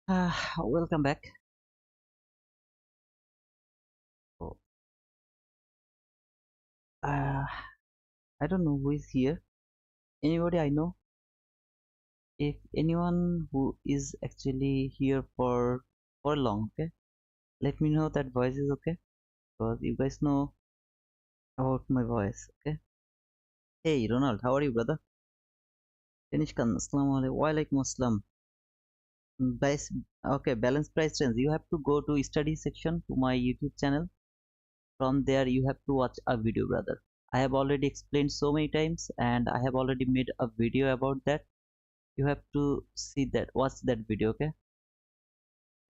Welcome back. Oh, uh, I don't know who is here. Anybody I know? If anyone who is actually here for long, okay, let me know that voice is okay because you guys know about my voice, okay. Hey Ronald, how are you, brother? Tanishkan, assalamu alaikum. Wa alaikum assalam. Guys, okay, balance price trends. You have to go to study section to my YouTube channel. From there, you have to watch a video, brother. I have already explained so many times, and I have already made a video about that. You have to see that, watch that video, okay.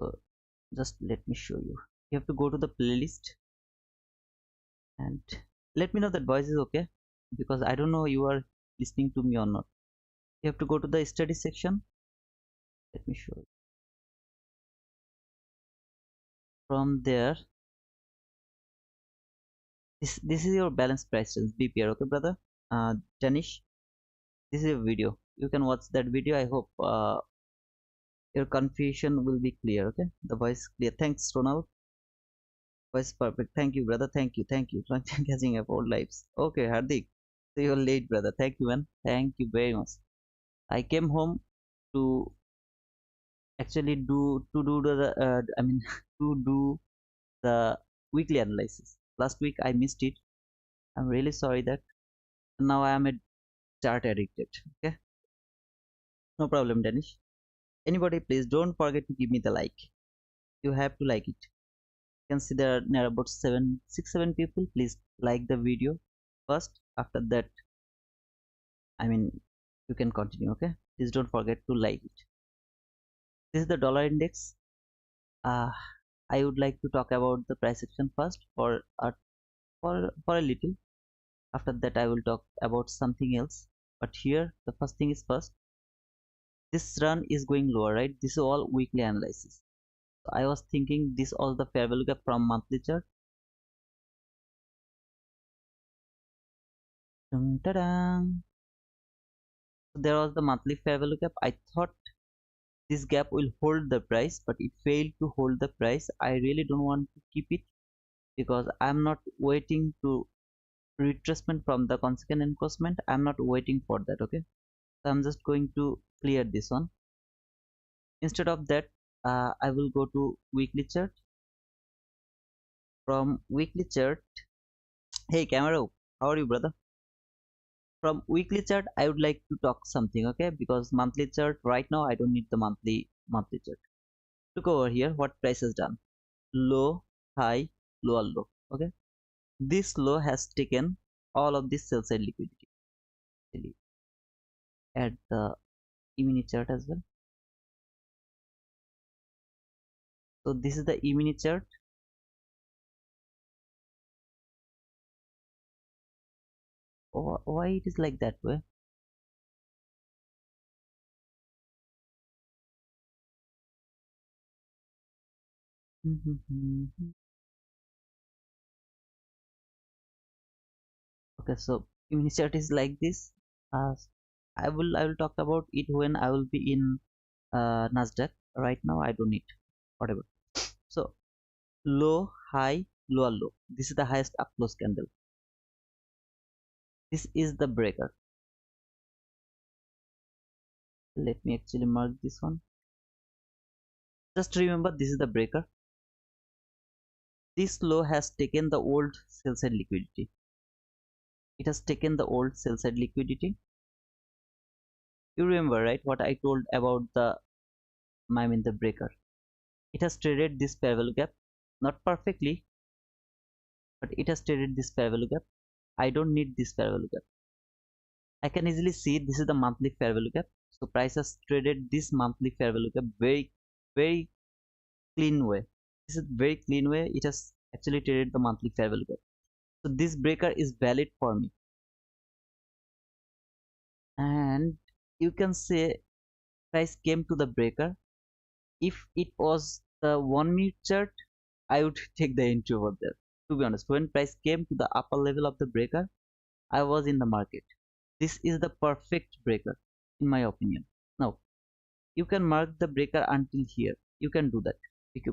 So just let me show you. You have to go to the playlist and let me know that voice is okay because I don't know you are listening to me or not. You have to go to the study section. Let me show you. From there, this is your balance price range BPR, okay, brother. Danish, this is a video. You can watch that video. I hope your confusion will be clear, okay. The voice is clear. Thanks, Ronald. Voice perfect. Thank you, brother. Thank you. Catching up old lives. Okay, Hardik. So you're late, brother. Thank you, man. Thank you very much. I came home to actually do the I mean to do the weekly analysis. Last week I missed it. I'm really sorry that now I am a chart addicted. Okay, no problem, Danish. Anybody, please don't forget to give me the like. You have to like it. You can see there are near about 7 6 7 people. Please like the video first. After that, I mean, you can continue. Okay, please don't forget to like it. This is the dollar index. uh, I would like to talk about the price action first for a little. After that I will talk about something else, but here the first thing is first, this run is going lower, right? This is all weekly analysis. So I was thinking this all the fair value gap from monthly chart. Dun-da-dun. So there was the monthly fair value gap. I thought this gap will hold the price, but it failed to hold the price. I really don't want to keep it because I'm not waiting to retracement from the consequent encroachment. I'm not waiting for that, okay. So I'm just going to clear this one. Instead of that, I will go to weekly chart. From weekly chart, hey Camaro, how are you, brother? From weekly chart I would like to talk something, okay, because monthly chart right now I don't need the monthly chart. Look over here what price has done. Low, high, lower low, okay. This low has taken all of this sell side liquidity. At the E-mini chart as well. So this is the E-mini chart. Why it is like that way? Okay, so E-mini chart is like this. uh, I will talk about it when I will be in Nasdaq. Right now I don't need whatever. So low, high, lower low, this is the highest up close candle. This is the breaker. Let me actually mark this one. Just remember, this is the breaker. This low has taken the old sell side liquidity. It has taken the old sell side liquidity. You remember, right, what I told about the the breaker. It has traded this fair value gap, not perfectly, but it has traded this fair value gap. I don't need this fair value gap. I can easily see this is the monthly fair value gap. So price has traded this monthly fair value gap very clean way. This is very clean way. It has actually traded the monthly fair value gap. So this breaker is valid for me. And you can say price came to the breaker. If it was the 1 minute chart, I would take the entry over there. To be honest, when price came to the upper level of the breaker, I was in the market. This is the perfect breaker in my opinion. Now you can mark the breaker until here. you can do that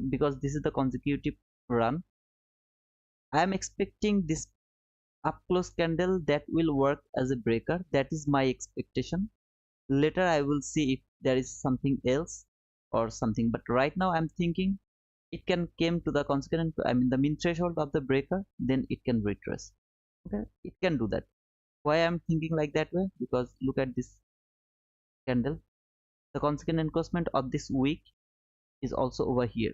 because this is the consecutive run. I am expecting this up close candle that will work as a breaker. That is my expectation. Later I will see if there is something else or something, but right now I'm thinking it can came to the consequent, I mean the mean threshold of the breaker, then it can retrace. Okay, it can do that. Why I'm thinking like that way? Because look at this candle, the consequent encroachment of this week is also over here.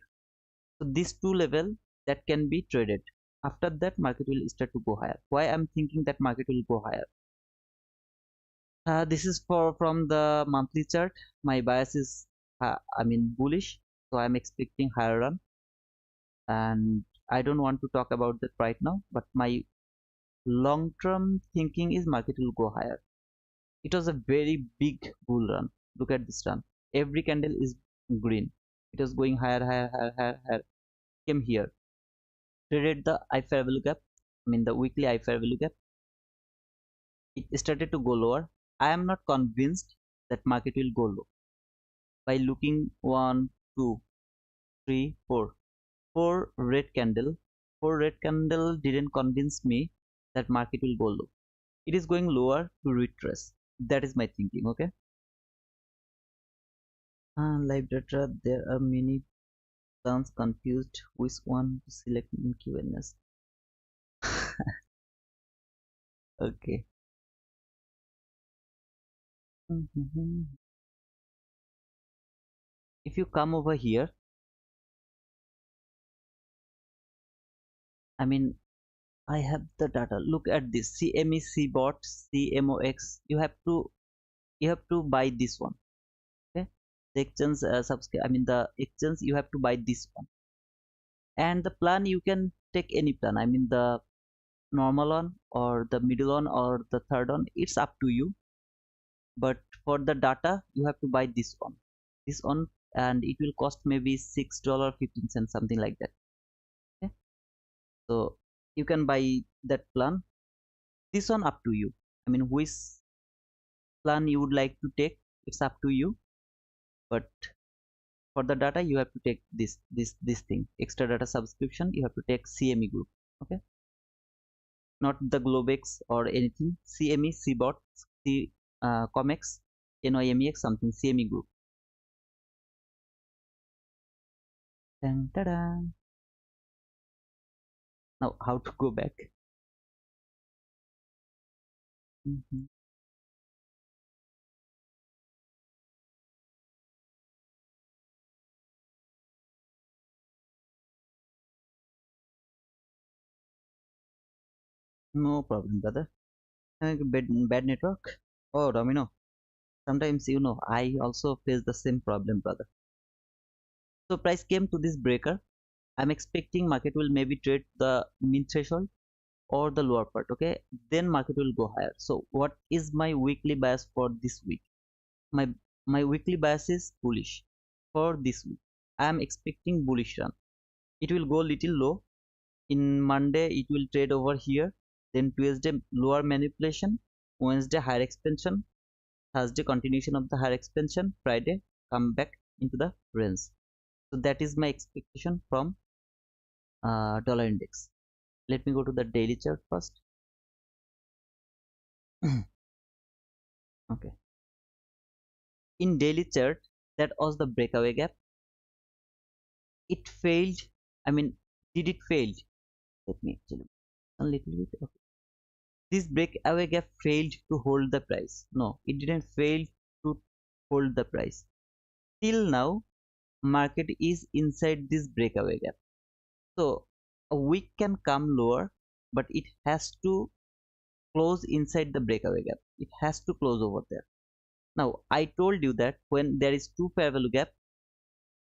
So these two level that can be traded. After that market will start to go higher. Why I'm thinking that market will go higher? This is for from the monthly chart. My bias is I mean bullish, so I'm expecting higher run, and I don't want to talk about that right now, but my long term thinking is market will go higher. It was a very big bull run. Look at this run. Every candle is green. It was going higher, higher, higher, higher, higher. Came here. Traded the I fair value gap. I mean the weekly I fair value gap. It started to go lower. I am not convinced that market will go low. By looking one, two, three, four, four red candle. Four red candle didn't convince me that market will go low. It is going lower to retrace. That is my thinking. Okay. Live data. There are many plans confused which one to select in Q&As. Okay. If you come over here, I mean I have the data. Look at this CME, CBOT, CMOX. You have to buy this one. Okay, the exchange subscribe. I mean the exchange you have to buy this one. And the plan you can take any plan. I mean the normal one or the middle one or the third one. It's up to you. But for the data you have to buy this one. This one, and it will cost maybe $6.15 something like that. Okay, so you can buy that plan. This one up to you. I mean which plan you would like to take, it's up to you, but for the data you have to take this thing, extra data subscription. You have to take CME group. Okay, not the Globex or anything. CME, CBOT, C Comex, NYMEX something, CME group. Dun, ta -da. Now how to go back? No problem, brother. Bad network. Oh, Domino. Sometimes I also face the same problem, brother. So price came to this breaker. I'm expecting market will maybe trade the mean threshold or the lower part. Okay, then market will go higher. So what is my weekly bias for this week? My weekly bias is bullish for this week. I am expecting bullish run. It will go little low. In Monday it will trade over here, then Tuesday lower manipulation, Wednesday higher expansion, Thursday continuation of the higher expansion, Friday come back into the range. So that is my expectation from dollar index. Let me go to the daily chart first. Okay, in daily chart, that was the breakaway gap. It failed. I mean, did it fail? Let me actually a little bit. Okay. This breakaway gap failed to hold the price. No, it didn't fail to hold the price. Till now market is inside this breakaway gap. So a week can come lower, but it has to close inside the breakaway gap. It has to close over there. Now I told you that when there is two fair value gap,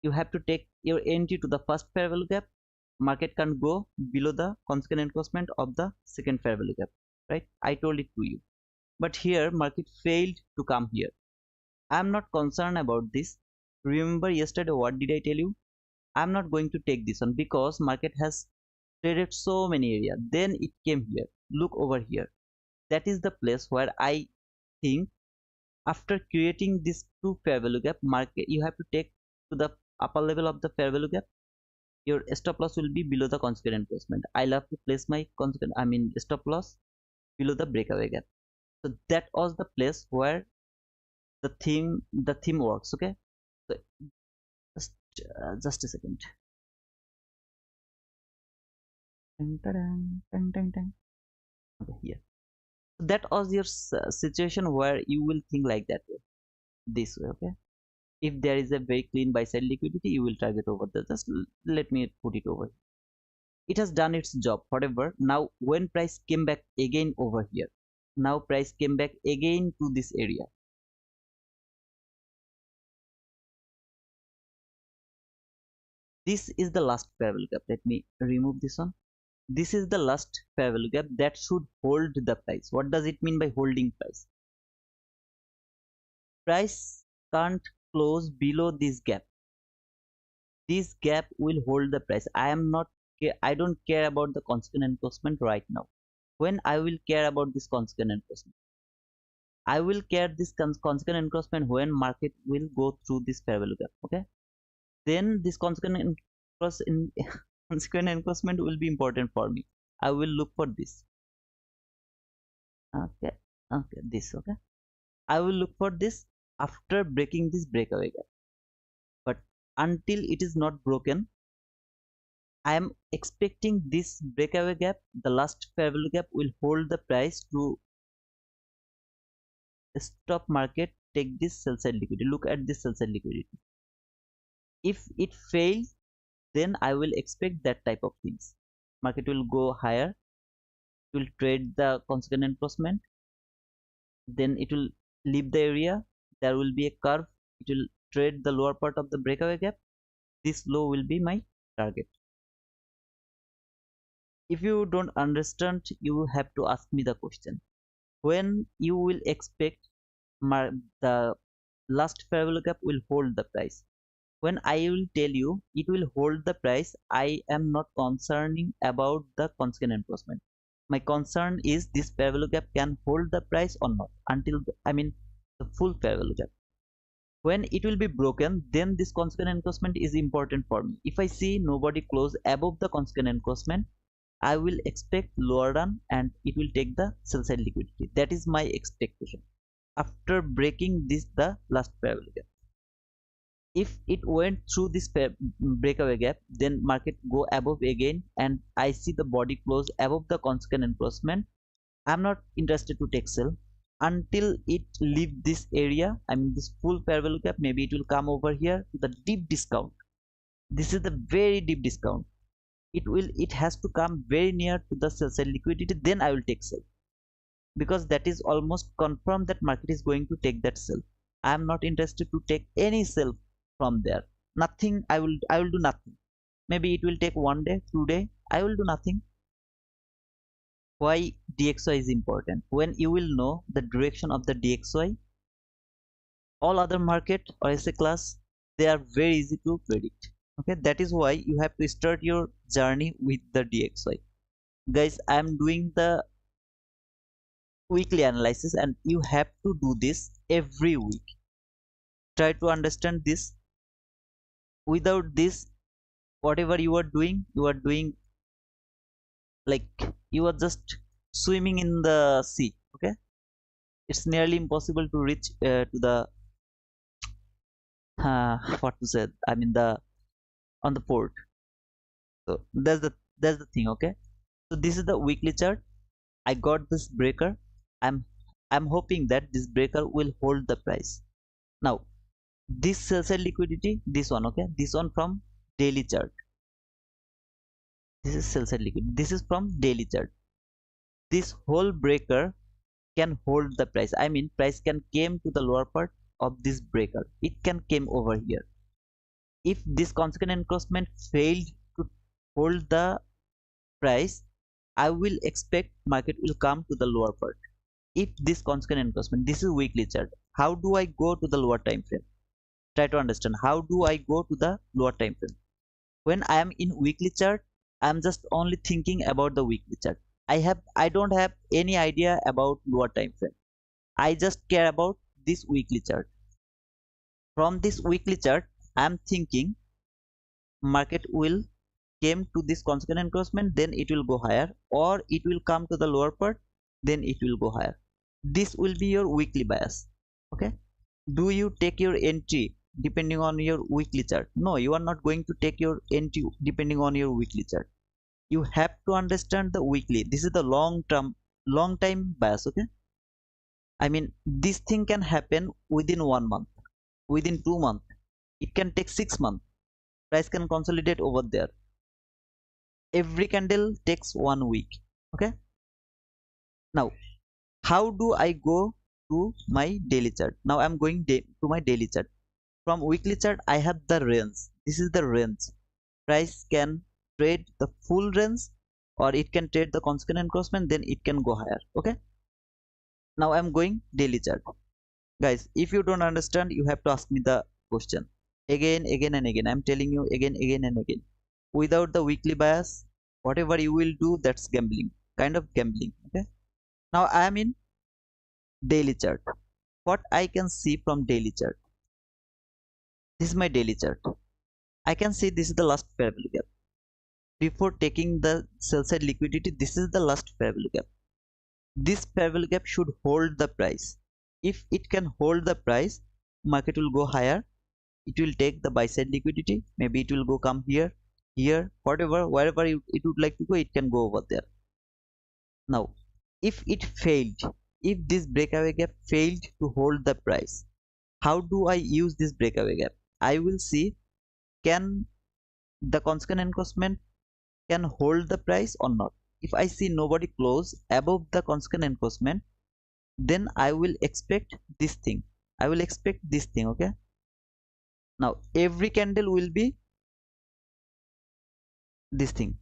you have to take your entry to the first fair value gap. Market can go below the consequent encroachment of the second fair value gap, right? I told it to you. But here market failed to come here. I am not concerned about this. Remember yesterday what did I tell you? I am not going to take this one because market has traded so many areas. Then it came here. Look over here. That is the place where I think after creating this two fair value gap, market you have to take to the upper level of the fair value gap, your stop loss will be below the consequent encroachment. I love to place my consequent, stop loss below the breakaway gap. So that was the place where the theme works. Okay, so just just a second. Okay, here. So that was your situation where you will think like that way, this way. Okay, if there is a very clean buy side liquidity, you will target over there. Just let me put it over. It has done its job, whatever. Now when price came back again over here, now price came back again to this area. This is the last fair value gap. Let me remove this one. This is the last fair value gap that should hold the price. What does it mean by holding price? Price can't close below this gap. This gap will hold the price. I don't care about the consequent encroachment right now. When I will care about this consequent encroachment, I will care this consequent encroachment when market will go through this fair value gap. Okay, then this consequent encroachment will be important for me. I will look for this. Okay, okay, this. Okay, I will look for this after breaking this breakaway gap. But until it is not broken, I am expecting this breakaway gap, the last fair value gap, will hold the price to stop market take this sell side liquidity. Look at this sell side liquidity. If it fails, then I will expect that type of things. Market will go higher, it will trade the consequent encroachment, then it will leave the area, there will be a curve, it will trade the lower part of the breakaway gap. This low will be my target. If you don't understand, you have to ask me the question, when you will expect the last fair value gap will hold the price. When I will tell you it will hold the price, I am not concerning about the consequent encroachment. My concern is this fair value gap can hold the price or not until the full fair value gap. When it will be broken, then this consequent encroachment is important for me. If I see nobody close above the consequent encroachment, I will expect lower run and it will take the sell side liquidity. That is my expectation after breaking this the last fair value gap. If it went through this breakaway gap, then market go above again and I see the body close above the consequent encroachment, I'm not interested to take sell until it leave this area. This full fair value gap, maybe it will come over here to the deep discount. This is the very deep discount. It has to come very near to the sell side liquidity, then I will take sell, because that is almost confirmed that market is going to take that sell. I am not interested to take any sell from there. Nothing. I will do nothing. Maybe it will take 1 day, 2 day, I will do nothing. Why DXY is important? When you will know the direction of the DXY, all other market or as a class, they are very easy to predict. Okay, that is why you have to start your journey with the DXY. Guys, I am doing the weekly analysis and you have to do this every week. Try to understand this. Without this, whatever you are doing like you are just swimming in the sea. Okay, it's nearly impossible to reach to the what to say, the on the port. So that's the thing. Okay, so this is the weekly chart. I got this breaker. I'm hoping that this breaker will hold the price. Now this sell side liquidity, this one. Okay, this one from daily chart. This is sell side liquidity, this is from daily chart. This whole breaker can hold the price. Price can came to the lower part of this breaker, it can came over here. If this consequent encroachment failed to hold the price, I will expect market will come to the lower part. If this consequent encroachment, this is weekly chart, how do I go to the lower time frame? Try to understand, how do I go to the lower time frame? When I am in weekly chart, I am just only thinking about the weekly chart. I don't have any idea about lower time frame. I just care about this weekly chart. From this weekly chart, I am thinking market will came to this consequent encroachment, then it will go higher, or it will come to the lower part, then it will go higher. This will be your weekly bias. Okay, do you take your entry depending on your weekly chart? No, you are not going to take your entry depending on your weekly chart. You have to understand the weekly. This is the long time bias. Okay, I mean, this thing can happen within 1 month, within 2 months, it can take 6 months. Price can consolidate over there. Every candle takes 1 week. Okay, now how do I go to my daily chart? Now I'm going to my daily chart. From weekly chart, I have the range. This is the range. Price can trade the full range, or it can trade the consequent encroachment, then it can go higher. Okay, now I'm going daily chart. Guys, if you don't understand, you have to ask me the question again and again. I'm telling you again and again. Without the weekly bias, whatever you will do, that's gambling, kind of gambling. Okay, now I am in daily chart. What I can see from daily chart, this is my daily chart. I can see this is the last fair value gap. Before taking the sell side liquidity, this is the last fair value gap. This fair value gap should hold the price. If it can hold the price, market will go higher. It will take the buy side liquidity. Maybe it will go come here, whatever, wherever it would like to go, it can go over there. Now, if it failed, if this breakaway gap failed to hold the price, how do I use this breakaway gap? I will see, can the consequent encroachment can hold the price or not. If I see nobody close above the consequent encroachment, then I will expect this thing. I will expect this thing. Okay, now every candle will be this thing.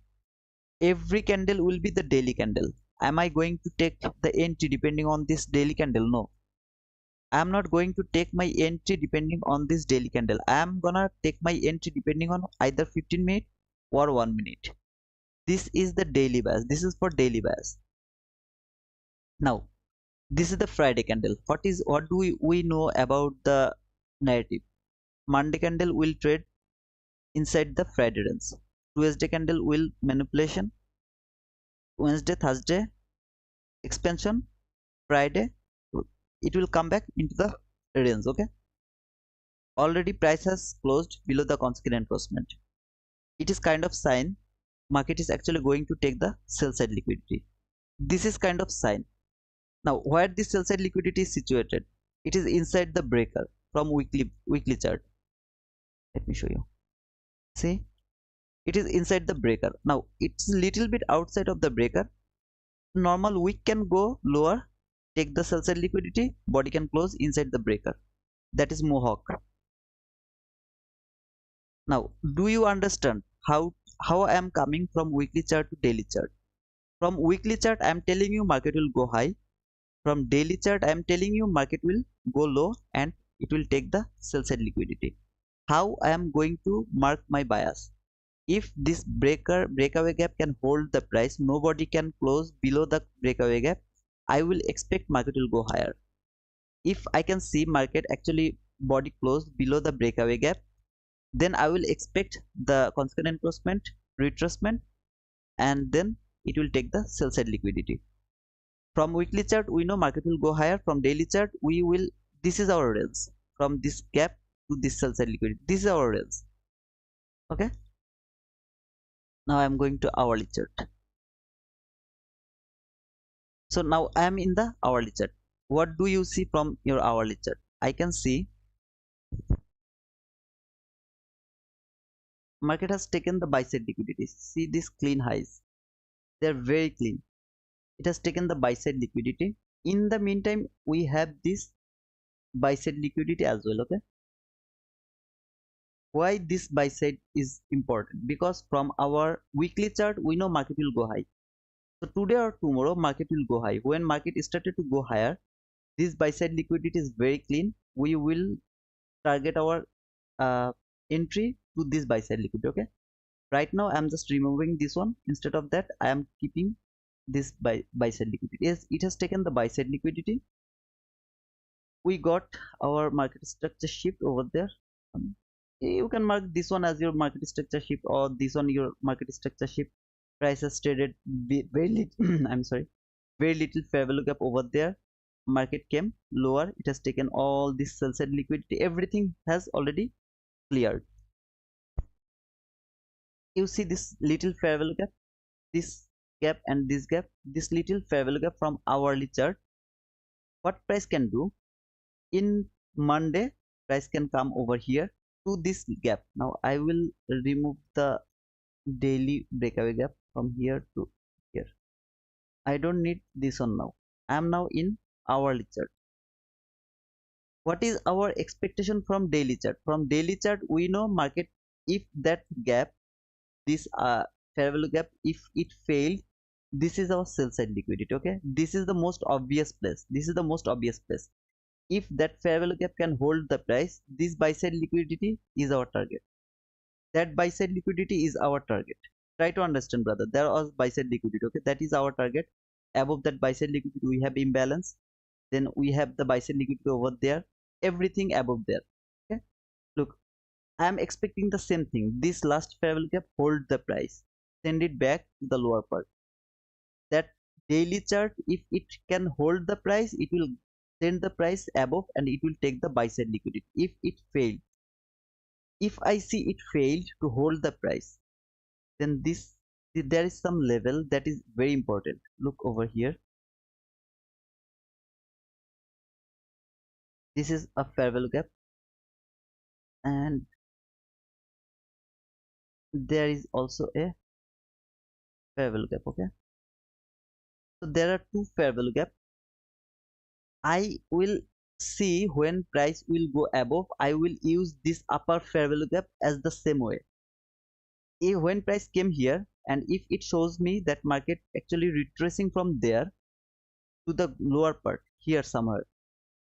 Every candle will be the daily candle. Am I going to take the entry depending on this daily candle? No, I am not going to take my entry depending on this daily candle. I am gonna take my entry depending on either 15 minute or 1 minute. This is the daily bias. This is for daily bias. Now this is the Friday candle. What do we know about the narrative? Monday candle will trade inside the Friday range. Tuesday candle will manipulation. Wednesday, Thursday expansion. Friday it will come back into the range. Okay, already price has closed below the consequent encroachment. It is kind of sign market is actually going to take the sell side liquidity. This is kind of sign. Now where this sell side liquidity is situated, it is inside the breaker from weekly chart. Let me show you. See, it is inside the breaker. Now it's a little bit outside of the breaker. Normal wick can go lower, take the sell side liquidity, body can close inside the breaker. That is mohawk. Now do you understand how I am coming from weekly chart to daily chart? From weekly chart I am telling you market will go high. From daily chart I am telling you market will go low and it will take the sell side liquidity. How I am going to mark my bias? If this breakaway gap can hold the price, nobody can close below the breakaway gap, I will expect market will go higher. If I can see market actually body closed below the breakaway gap, then I will expect the consequent encroachment, retracement, and then it will take the sell side liquidity. From weekly chart we know market will go higher. From daily chart we will, this is our range. From this gap to this sell side liquidity, this is our range. Okay, now I am going to hourly chart. So now I am in the hourly chart. What do you see from your hourly chart? I can see market has taken the buy side liquidity. See these clean highs, they are very clean. It has taken the buy side liquidity. In the meantime we have this buy side liquidity as well. Okay, why this buy side is important? Because from our weekly chart we know market will go high. So today or tomorrow market will go high. When market started to go higher, this buy side liquidity is very clean. We will target our entry to this buy side liquidity. Okay, right now I am just removing this one. Instead of that I am keeping this buy side liquidity. Yes, it has taken the buy side liquidity. We got our market structure shift over there. You can mark this one as your market structure shift, or this one your market structure shift. Price has traded very little I'm sorry, very little fair value gap over there. Market came lower, it has taken all this sell side liquidity, everything has already cleared. You see this little fair value gap, this gap and this gap, this little fair value gap from hourly chart. What price can do in Monday, price can come over here to this gap. Now I will remove the daily breakaway gap from here to here. I don't need this one now. I am now in hourly chart. What is our expectation from daily chart? From daily chart, we know market, if that gap, this fair value gap, if it failed, this is our sell side liquidity. Okay, this is the most obvious place. This is the most obvious place. If that fair value gap can hold the price, this buy side liquidity is our target. That buy side liquidity is our target. Try to understand, brother. There was buy side liquidity. Okay, that is our target. Above that buy side liquidity, we have imbalance. Then we have the buy side liquidity over there. Everything above there. Okay, look, I am expecting the same thing. This last fair value gap hold the price, send it back to the lower part. That daily chart, if it can hold the price, it will send the price above and it will take the buy side liquidity. If it failed, if I see it failed to hold the price, then there is some level that is very important. Look over here. This is a fair value gap, and there is also a fair value gap. Okay, so there are two fair value gap. I will see when price will go above, I will use this upper fair value gap as the same way. If when price came here and if it shows me that market actually retracing from there to the lower part here somewhere,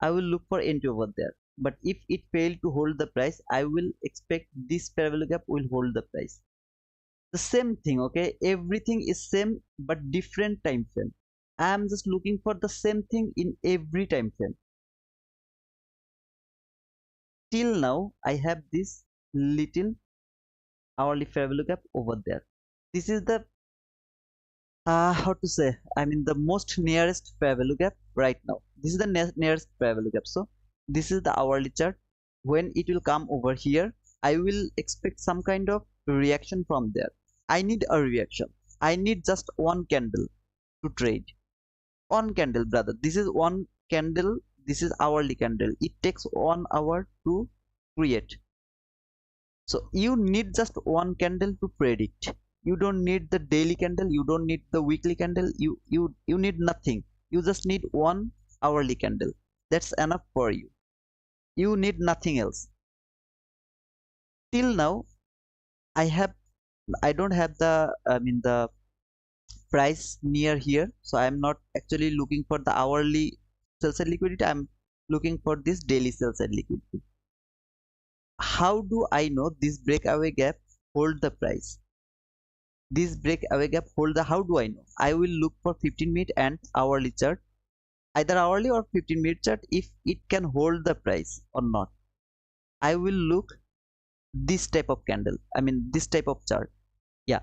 I will look for entry over there. But if it failed to hold the price, I will expect this fair value gap will hold the price. The same thing. Okay, everything is same but different time frame. I am just looking for the same thing in every time frame. Till now I have this little hourly fair value gap over there. This is the how to say, I mean the most nearest fair value gap right now. This is the nearest fair value gap. So this is the hourly chart. When it will come over here, I will expect some kind of reaction from there. I need a reaction. I need just one candle to trade. One candle, brother. This is one candle. This is hourly candle. It takes 1 hour to create. So you need just one candle to predict. You don't need the daily candle, you don't need the weekly candle, you need nothing. You just need one hourly candle. That's enough for you. You need nothing else. Till now I don't have the price near here, so I am not actually looking for the hourly sell side liquidity. I'm looking for this daily sell side liquidity. How do I know this breakaway gap hold the price? This breakaway gap hold the, how do I know? I will look for 15-minute and hourly chart, either hourly or 15-minute chart. If it can hold the price or not, I will look this type of candle, I mean this type of chart. Yeah,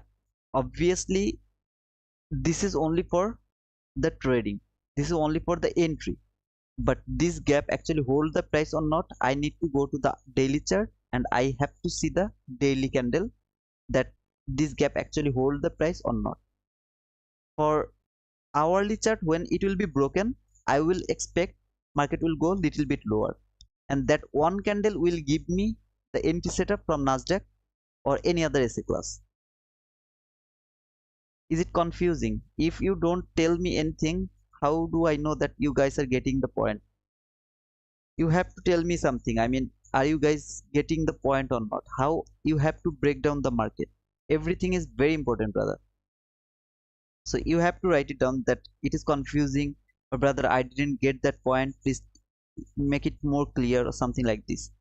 obviously this is only for the trading, this is only for the entry. But this gap actually hold the price or not, I need to go to the daily chart and I have to see the daily candle that this gap actually hold the price or not. For hourly chart, when it will be broken, I will expect market will go little bit lower, and that one candle will give me the entry setup from Nasdaq or any other asset class. Is it confusing? If you don't tell me anything, how do I know that you guys are getting the point? You have to tell me something. I mean, are you guys getting the point or not? How you have to break down the market? Everything is very important, brother. So you have to write it down that it is confusing, or brother, I didn't get that point, please make it more clear, or something like this.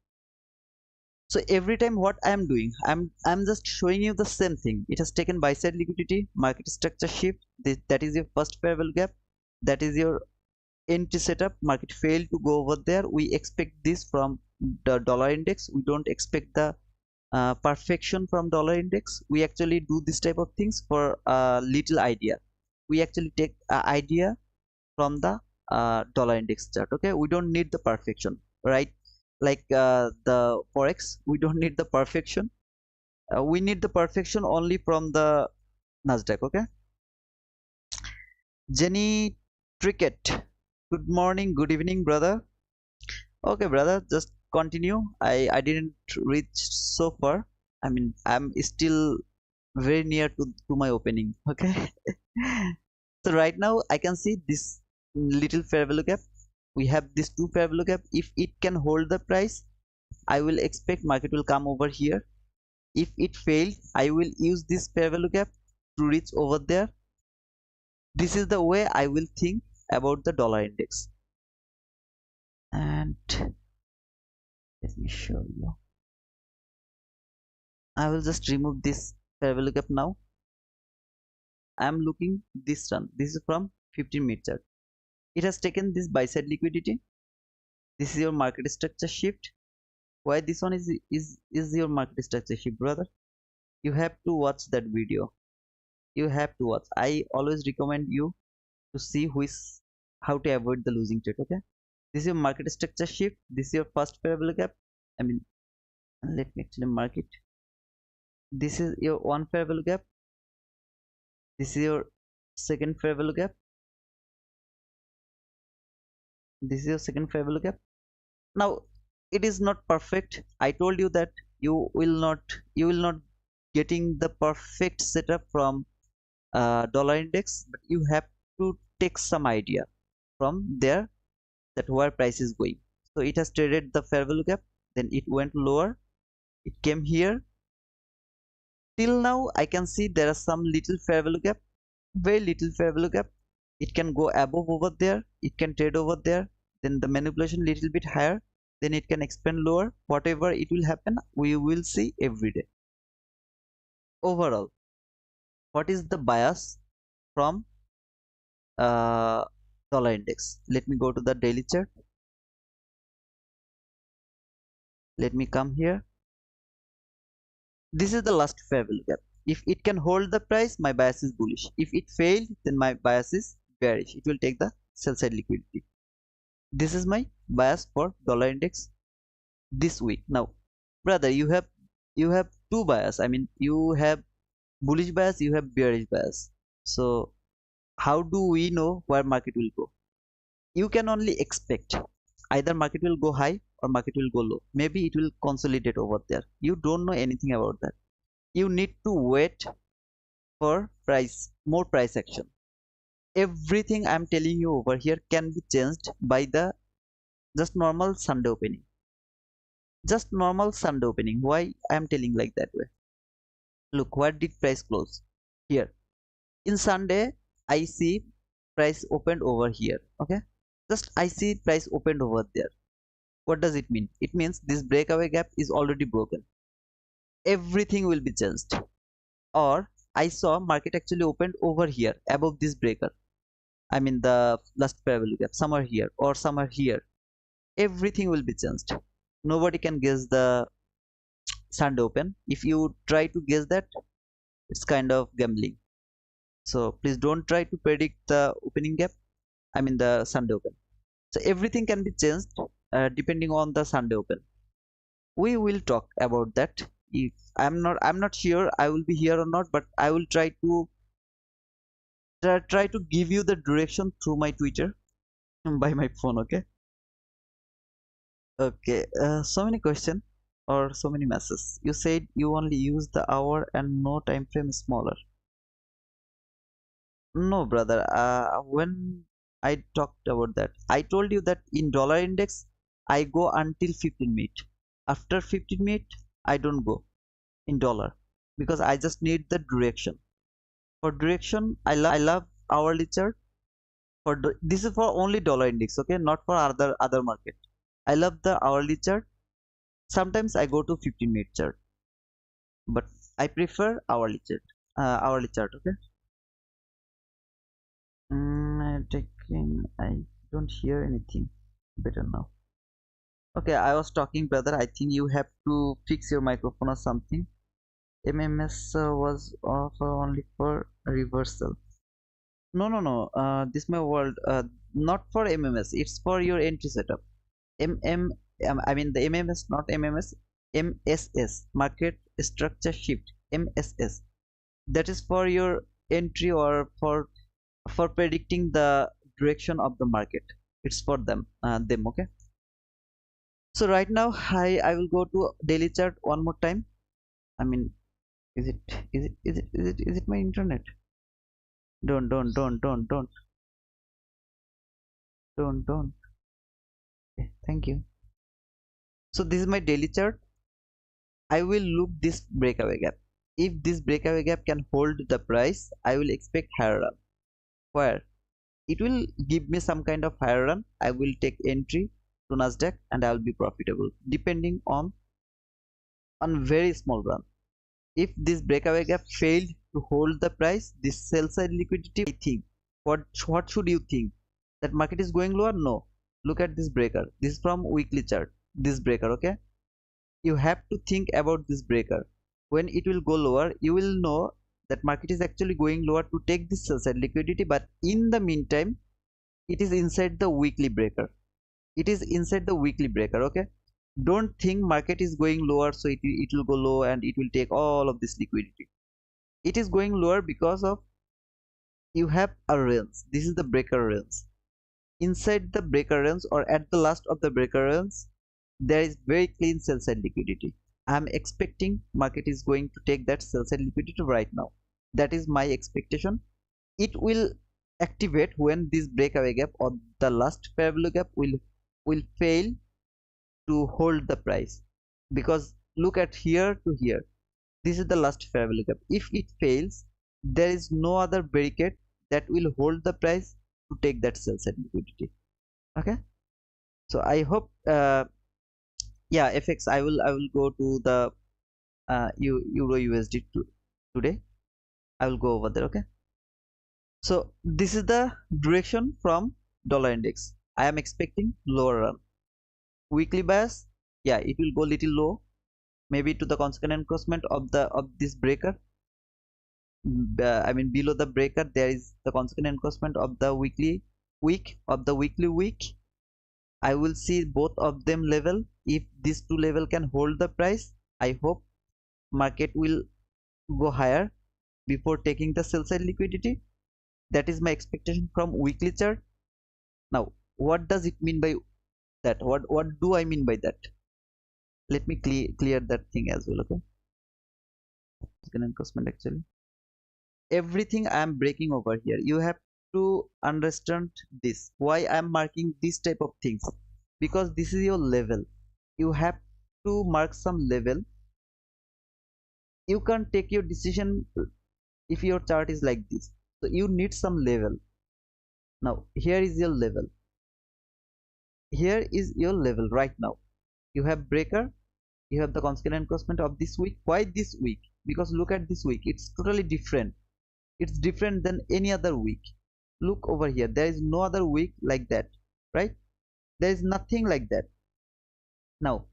So every time what I am doing, I'm just showing you the same thing. It has taken buy side liquidity, market structure shift. That is your first fair value gap. That is your entry setup. Market failed to go over there. We expect this from the dollar index. We don't expect the perfection from dollar index. We actually do this type of things for a little idea. We actually take idea from the dollar index chart. Okay, we don't need the perfection, right? Like the forex, we don't need the perfection. We need the perfection only from the Nasdaq. Okay, Jenny Trickett, good morning, good evening, brother. Okay, brother, just continue. I didn't reach so far. I mean, I'm still very near to my opening. Okay. So right now I can see this little fair value gap. We have this two fair value gap. If it can hold the price, I will expect market will come over here. If it failed, I will use this fair value gap to reach over there. This is the way I will think about the dollar index. And let me show you. I will just remove this fair value gap now. I am looking this run. This is from 15-minute chart. It has taken this buy side liquidity. This is your market structure shift. Why this one is your market structure shift, brother? You have to watch that video. You have to watch. I always recommend you to see how to avoid the losing trade. Okay. This is your market structure shift. This is your first fair value gap. I mean, let me actually mark it. This is your one fair value gap. This is your second fair value gap. This is your second fair value gap. Now it is not perfect. I told you that you will not getting the perfect setup from dollar index, but you have to take some idea from there that where price is going. So it has traded the fair value gap, then it went lower, it came here. Till now I can see there are some little fair value gap, very little fair value gap. It can go above over there, it can trade over there, then the manipulation little bit higher, then it can expand lower. Whatever it will happen, we will see every day. Overall, what is the bias from uh, dollar index? Let me go to the daily chart. Let me come here. This is the last fair value gap. If it can hold the price, my bias is bullish. If it failed, then my bias is bearish. It will take the sell side liquidity. This is my bias for dollar index this week. Now, brother, you have two bias. I mean, you have bullish bias, you have bearish bias. So how do we know where market will go? You can only expect either market will go high or market will go low. Maybe it will consolidate over there. You don't know anything about that. You need to wait for more price action. Everything I'm telling you over here can be changed by the just normal Sunday opening. Just normal Sunday opening. Why I'm telling like that way? Look, what did price close? Here. In Sunday, I see price opened over here. Okay. Just I see price opened over there. What does it mean? It means this breakaway gap is already broken. Everything will be changed. Or I saw market actually opened over here above this breaker. I mean the last fair value gap somewhere here or somewhere here. Everything will be changed. Nobody can guess the Sunday open. If you try to guess that, it's kind of gambling. So please don't try to predict the opening gap. I mean the Sunday open. So everything can be changed depending on the Sunday open. We will talk about that. If I'm not sure I will be here or not, but I will try to give you the direction through my Twitter by my phone. Okay. Okay. So many questions or so many messages. You said you only use the hour and no time frame smaller. No, brother. When I talked about that, I told you that in dollar index I go until 15 minute. After 15 minute, I don't go in dollar because I just need the direction. For direction, I love hourly chart. This is for only dollar index, okay, not for other market. I love the hourly chart. Sometimes I go to 15-minute chart, but I prefer hourly chart. Hourly chart, okay. I don't hear anything better now. Okay, I was talking, brother. I think you have to fix your microphone or something. MMS was offer only for reversal. No, no, no. This my world. Not for MMS. It's for your entry setup. MM. I mean the MMS, not MMS. MSS. Market structure shift. MSS. That is for your entry or for predicting the direction of the market. It's for them. Them. Okay. So right now, I will go to daily chart one more time. I mean, is it is it my internet? Don't. Okay, thank you. So this is my daily chart. I will look this breakaway gap. If this breakaway gap can hold the price, I will expect higher run. Where it will give me some kind of higher run, I will take entry to Nasdaq and I will be profitable depending on very small run. If this breakaway gap failed to hold the price, this sell side liquidity, I think, what should you think? That market is going lower? No. Look at this breaker. This is from weekly chart. This breaker, okay? You have to think about this breaker. When it will go lower, you will know that market is actually going lower to take this sell side liquidity, but in the meantime, it is inside the weekly breaker. It is inside the weekly breaker, okay? Don't think market is going lower, so it will go low and it will take all of this liquidity. It is going lower because of you have a range. This is the breaker range. Inside the breaker range or at the last of the breaker range, there is very clean sell side liquidity. I'm expecting market is going to take that sell side liquidity right now. That is my expectation. It will activate when this breakaway gap or the last fair value gap will fail to hold the price, because look at here to here, this is the last fair value gap. If it fails, there is no other barricade that will hold the price to take that sell side liquidity. Okay, so I hope yeah, FX, I will go to the euro USD today. I will go over there. Okay, so this is the direction from dollar index. I am expecting lower run. Weekly bias, yeah, it will go little low, maybe to the consequent encroachment of this breaker. I mean below the breaker there is the consequent encroachment of the weekly week. I will see both of them level. If these two level can hold the price, I hope market will go higher before taking the sell side liquidity. That is my expectation from weekly chart. Now what does it mean by that? What do I mean by that? Let me clear that thing as well. Okay, consequent encroachment, actually everything I am breaking over here, you have to understand this. Why I am marking this type of things? Because this is your level. You have to mark some level. You can't take your decision if your chart is like this, so you need some level. Now here is your level. Here is your level right now. You have breaker, you have the consequent encroachment of this week. Why this week? Because look at this week, it's totally different. It's different than any other week. Look over here, there is no other week like that, right? There is nothing like that. Now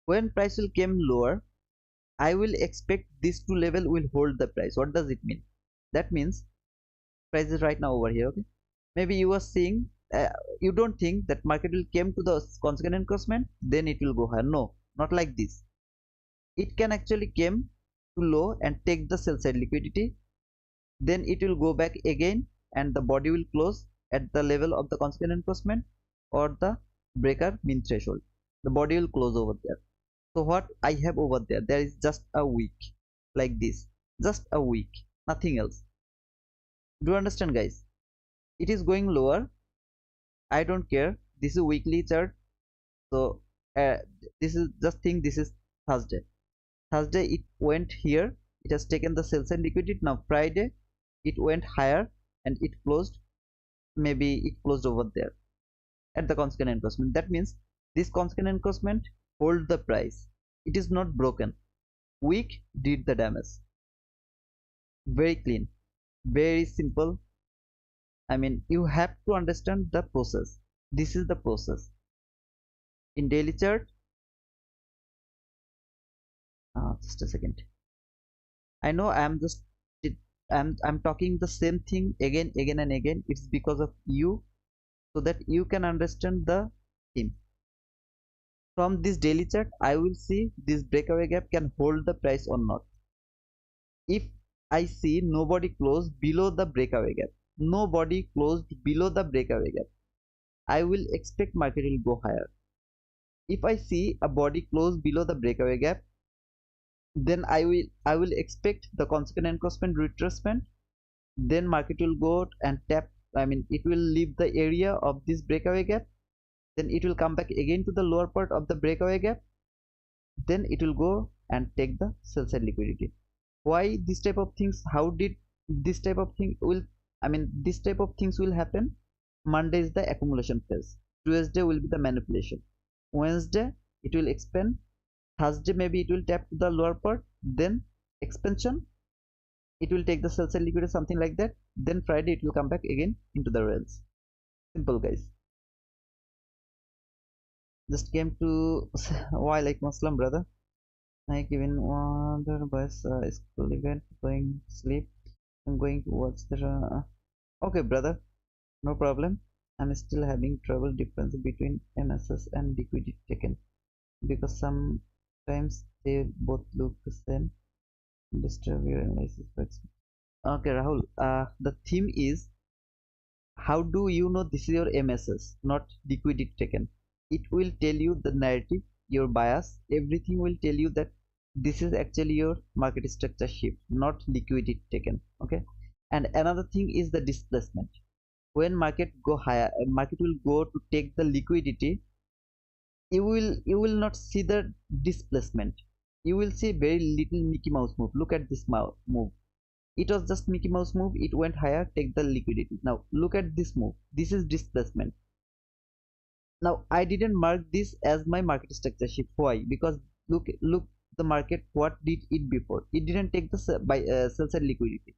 when price will come lower, I will expect this two level will hold the price. What does it mean? That means price is right now over here. Okay, maybe you are seeing you don't think that market will come to the consequent encroachment, then it will go higher. No, not like this. It can actually come to low and take the sell side liquidity, then it will go back again and the body will close at the level of the consequent encroachment or the breaker mean threshold. The body will close over there. So what I have over there, there is just a week like this, just a week, nothing else. Do you understand, guys? It is going lower. I don't care. This is weekly chart. So uh, this is just think this is Thursday. Thursday it went here. It has taken the sell side liquidity. Now Friday it went higher and it closed. Maybe it closed over there at the consequent encroachment. That means this consequent encroachment hold the price. It is not broken. Weak did the damage. Very clean, very simple. I mean you have to understand the process. This is the process. in daily chart, just a second. I know I'm talking the same thing again and again. It's because of you, so that you can understand the theme. From this daily chart, I will see this breakaway gap can hold the price or not. If I see nobody closed below the breakaway gap, nobody closed below the breakaway gap, I will expect market will go higher. If I see a body close below the breakaway gap, then I will expect the consequent encroachment retracement. Then market will go and tap, it will leave the area of this breakaway gap, then it will come back again to the lower part of the breakaway gap, then it will go and take the sell side liquidity. Why this type of things? How did this type of thing will, this type of things will happen? Monday is the accumulation phase, Tuesday will be the manipulation, Wednesday it will expand, Thursday maybe it will tap to the lower part, then expansion, it will take the sell side liquidity, something like that, then Friday it will come back again into the rails. Simple, guys. Just came to why like Muslim, brother? Like even other bus school event, going sleep, I'm going to watch the okay, brother, no problem. I'm still having trouble difference between MSS and liquidity taken, because sometimes they both look the same. Disturb your analysis. Okay, Rahul, the theme is, how do you know this is your MSS, not liquidity taken? It will tell you the narrative, your bias, everything will tell you that this is actually your market structure shift, not liquidity taken. Okay. And another thing is the displacement. When market go higher, market will go to take the liquidity, you will not see the displacement. You will see very little Mickey Mouse move. Look at this move. It was just Mickey Mouse move, it went higher, take the liquidity. Now look at this move, this is displacement. Now I didn't mark this as my market structure shift. Why? Because look the market, what did it before? It didn't take the sell side liquidity.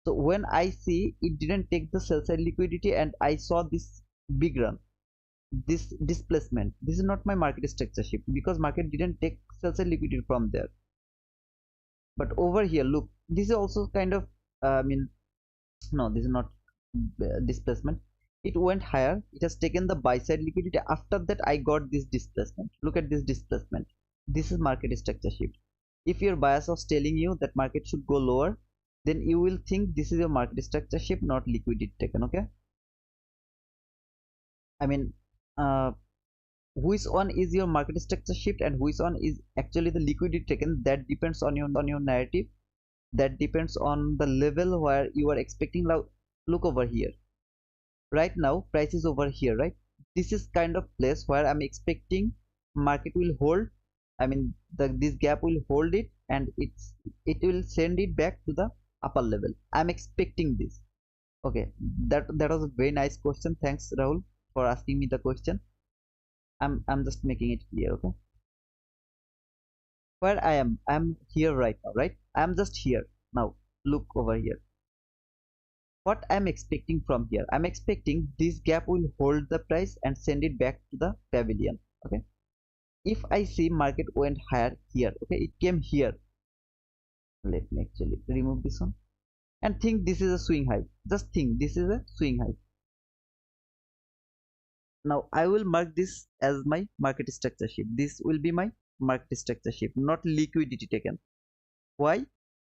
So when I see it didn't take the sell side liquidity and I saw this big run, this displacement, this is not my market structure shift, because market didn't take sell side liquidity from there. But over here, look, this is also kind of no, this is not displacement. It went higher, it has taken the buy side liquidity, after that I got this displacement. Look at this displacement, this is market structure shift. If your bias was telling you that market should go lower, then you will think this is your market structure shift, not liquidity taken. Okay, I mean uh, which one is your market structure shift and which one is actually the liquidity taken, that depends on your narrative, that depends on the level where you are expecting. Now look over here, right now price is over here, right? This is kind of place where I'm expecting market will hold, this gap will hold it, and it will send it back to the upper level. I'm expecting this. Okay, that was a very nice question. Thanks, Rahul, for asking me the question. I'm just making it clear. Okay, where I'm here right now, right? I'm just here now. Look over here, what I'm expecting from here. I'm expecting this gap will hold the price and send it back to the pavilion. Okay, if I see market went higher here, okay, it came here. Let me actually remove this one and think this is a swing high. Just think this is a swing high. Now I will mark this as my market structure shift. This will be my market structure shift, not liquidity taken. Why?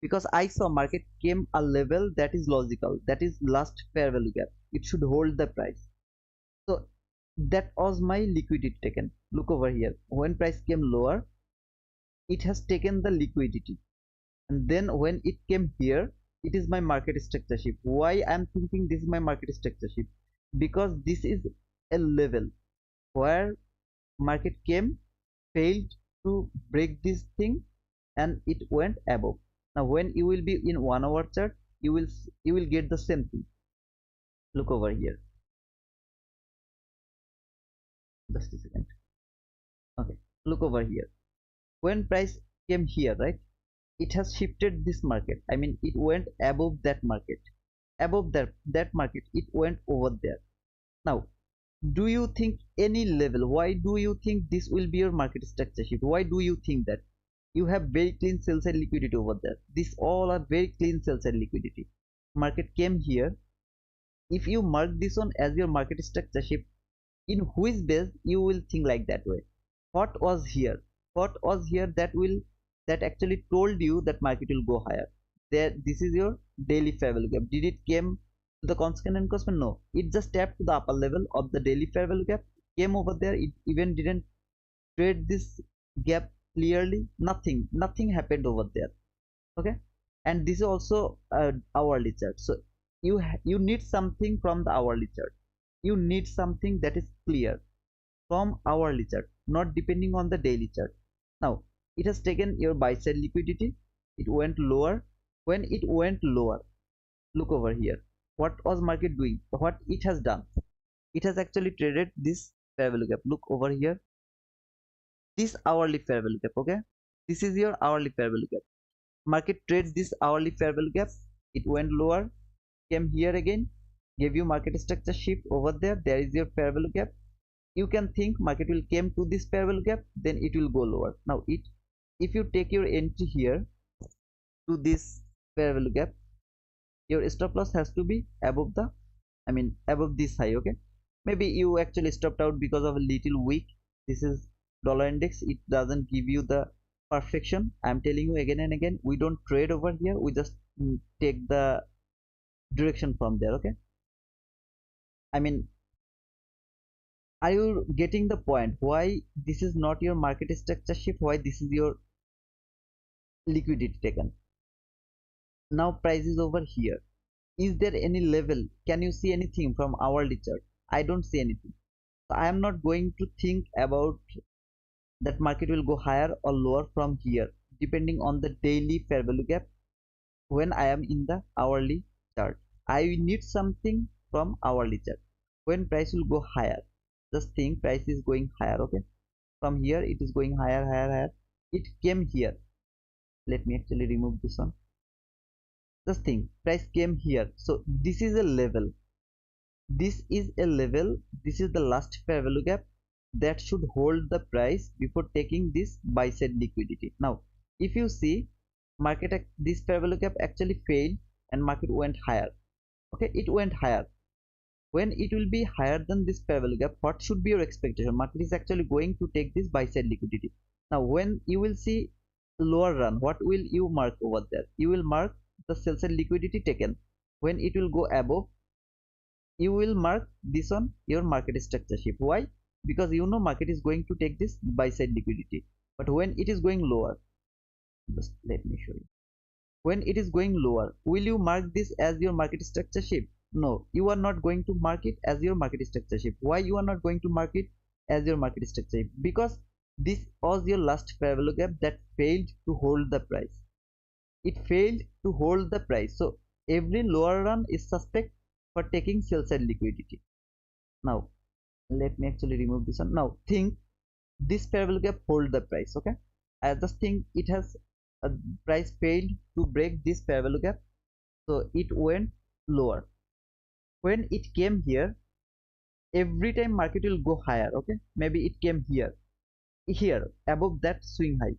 Because I saw market came a level that is logical, that is last fair value gap, it should hold the price. So that was my liquidity taken. Look over here, when price came lower, it has taken the liquidity, and then when it came here, it is my market structure shift. Why I'm thinking this is my market structure shift? Because this is a level where market came, failed to break this thing, and it went above. Now when you will be in 1 hour chart, you will get the same thing. Look over here, just a second. Okay, look over here, when price came here, right, it has shifted this market. It went above that market, above that market, it went over there. Now Do you think any level, why do you think this will be your market structure shift? Why do you think that? You have very clean sell side liquidity over there. This all are very clean sell side liquidity. Market came here. If you mark this one as your market structure shift, in which base you will think like that way? What was here? What was here that actually told you that market will go higher? There, this is your daily fair value gap. Did it came to the constant and cosman? No, it just tapped to the upper level of the daily fair value gap, came over there. It even didn't trade this gap clearly. Nothing happened over there. Okay, and this is also hourly chart. So you need something from the hourly chart. You need something that is clear from hourly chart, not depending on the daily chart. Now it has taken your buy side liquidity. It went lower. When it went lower, look over here. What was market doing? What it has done? It has actually traded this fair value gap. Look over here. This hourly fair value gap. Okay, this is your hourly fair value gap. Market trades this hourly fair value gap. It went lower, came here again, gave you market structure shift over there. There is your fair value gap. You can think market will came to this fair value gap, then it will go lower. Now it, if you take your entry here to this fair value gap, your stop loss has to be above the, I mean above this high. Okay, maybe you actually stopped out because of a little weak. This is dollar index, it doesn't give you the perfection. I'm telling you again and again, we don't trade over here, we just take the direction from there. Okay, I mean, are you getting the point why this is not your market structure shift, why this is your liquidity taken? Now price is over here. Is there any level? Can you see anything from hourly chart? I don't see anything. So I am not going to think about that market will go higher or lower from here depending on the daily fair value gap. When I am in the hourly chart, I need something from hourly chart. When price will go higher, just think price is going higher. Okay, from here it is going higher. It came here. Let me actually remove this one. Just think price came here. So this is a level. This is a level. This is the last fair value gap that should hold the price before taking this buy side liquidity. Now if you see market, this fair value gap actually failed and market went higher. Okay, it went higher. When it will be higher than this fair value gap, what should be your expectation? Market is actually going to take this buy side liquidity. Now when you will see lower run, what will you mark over there? You will mark the sell side liquidity taken. When it will go above, you will mark this on your market structure shift. Why? Because you know market is going to take this buy side liquidity. But when it is going lower, just let me show you. When it is going lower, will you mark this as your market structure shift? No, you are not going to mark it as your market structure shift. Why you are not going to mark it as your market structure shift? Because this was your last fair value gap that failed to hold the price. It failed to hold the price. So every lower run is suspect for taking sell side liquidity. Now let me actually remove this one. Now think this fair value gap hold the price. Okay, I just think it has a price failed to break this fair value gap, so it went lower. When it came here, every time market will go higher. Okay, maybe it came here above that swing high.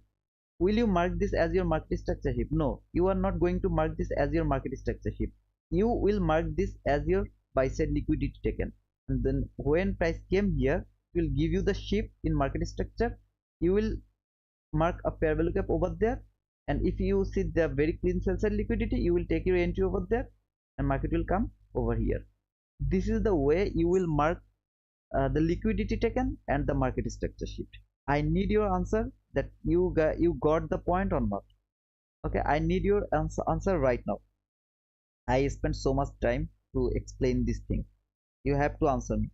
Will you mark this as your market structure shift? No, you are not going to mark this as your market structure shift. You will mark this as your buy side liquidity taken. And then when price came here, it will give you the shift in market structure. You will mark a fair value gap over there. And if you see the very clean sell side liquidity, you will take your entry over there and market will come over here. This is the way you will mark the liquidity taken and the market structure shift. I need your answer that you got the point or not. Okay, I need your answer right now. I spent so much time to explain this thing. You have to answer me.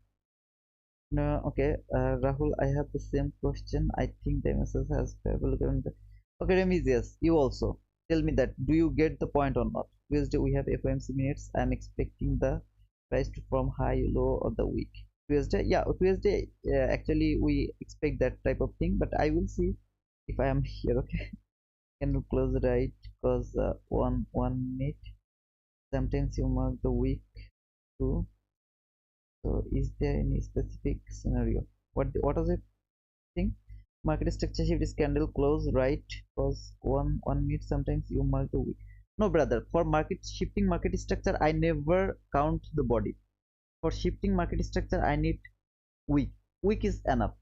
No, okay, Rahul, I have the same question. I think the message has favorable given the. Okay, Remiz, yes, you also. Tell me that. Do you get the point or not? Tuesday we have FOMC minutes. I'm expecting the price to form high, low, or the week. Tuesday, yeah, Tuesday. Actually, we expect that type of thing, but I will see if I am here. Okay, can you close the right? Because one minute. Sometimes you mark the week too. So is there any specific scenario? What does it think? Market structure shift is candle close right cause one minute sometimes you mark the week. No brother, for market shifting market structure I never count the body. For shifting market structure I need week. Week is enough.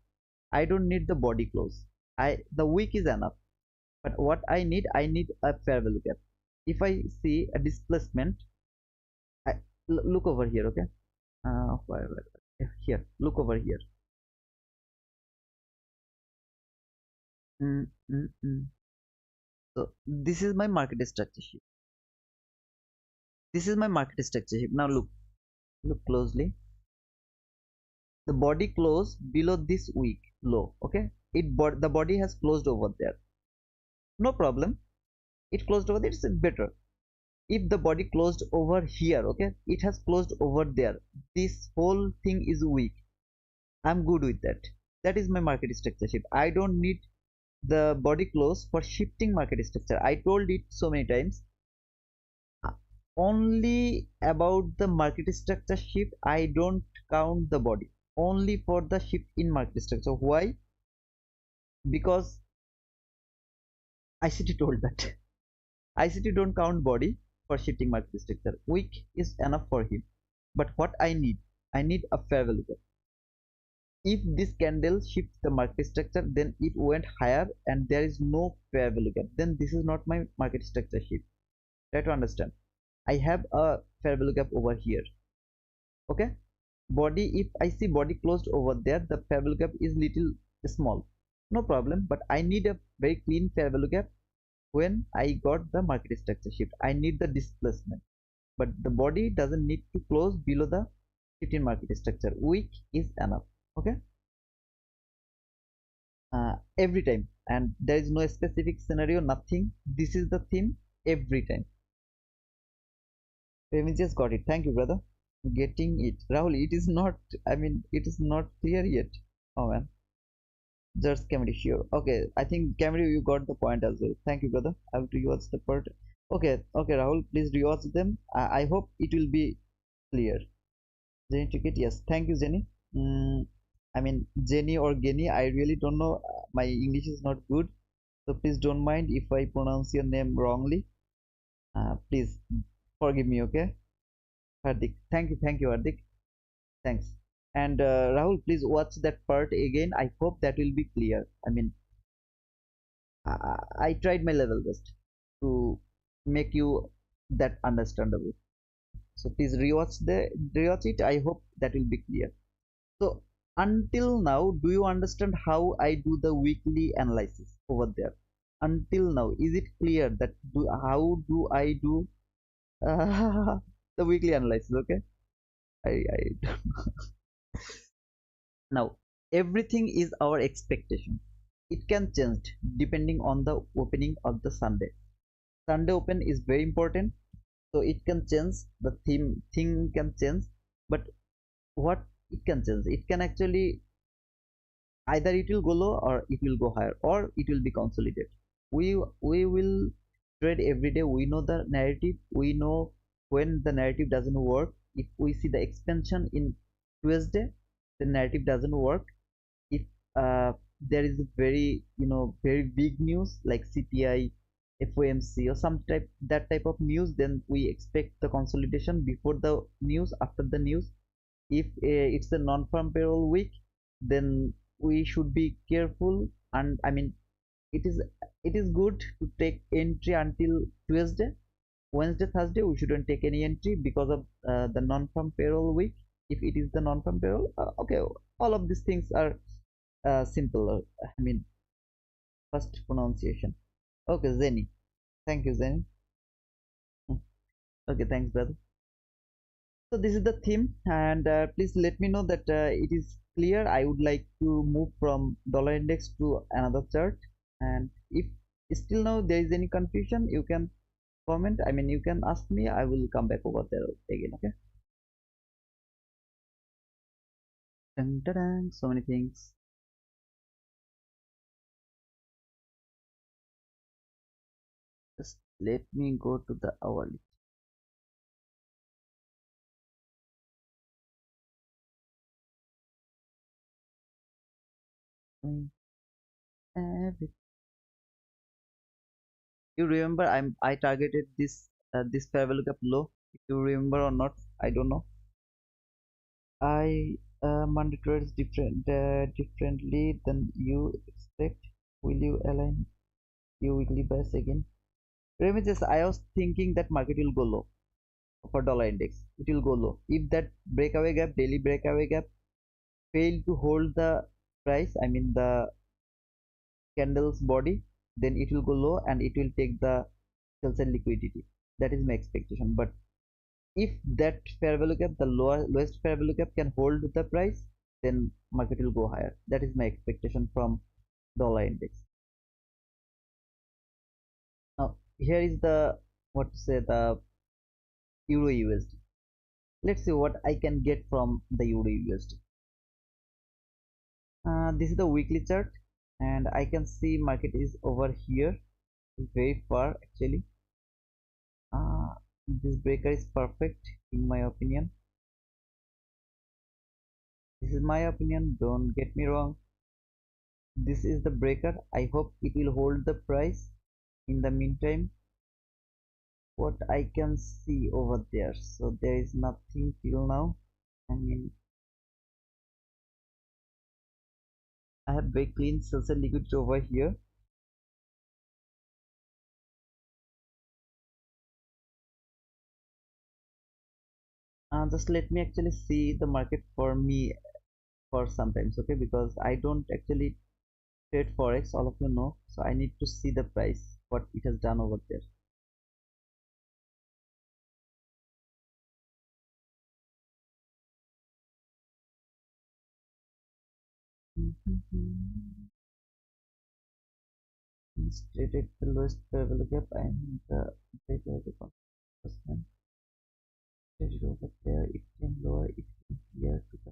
I don't need the body close. The week is enough. But what I need a fair value gap. If I see a displacement, look over here, okay? Here, look over here. Mm, mm, mm. So this is my market structure sheet. This is my market structure sheet. Now look closely. The body closed below this week low. Okay, the body has closed over there. No problem. It closed over there. It's better. If the body closed over here, okay, it has closed over there. This whole thing is weak. I'm good with that. That is my market structure sheet. I don't need the body close for shifting market structure. I told it so many times. Only about the market structure shift I don't count the body, only for the shift in market structure. Why? Because ICT told that. ICT don't count body for shifting market structure. Weak is enough for him. But what I need a fair value gap. If this candle shifts the market structure, then it went higher and there is no fair value gap, then this is not my market structure shift. Try to understand. I have a fair value gap over here. Okay, body, if I see body closed over there, the fair value gap is little small, no problem, but I need a very clean fair value gap. When I got the market structure shift, I need the displacement, but the body doesn't need to close below the 15 market structure. Weak is enough. Okay, every time, and there is no specific scenario, nothing. This is the theme every time. We just got it. Thank you, brother. Getting it, Rahul. It is not. I mean, it is not clear yet. Oh man. Just Camry, sure. Okay, I think Camry, you got the point as well. Thank you, brother. I will rewatch the part. Okay, okay, Rahul, please rewatch them. I hope it will be clear. Jenny ticket, yes. Thank you, Jenny. I mean, Jenny or Genny, I really don't know. My English is not good, so please don't mind if I pronounce your name wrongly. Please forgive me, okay? Hardik, thank you, Hardik. Thanks. And Rahul, please watch that part again. I hope that will be clear. I mean, I tried my level best to make you that understandable. So please rewatch it. I hope that will be clear. So until now, do you understand how I do the weekly analysis over there? Until now, is it clear that how do I do the weekly analysis? Okay, I now everything is our expectation. It can change depending on the opening of the Sunday. Sunday open is very important, so it can change, the thing can change. But what it can change, it can actually either it will go low or it will go higher or it will be consolidated. We will trade every day. We know the narrative. We know when the narrative doesn't work. If we see the expansion in Tuesday, the narrative doesn't work. If there is a very very big news like CPI, FOMC or some type, that type of news, then we expect the consolidation before the news, after the news. If it's a non-farm payroll week, then we should be careful. And I mean, it is good to take entry until Tuesday. Wednesday, Thursday, we shouldn't take any entry because of the non-farm payroll week. If it is the non-farm payroll, okay, all of these things are simple. I mean, first pronunciation. Okay, Zeni. Thank you, Zeni. Okay, thanks, brother. So this is the theme, and please let me know that it is clear. I would like to move from dollar index to another chart, and if still now there is any confusion, you can comment. I mean, you can ask me. I will come back over there again. Okay. Dun, dun, dun, so many things. Just let me go to the hourly. doing everything. You remember I targeted this fair value gap low. If you remember or not, I don't know. I Monday trades differently than you expect. Will you align your weekly bias again? Remember this, I was thinking that market will go low for dollar index. It will go low. If that breakaway gap, daily breakaway gap, fail to hold the price, I mean the candle's body, then it will go low and it will take the sell side liquidity. That is my expectation. But if that fair value gap, the lowest fair value gap can hold the price, then market will go higher. That is my expectation from dollar index. Now here is the what to say the euro USD. Let's see what I can get from the euro USD. This is the weekly chart, and I can see market is over here, very far actually. This breaker is perfect in my opinion. This is my opinion, don't get me wrong. This is the breaker. I hope it will hold the price. In the meantime, what I can see over there, so there is nothing till now. I mean, I have very clean sales and liquidity over here. Just let me actually see the market for me for sometimes, okay, because I don't actually trade forex, all of you know, so I need to see the price what it has done over there. He's traded the lowest level gap and the breaker the constant traded over there. It came lower, it came here to the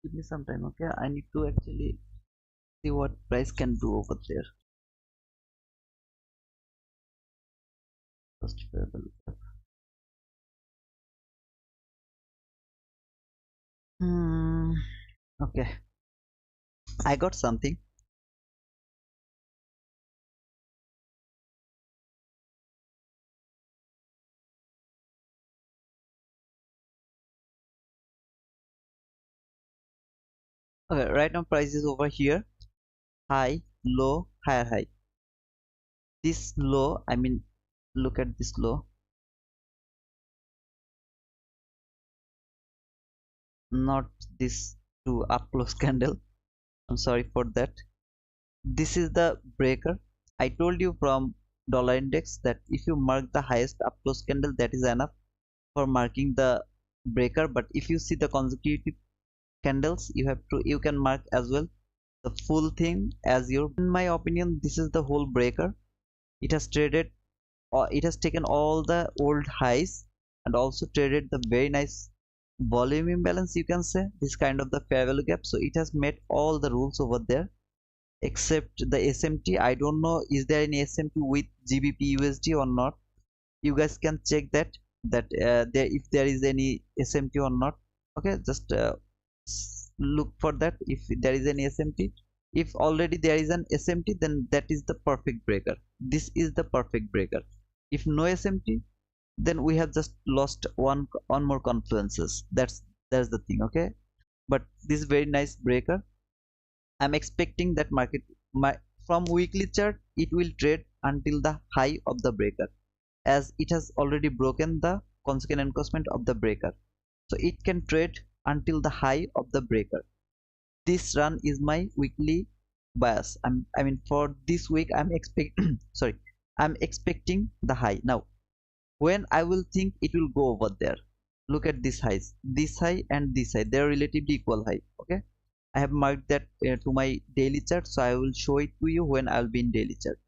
give me some time, okay, I need to actually see what price can do over there. First level gap. Okay, I got something. Okay, right now price is over here, high, low, higher, high. This low, I mean, look at this low, not this to up close candle. I'm sorry for that. This is the breaker. I told you from dollar index that if you mark the highest up close candle, that is enough for marking the breaker. But if you see the consecutive candles, you can mark as well the full thing as your. In my opinion, this is the whole breaker. It has traded, or it has taken all the old highs and also traded the very nice volume imbalance, you can say, this kind of the fair value gap. So it has met all the rules over there. except the SMT. I don't know is there any SMT with GBP USD or not. You guys can check that there, if there is any SMT or not. Okay, just look for that if there is any SMT. If already there is an SMT, then that is the perfect breaker. This is the perfect breaker. If no SMT, then we have just lost one more confluences. That's the thing. Okay, but this is very nice breaker. I'm expecting that market from weekly chart it will trade until the high of the breaker, as it has already broken the consequent encroachment of the breaker, so it can trade until the high of the breaker. This run is my weekly bias. I mean for this week I'm expect sorry, I'm expecting the high. Now when I will think it will go over there, look at this highs, this high and this high, they're relatively equal high. Okay, I have marked that to my daily chart, so I will show it to you when I'll be in daily chart.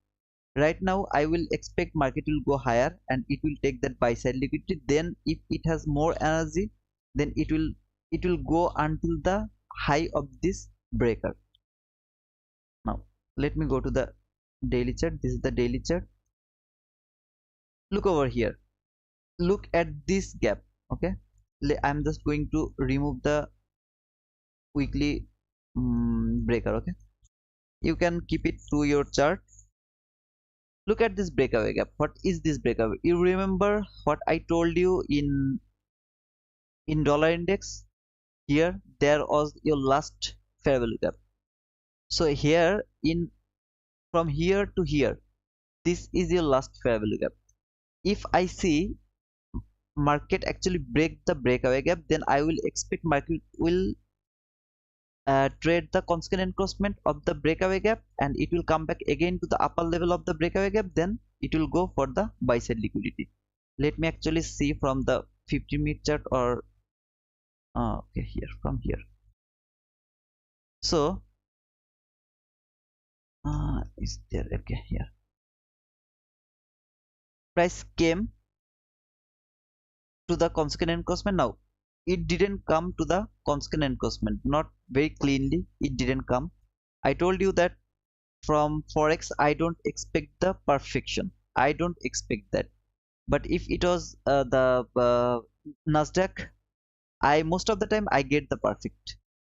Right now I will expect market will go higher and it will take that buy side liquidity. Then if it has more energy, then it will go until the high of this breaker. Now let me go to the daily chart. This is the daily chart. Look over here, look at this gap. Okay, I'm just going to remove the weekly breaker. Okay, you can keep it to your chart. Look at this breakaway gap. What is this breakaway? You remember what I told you in dollar index? Here there was your last fair value gap. So here in from here to here, this is your last fair value gap. If I see market actually break the breakaway gap, then I will expect market will trade the constant encroachment of the breakaway gap, and it will come back again to the upper level of the breakaway gap. Then it will go for the buy side liquidity. Let me actually see from the 50-minute chart, or okay, here from here. So is there? Okay, here price came to the consequent encroachment. Now it didn't come to the consequent encroachment, not very cleanly. It didn't come. I told you that from Forex I don't expect the perfection. I don't expect that. But if it was the Nasdaq, I most of the time I get the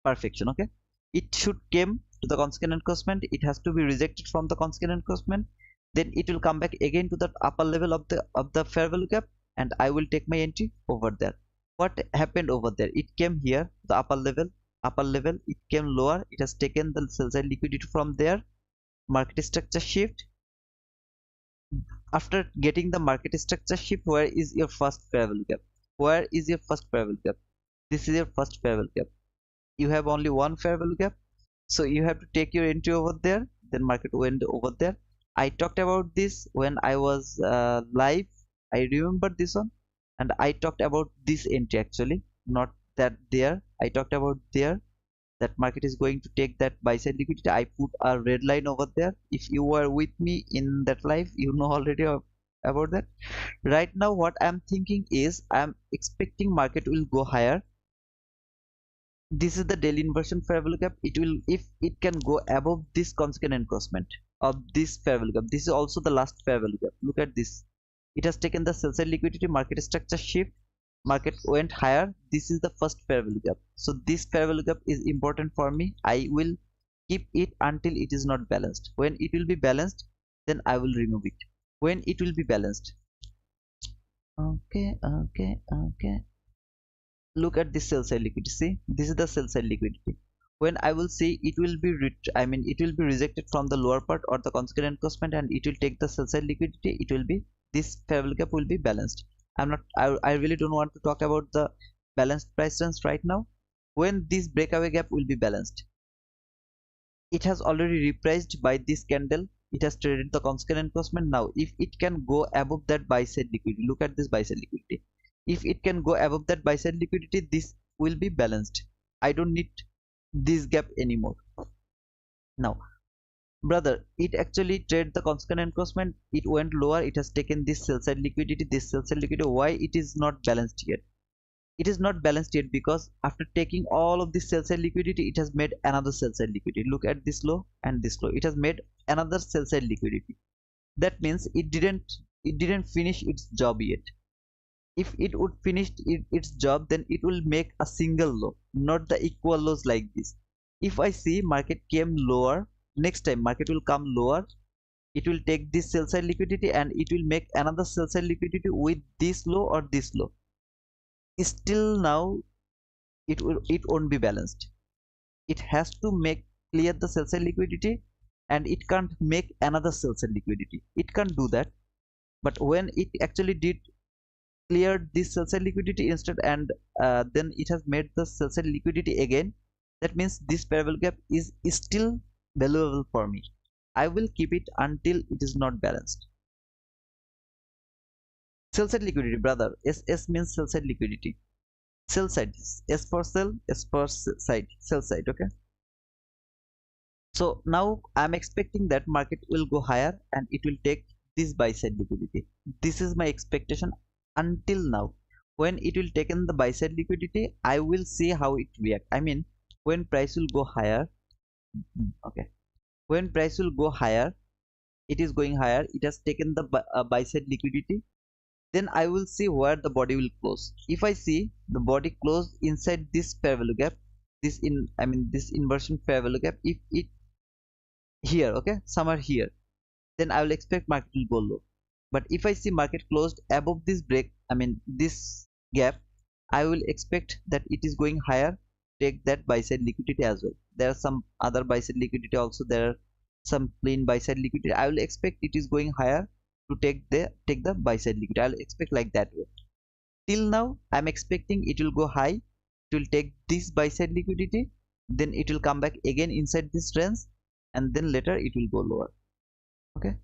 perfection. Okay, it should came to the consequent encroachment. It has to be rejected from the consequent encroachment. Then it will come back again to the upper level of the fair value gap, and I will take my entry over there. What happened over there? It came here, the upper level. It came lower. It has taken the sell side liquidity from there. Market structure shift. After getting the market structure shift, where is your first fair value gap? Where is your first fair value gap? This is your first fair value gap. You have only one fair value gap, so you have to take your entry over there. Then market went over there. I talked about this when I was live. I remember this one, and I talked about this entry actually, not that there. I talked about there that market is going to take that buy side liquidity. I put a red line over there. If you were with me in that live, you know already about that. Right now what I'm thinking is I'm expecting market will go higher. This is the daily inversion fair value gap. It will, if it can go above this consequent encroachment of this fair value gap. This is also the last fair value gap. Look at this. It has taken the sell side liquidity, market structure shift, market went higher. This is the first fair value gap. So this fair value gap is important for me. I will keep it until it is not balanced. When it will be balanced, then I will remove it. When it will be balanced. Okay. Look at this sell side liquidity. See, this is the sell side liquidity. When I will see it will be it will be rejected from the lower part or the consequent encroachment, and it will take the sell side liquidity. It will be, this fair value gap will be balanced. I really don't want to talk about the balanced price trends right now. When this breakaway gap will be balanced, it has already repriced by this candle. It has traded the consequent encroachment. Now if it can go above that buy side liquidity, look at this buy side liquidity. If it can go above that buy side liquidity, this will be balanced. I don't need this gap anymore. Now brother, it actually traded the consequent encroachment. It went lower. It has taken this sell side liquidity, why it is not balanced yet? It is not balanced yet because after taking all of this sell side liquidity, it has made another sell side liquidity. Look at this low and this low. It has made another sell side liquidity. That means it didn't finish its job yet. If it would finish its job, then it will make a single low, not the equal lows like this. If I see market came lower, next time market will come lower, it will take this sell side liquidity and it will make another sell side liquidity with this low or this low. Still now it won't be balanced. It has to make clear the sell side liquidity and it can't make another sell side liquidity. It can't do that. But when it actually did clear this sell side liquidity instead, and then it has made the sell side liquidity again, that means this parallel gap is still valuable for me. I will keep it until it is not balanced. Sell side liquidity, brother. SS means sell side liquidity. Sell side. S for sell, S for side. Sell side. Okay. So now I'm expecting that market will go higher and it will take this buy side liquidity. This is my expectation until now. When it will take in the buy side liquidity, I will see how it react. I mean, when price will go higher. Okay. When price will go higher, it is going higher. It has taken the buy side liquidity. Then I will see where the body will close. If I see the body close inside this fair value gap, this this inversion fair value gap, if it here, okay, somewhere here, then I will expect market will go low. But if I see market closed above this break, this gap, I will expect that it is going higher, take that buy side liquidity as well. There are some other buy side liquidity also. There are some clean buy side liquidity. I will expect it is going higher to take the buy side liquidity. I'll expect like that way. Till now I'm expecting it will go high, it will take this buy side liquidity, then it will come back again inside this range, and then later it will go lower. Okay,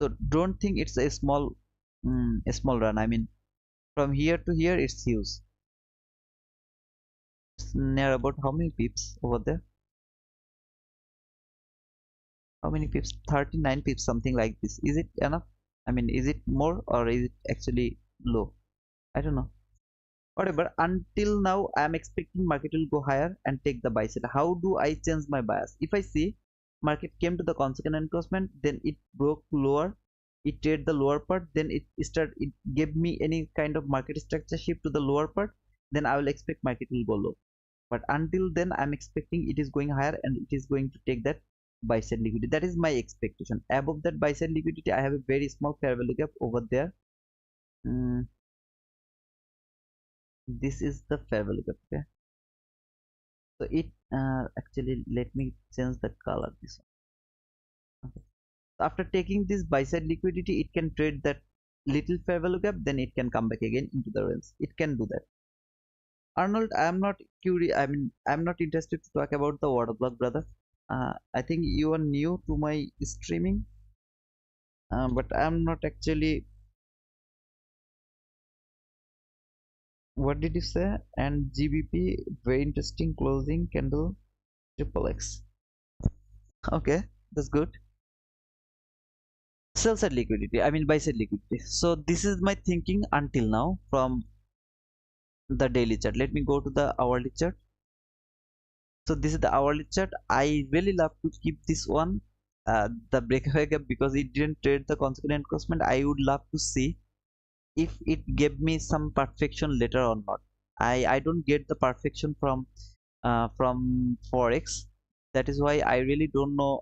so don't think it's a small run. From here to here it's huge. It's near about how many pips over there? How many pips? 39 pips, something like this. Is it enough? Is it more or is it actually low? I don't know. Whatever. Until now, I am expecting market will go higher and take the buy side. How do I change my bias? If I see market came to the consequent encroachment, then it broke lower, it traded the lower part, then it gave me any kind of market structure shift to the lower part, then I will expect market will go low. But until then, I'm expecting it is going higher and it is going to take that buy side liquidity. That is my expectation. Above that buy side liquidity, I have a very small fair value gap over there. This is the fair value gap. Okay, so it actually, let me change the color this one. Okay, so after taking this buy side liquidity, it can trade that little fair value gap, then it can come back again into the range. It can do that. Arnold, I'm not curious. I'm not interested to talk about the water block, brother. I think you are new to my streaming, but I'm not actually. What did you say? And GBP, very interesting closing candle, triple X. Okay, that's good. Sell side liquidity, buy side liquidity. So this is my thinking until now from the daily chart. Let me go to the hourly chart. So this is the hourly chart. I really love to keep this one, the breakaway gap, because it didn't trade the consequent encroachment. I would love to see if it gave me some perfection later or not. I don't get the perfection from Forex. That is why I really don't know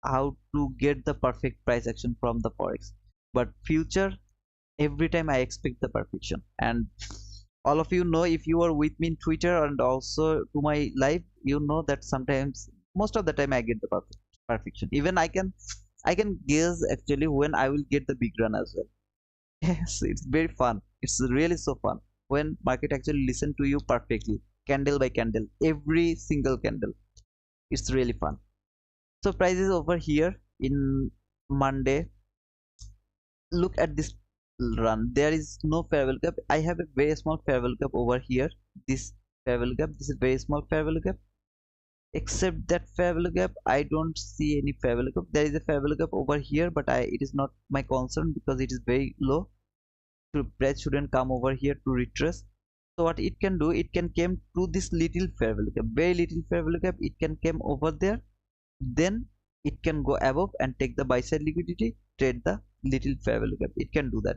how to get the perfect price action from the Forex. But future, every time I expect the perfection. And all of you know, if you are with me in Twitter and also to my live, you know that sometimes, most of the time, I get the perfection. Even I can guess actually when I will get the big run as well. Yes, it's very fun. It's really so fun when market actually listen to you perfectly, candle by candle, every single candle. It's really fun. So price is over here in Monday. Look at this run. There is no fair value gap. I have a very small fair value gap over here. This fair value gap. This is very small fair value gap. Except that fair value gap, I don't see any fair value gap. There is a fair value gap over here, but it is not my concern because it is very low. So price shouldn't come over here to retrace. So what it can do, it can came to this little fair value gap, very little fair value gap, it can came over there, then it can go above and take the buy side liquidity, trade the little fair value gap. It can do that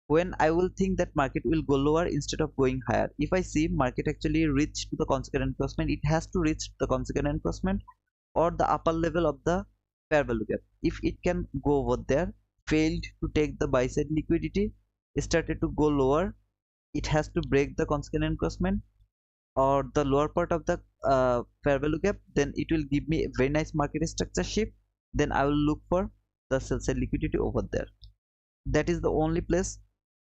when I will think that market will go lower instead of going higher. If I see market actually reach to the consequent encroachment, it has to reach the consequent encroachment or the upper level of the fair value gap. If it can go over there, failed to take the buy side liquidity, started to go lower, it has to break the consequent encroachment or the lower part of the fair value gap, then it will give me a very nice market structure shift. Then I will look for the sell side liquidity over there. That is the only place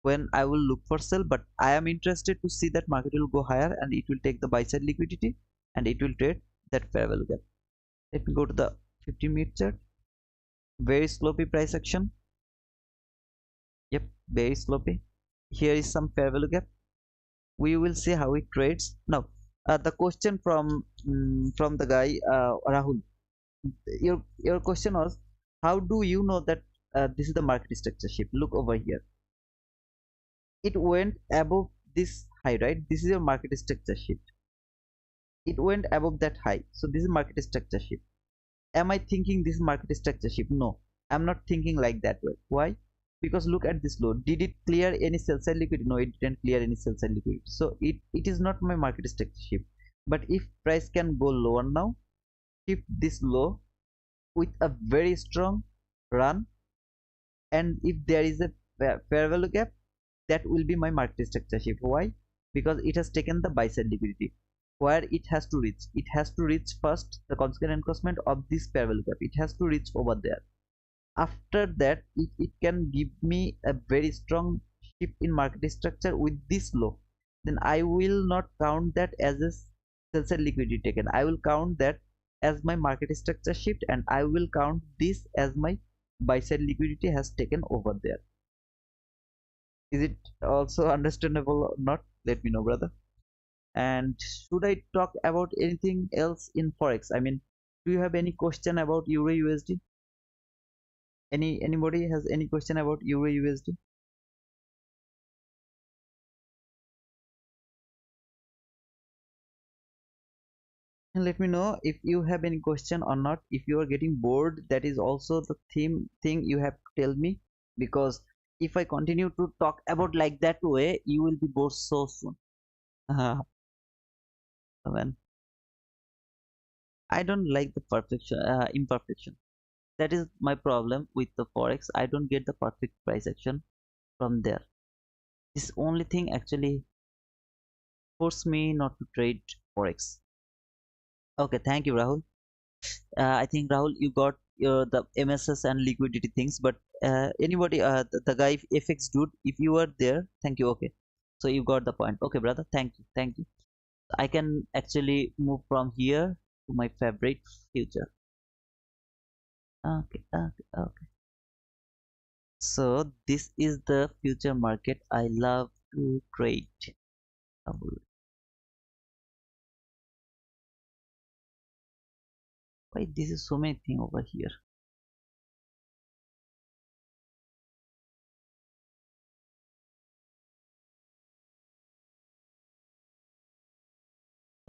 when I will look for sell, but I am interested to see that market will go higher and it will take the buy side liquidity and it will trade that fair value gap. Let me go to the 50-minute chart. Very sloppy price action. Yep, very sloppy. Here is some fair value gap. We will see how it trades now. The question from the guy Rahul, your question was, how do you know that this is the market structure shift? Look over here, it went above this high, right? This is your market structure shift. It went above that high, so this is market structure shift. Am I thinking this is market structure shift? No, I'm not thinking like that way. Why? Because look at this low. Did it clear any sell side liquidity? No, it didn't clear any sell side liquidity, so it is not my market structure shift. But if price can go lower now, shift this low with a very strong run, and if there is a fair value gap, that will be my market structure shift. Why? Because it has taken the buy side liquidity. Where it has to reach, it has to reach first the consequent encroachment of this fair value gap. It has to reach over there. After that, if it can give me a very strong shift in market structure with this low, then I will not count that as a sell side liquidity taken. I will count that as my market structure shift, and I will count this as my buy side liquidity has taken over there. Is it also understandable or not? Let me know, brother. And should I talk about anything else in Forex? I mean, do you have any question about Euro USD? Anybody has any question about Euro USD? And let me know if you have any question or not. If you are getting bored, that is also the thing you have to tell me, because if I continue to talk about like that way, you will be bored so soon. Man, I don't like the perfection, imperfection. That is my problem with the Forex. I don't get the perfect price action from there. This only thing actually forced me not to trade Forex. Okay, thank you, Rahul. I think Rahul, you got the MSS and liquidity things, but anybody, the guy FX dude, if you were there, thank you. Okay, so you got the point. Okay, brother, thank you, thank you. I can actually move from here to my favorite future. Okay, okay, okay. So this is the future market I love to trade. Why this is so many thing over here?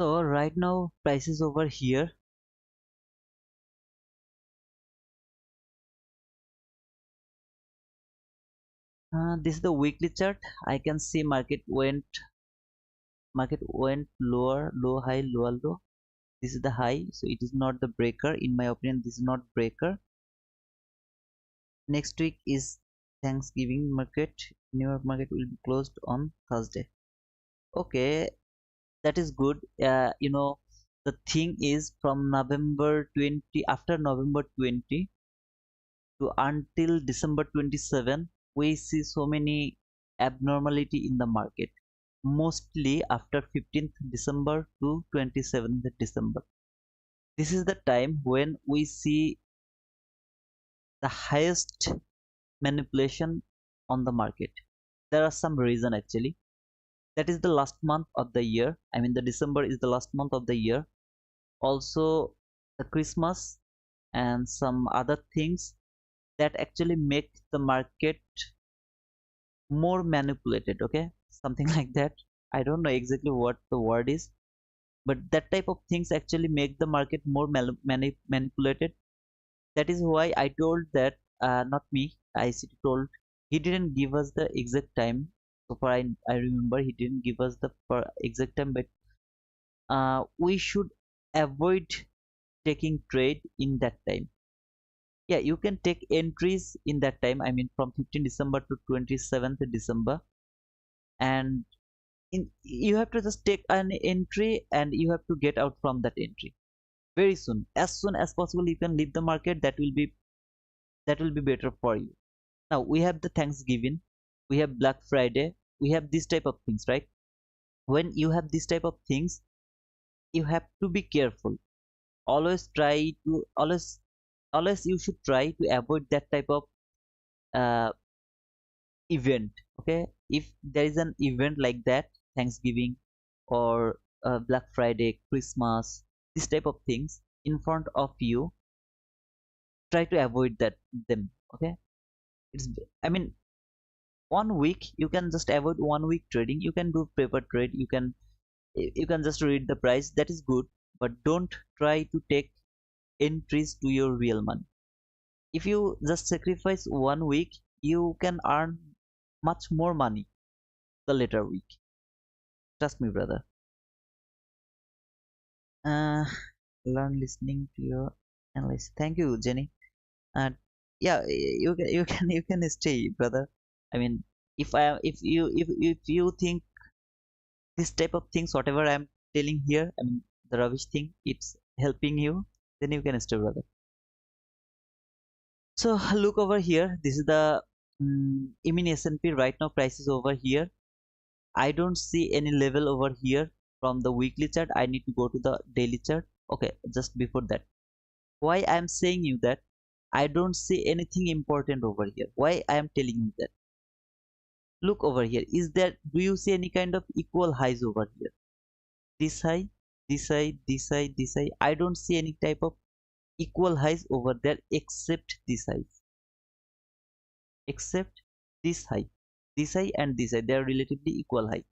So right now prices over here. This is the weekly chart. I can see market went lower, low, high, lower, low. This is the high, so it is not the breaker. In my opinion, this is not breaker. Next week is Thanksgiving market. New York market will be closed on Thursday. Okay, that is good. The thing is from November 20, after November 20 to until December 27, we see so many abnormality in the market, mostly after 15th December to 27th December. This is the time when we see the highest manipulation on the market. There are some reason actually. That is the last month of the year. I mean, the December is the last month of the year. Also, the Christmas and some other things that actually make the market more manipulated. Okay, something like that. I don't know exactly what the word is, but that type of things actually make the market more manipulated. That is why I told that, not me, ICT told. He didn't give us the exact time. So far I remember he didn't give us the exact time, but we should avoid taking trade in that time. Yeah, you can take entries in that time, I mean from 15 December to 27th December, and you have to just take an entry and you have to get out from that entry very soon, as soon as possible. You can leave the market. That will be better for you. Now we have the Thanksgiving, we have Black Friday, we have this type of things, right? When you have this type of things, you have to be careful. Always try to always you should try to avoid that type of uh, event. Okay, if there is an event like that, Thanksgiving or Black Friday, Christmas, this type of things in front of you, try to avoid them. Okay, it's, I mean, 1 week you can just avoid 1 week trading. You can do paper trade, you can just read the price, that is good, but don't try to take entries to your real money. If you just sacrifice 1 week, you can earn much more money the later week. Trust me, brother. uh Learn listening to your analysis. Thank you, Jenny. And yeah, you can stay, brother. I mean, if you think this type of things, whatever I'm telling here, I mean the rubbish thing, it's helping you, then you can stay, brother. So look over here. This is the mini S&P. Right now price is over here. I don't see any level over here from the weekly chart. I need to go to the daily chart. Okay, just before that, why I am saying you that I don't see anything important over here. Why I am telling you that? Look over here. Is there, do you see any kind of equal highs over here? This high, this high, this high, this high. I don't see any type of equal highs over there except this high. Except this high. This high and this high. They are relatively equal high.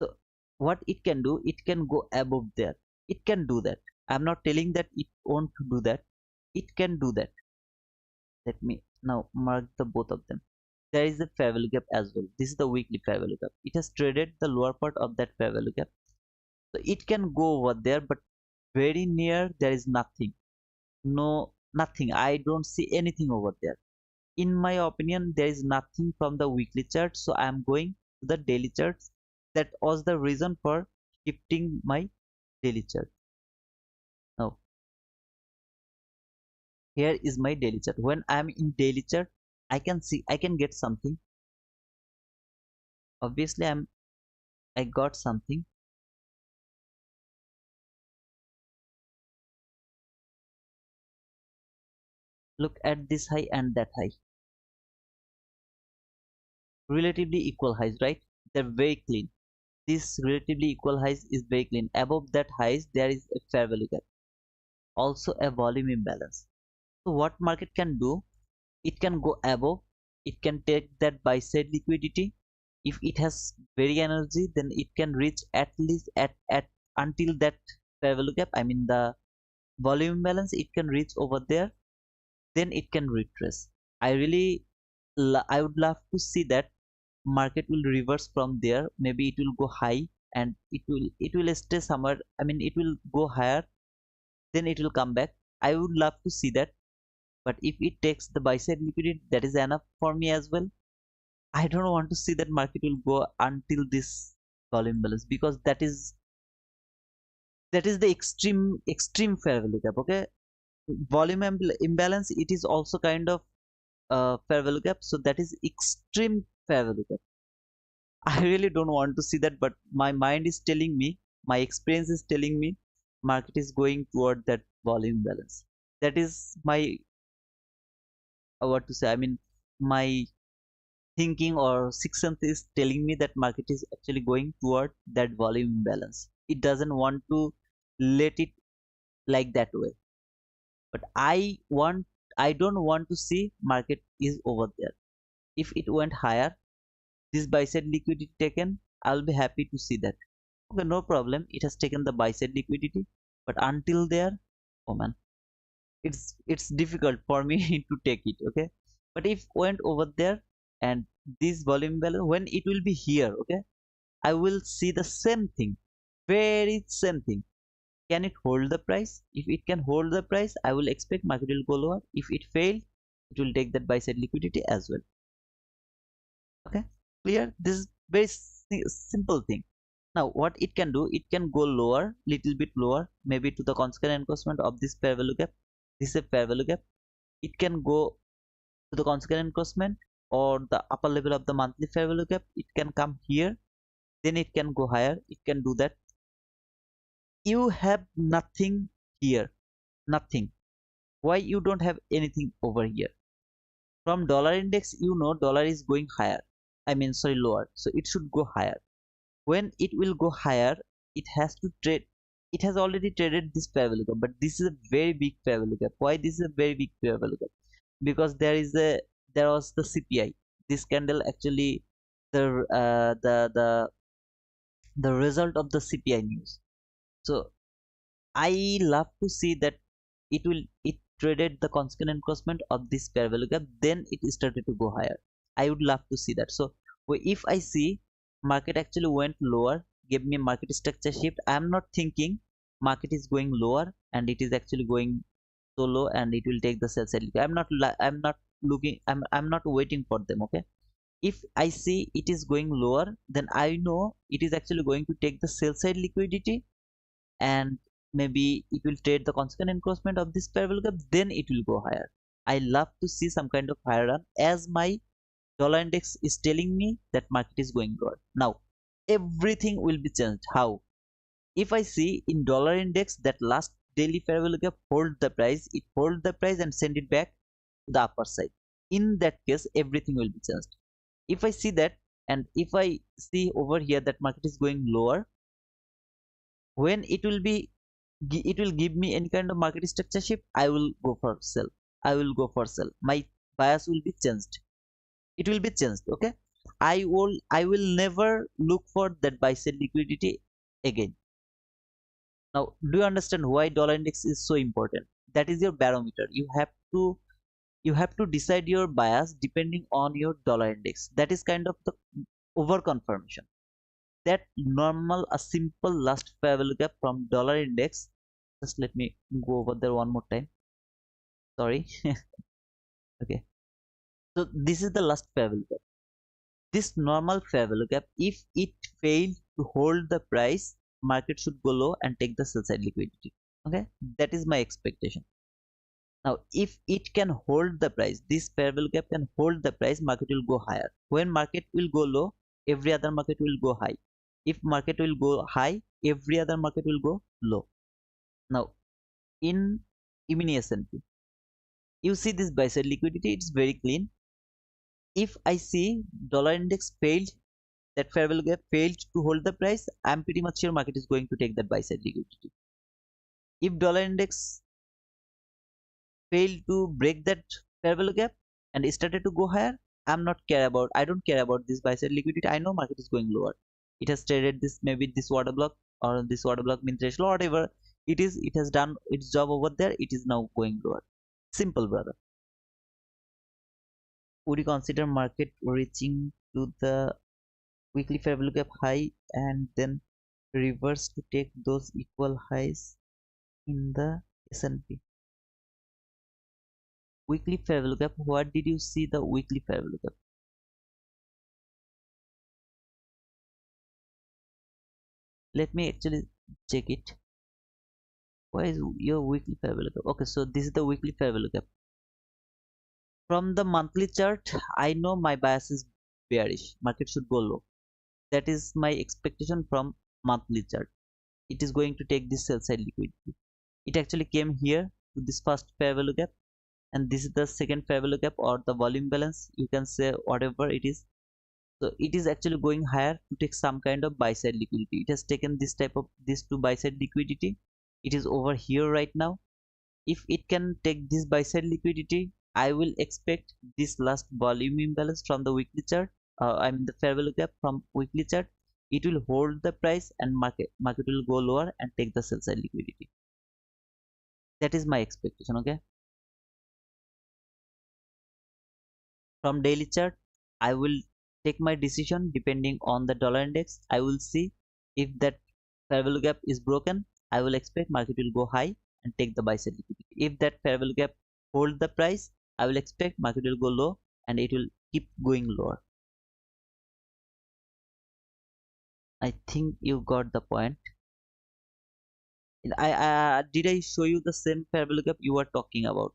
So what it can do, it can go above there. It can do that. I'm not telling that it won't do that. It can do that. Let me now mark the both of them. There is a fair value gap as well. This is the weekly fair value gap. It has traded the lower part of that fair value gap. So it can go over there, but very near there is nothing. No, nothing. I don't see anything over there. In my opinion, there is nothing from the weekly chart. So I am going to the daily charts. That was the reason for shifting my daily chart. Now here is my daily chart. When I am in daily chart, I can see, I can get something. Obviously I got something. Look at this high and that high, relatively equal highs, right? They're very clean. This relatively equal highs is very clean. Above that highs there is a fair value gap, also a volume imbalance. So what market can do, it can go above, it can take that buy side liquidity. If it has very energy, then it can reach at least at until that fair value gap, I mean the volume imbalance, it can reach over there, then it can retrace. I really I would love to see that market will reverse from there. Maybe it will go high and it will stay somewhere, I mean it will go higher, then it will come back. I would love to see that. But if it takes the buy side liquidity, that is enough for me as well. I don't want to see that market will go until this volume balance, because that is the extreme fair value gap. Okay, volume imbalance, it is also kind of fair value gap, so that is extreme fair value gap. I really don't want to see that, but my mind is telling me, my experience is telling me, market is going toward that volume balance. That is my what to say, I mean my thinking or sixth sense is telling me that market is actually going toward that volume imbalance. It doesn't want to let it like that way. But I don't want to see market is over there. If it went higher, this buy side liquidity taken, I'll be happy to see that. Okay, no problem, it has taken the buy side liquidity, but until there, oh man, it's difficult for me to take it. Okay, but if went over there and this volume balance, when it will be here, okay, I will see the same thing, very same thing. Can it hold the price? If it can hold the price, I will expect market will go lower. If it failed, it will take that buy side liquidity as well. Okay, clear? This is very simple thing. Now what it can do, it can go lower, little bit lower, maybe to the consequent encroachment of this fair value gap. This is a fair value gap. It can go to the consequent encroachment or the upper level of the monthly fair value gap. It can come here, then it can go higher. It can do that. You have nothing here, nothing. Why you don't have anything over here? From dollar index, you know dollar is going higher, I mean sorry, lower, so it should go higher. When it will go higher, it has to trade, it has already traded this fair value gap, but this is a very big fair value gap. Why this is a very big fair value gap? Because there was the CPI. This candle actually, the the result of the CPI news. So I love to see that it traded the constant encroachment of this fair value gap, then it started to go higher. I would love to see that. So if I see market actually went lower, gave me a market structure shift, I am not thinking market is going lower and it is actually going so low and it will take the sell side. I'm not looking, I'm not waiting for them. Okay, if I see it is going lower, then I know it is actually going to take the sell side liquidity, and maybe it will trade the constant encroachment of this fair value gap, then it will go higher. I love to see some kind of higher run, as my dollar index is telling me that market is going lower. Now everything will be changed. How? If I see in dollar index that last daily fair value gap hold the price, it hold the price and send it back to the upper side. In that case, everything will be changed. If I see that, and if I see over here that market is going lower, when it will give me any kind of market structure shift, I will go for sell. I will go for sell. My bias will be changed. It will be changed. Okay, I will never look for that buy sell liquidity again. Now do you understand why dollar index is so important? That is your barometer. You have to decide your bias depending on your dollar index. That is kind of the over confirmation. That normal, a simple last fair value gap from dollar index. Just let me go over there one more time. Sorry. Okay, so this is the last fair value gap. This normal fair value gap, if it failed to hold the price, market should go low and take the sell side liquidity. Okay, that is my expectation. Now if it can hold the price, this fair value gap can hold the price, market will go higher. When market will go low, every other market will go high. If market will go high, every other market will go low. Now in mini S&P, you see this buy side liquidity, it's very clean. If I see dollar index failed, that fair value gap failed to hold the price, I'm pretty much sure market is going to take that buy side liquidity. If dollar index failed to break that fair value gap and started to go higher, I don't care about this buy side liquidity. I know market is going lower. It has traded this, maybe this water block or this water block mean threshold or whatever it is, it has done its job over there, it is now going lower. Simple, brother. Would you consider market reaching to the weekly fair value gap high and then reverse to take those equal highs in the S&P? Weekly fair value gap, what did you see the weekly fair value gap? Let me actually check it. Why is your weekly fair value gap? Okay, so this is the weekly fair value gap. From the monthly chart, I know my bias is bearish, market should go low. That is my expectation from monthly chart. It is going to take this sell side liquidity. It actually came here to this first fair value gap, and this is the second fair value gap or the volume balance, you can say whatever it is. So it is actually going higher to take some kind of buy side liquidity. It has taken this type of this to buy side liquidity. It is over here right now. If it can take this buy side liquidity, I will expect this last volume imbalance from the weekly chart, I mean the fair value gap from weekly chart, it will hold the price and market will go lower and take the sell side liquidity. That is my expectation. Okay, from daily chart I will take my decision depending on the dollar index. I will see if that fair value gap is broken. I will expect market will go high and take the buy side liquidity. If that fair value gap hold the price, I will expect market will go low and it will keep going lower. I think you got the point. I did I show you the same fair value gap you were talking about?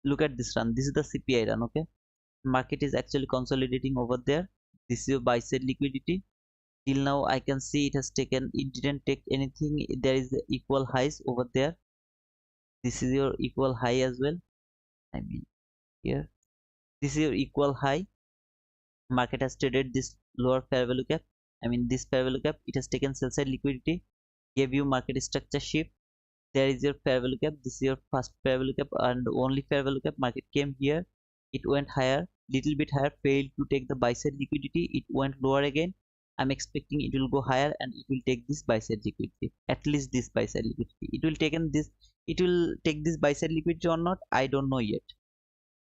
Look at this run. This is the CPI run. Okay, market is actually consolidating over there. This is your buy side liquidity. Till now I can see it has taken, it didn't take anything. There is equal highs over there. This is your equal high as well. I mean here, this is your equal high. Market has traded this lower fair value gap. I mean this fair value gap, it has taken sell side liquidity, gave you market structure shift. There is your fair value gap. This is your first fair value gap and only fair value gap. Market came here, it went higher, little bit higher, failed to take the buy side liquidity. It went lower again. I'm expecting it will go higher and it will take this buy side liquidity, at least this buy side liquidity. It will take this, it will take this buy side liquidity or not, I don't know yet.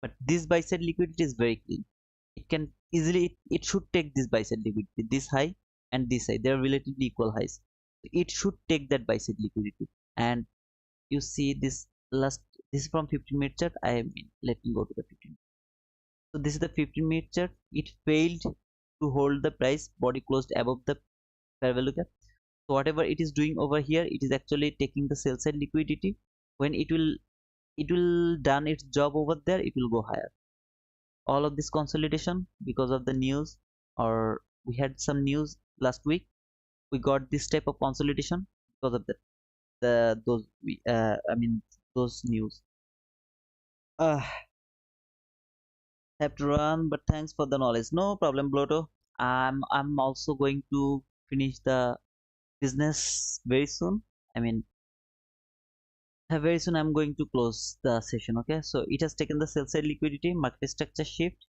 But this buy side liquidity is very clean. It can easily, it should take this buy side liquidity, this high and this high, they are relatively equal highs. It should take that buy side liquidity. And you see this last, this is from 15-minute chart. I mean, let me go to the 15. So this is the 15-minute chart. It failed to hold the price, body closed above the fair value gap. So whatever it is doing over here, it is actually taking the sell side liquidity. When it will done its job over there, it will go higher. All of this consolidation because of the news, or we had some news last week, we got this type of consolidation because of those I mean those news. Have to run, but thanks for the knowledge. No problem, Bloto. I'm also going to finish the business very soon. I mean, very soon I'm going to close the session. Okay, so it has taken the sell side liquidity, market structure shift.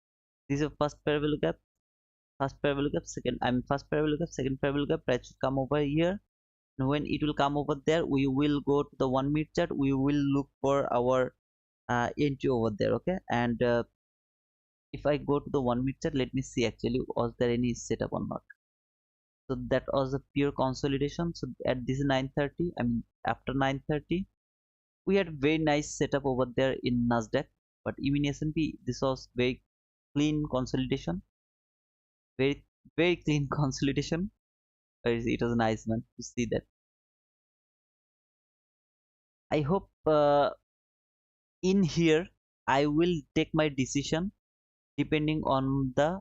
This is a first fair value gap, first fair value gap, second, I mean first fair value gap, second fair value gap. Price should come over here. And when it will come over there, we will go to the 1-minute chart. We will look for our entry over there. Okay, and if I go to the 1-minute chart, let me see actually was there any setup or not. So that was a pure consolidation. So at this 9:30, I mean after 9:30, we had very nice setup over there in Nasdaq, but even S&P, this was very clean consolidation, very clean consolidation. It was nice, man, to see that. I hope in here I will take my decision depending on the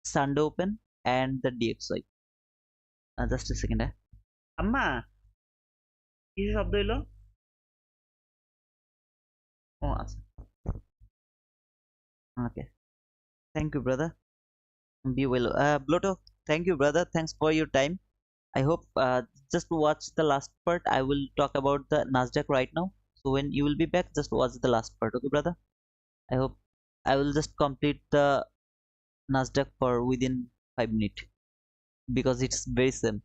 Sunday open and the DXY. Just a second. Amma, কিসে শব্দ হইলো? ও আচ্ছা, okay. Thank you, brother. Be well. Bloto, thank you, brother. Thanks for your time. I hope just watch the last part. I will talk about the Nasdaq right now. So when you will be back, just watch the last part, okay, brother? I hope I will just complete the Nasdaq for within 5 minutes because it's very same.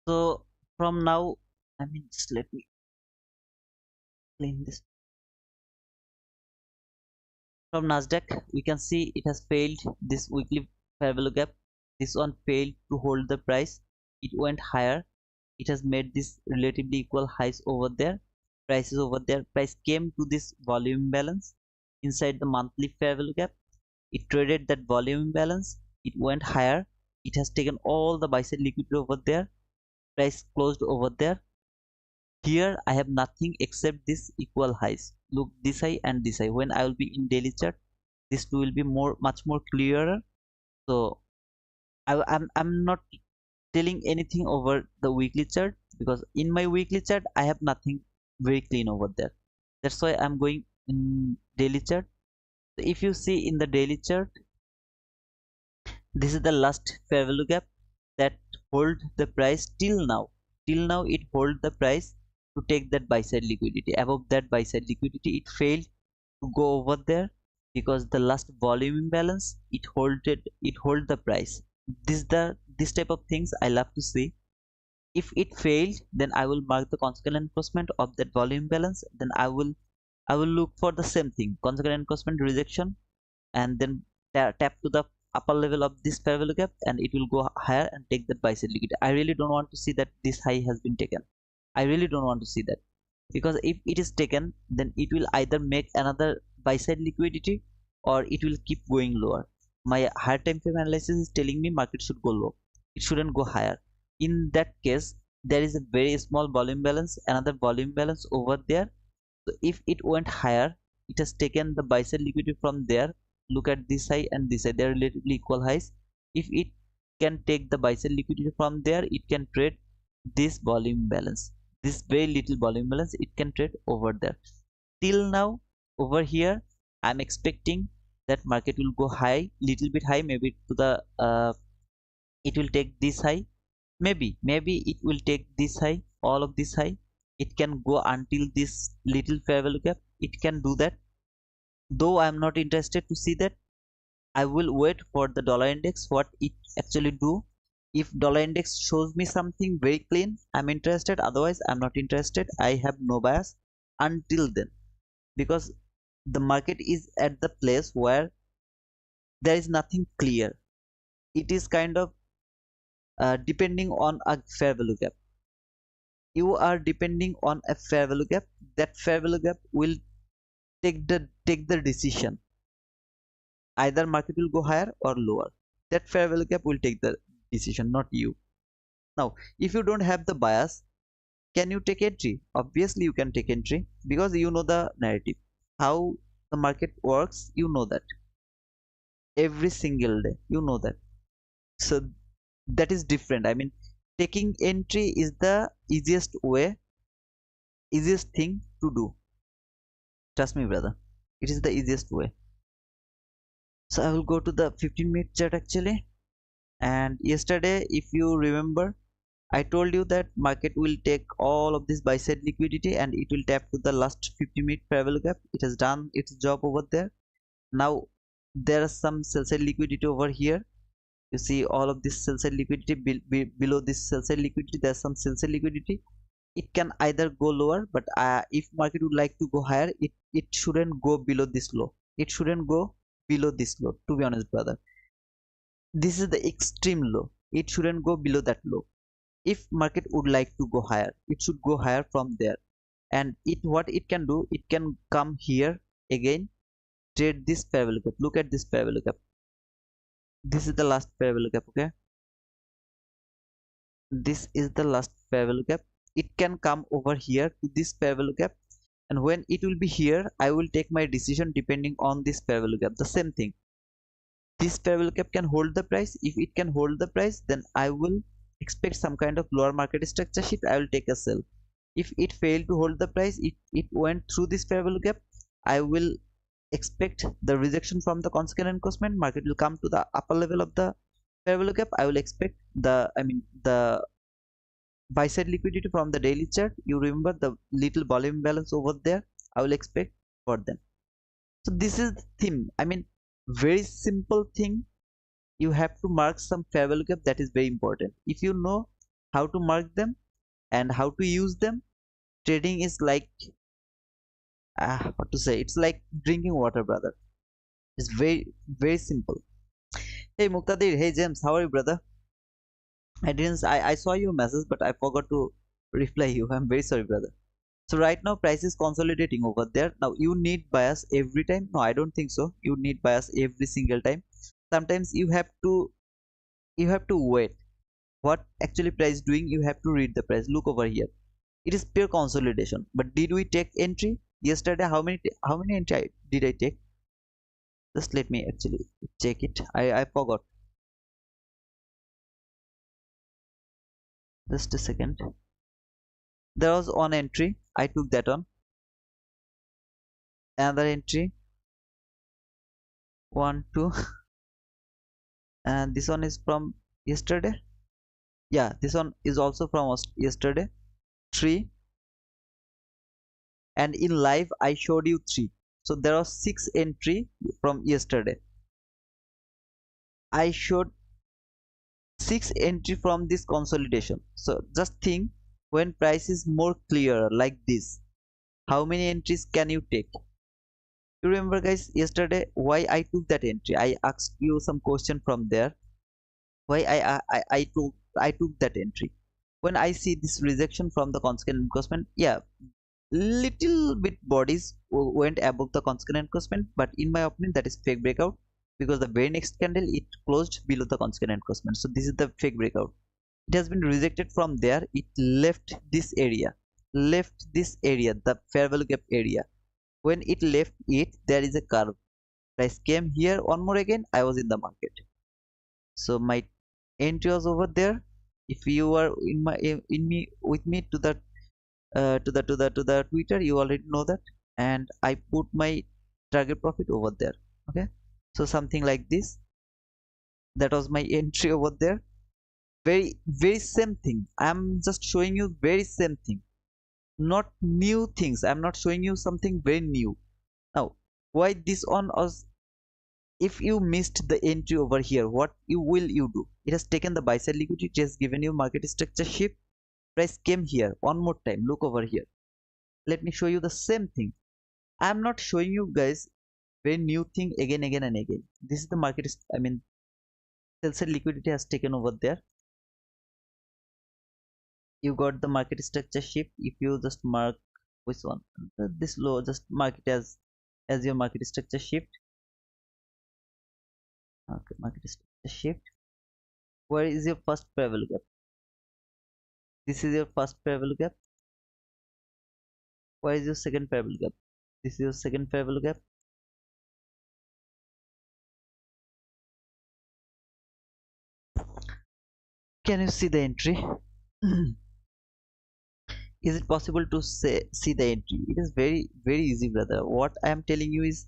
So from now, I mean, just let me clean this. From Nasdaq, we can see it has failed this weekly fair value gap. This one failed to hold the price. It went higher. It has made this relatively equal highs over there. Prices over there. Price came to this volume imbalance inside the monthly fair value gap. It traded that volume imbalance. It went higher. It has taken all the buy side liquidity over there. Price closed over there. Here I have nothing except this equal highs. Look, this high and this high. When I will be in daily chart, this two will be much more clearer. So I'm not telling anything over the weekly chart because in my weekly chart I have nothing very clean over there. That's why I'm going in daily chart. So if you see in the daily chart, this is the last fair value gap that hold the price till now. Till now it hold the price to take that buy side liquidity. Above that buy side liquidity, it failed to go over there, because the last volume imbalance it hold the price. This type of things I love to see. If it failed, then I will mark the consequent encroachment of that volume balance. Then I will look for the same thing, consequent encroachment rejection, and then tap to the upper level of this fair value gap, and it will go higher and take that buy side liquidity. I really don't want to see that this high has been taken. I really don't want to see that, because if it is taken, then it will either make another buy side liquidity, or it will keep going lower. My higher time frame analysis is telling me market should go low, it shouldn't go higher. In that case, there is a very small volume balance, another volume balance over there. So if it went higher, it has taken the buy side liquidity from there. Look at this high and this high, they are relatively equal highs. If it can take the buy side liquidity from there, it can trade this volume balance, this very little volume balance, it can trade over there. Till now, over here, I'm expecting that market will go high, little bit high, maybe to the it will take this high, maybe it will take this high, all of this high. It can go until this little fair value gap, it can do that. Though I'm not interested to see that, I will wait for the dollar index, what it actually do. If dollar index shows me something very clean, I'm interested, otherwise I'm not interested. I have no bias until then, because the market is at the place where there is nothing clear. It is kind of depending on a fair value gap. You are depending on a fair value gap. That fair value gap will take the decision. Either market will go higher or lower. That fair value gap will take the decision, not you. Now, if you don't have the bias, can you take entry? Obviously you can take entry, because you know the narrative, how the market works, you know that. Every single day you know that. So that is different. I mean, taking entry is the easiest thing to do. Trust me, brother, it is the easiest way. So I will go to the 15-minute chart actually. And yesterday, if you remember, I told you that market will take all of this buy side liquidity and it will tap to the last 50-minute fair value gap. It has done its job over there. Now there is some sell side liquidity over here. You see all of this sell side liquidity below this sell side liquidity. There's some sell side liquidity. It can either go lower, but if market would like to go higher, it shouldn't go below this low. It shouldn't go below this low. To be honest, brother, this is the extreme low. It shouldn't go below that low. If market would like to go higher, it should go higher from there. And what it can do, it can come here again, trade this fair value gap. Look at this fair value gap. This is the last fair value gap. Okay, this is the last fair value gap. It can come over here to this fair value gap, and when it will be here, I will take my decision depending on this fair value gap. The same thing, this fair value gap can hold the price. If it can hold the price, then I will expect some kind of lower market structure shift. I will take a sell. If it failed to hold the price, it went through this fair value gap, I will expect the rejection from the consequent encroachment. Market will come to the upper level of the fair value gap. I will expect the buy side liquidity from the daily chart. You remember the little volume balance over there, I will expect for them. So this is the theme. I mean, very simple thing. You have to mark some fair value gap. That is very important. If you know how to mark them and how to use them, trading is like what to say, it's like drinking water, brother. It's very simple. Hey Muktadir, hey James, how are you, brother? I saw your message, but I forgot to reply you. I'm very sorry, brother. So right now price is consolidating over there. Now you need bias every time? No, I don't think so. You need bias every single time. Sometimes you have to wait. What actually price doing, you have to read the price. Look over here, it is pure consolidation. But did we take entry yesterday? How many entry did I take? Just let me actually check it. I forgot. Just a second. There was one entry, I took that on. Another entry, one, two, and this one is from yesterday. Yeah, this one is also from yesterday. Three, and in live I showed you three. So there are 6 entry from yesterday. I showed 6 entry from this consolidation. So just think, when price is more clear like this, how many entries can you take? You remember guys, yesterday why I took that entry? I asked you some question from there. Why I took that entry? When I see this rejection from the consequent encroachment, yeah, little bit bodies went above the consequent encroachment, but in my opinion that is fake breakout, because the very next candle it closed below the consequent encroachment. So this is the fake breakout. It has been rejected from there. It left this area, the fair value gap area. When it left it, there is a curve. Price came here one more again, I was in the market. So my entry was over there. If you are in me with me to the Twitter, you already know that. And I put my target profit over there. Okay, so something like this. That was my entry over there. Very same thing. I'm just showing you very same thing, not new things. I'm not showing you something very new. Now, why this on us? If you missed the entry over here, what you do? It has taken the buy side liquidity. It has given you market structure shift. Price came here one more time. Look over here. Let me show you the same thing. I'm not showing you guys very new thing again and again. This is the market. I mean, sell side liquidity has taken over there. You got the market structure shift. If you just mark which one, this low, just mark it as your market structure shift. Okay, market structure shift. Where is your first fair value gap? This is your first fair value gap. Where is your second fair value gap? This is your second fair value gap. Can you see the entry? Is it possible to see the entry? It is very easy, brother. What I am telling you is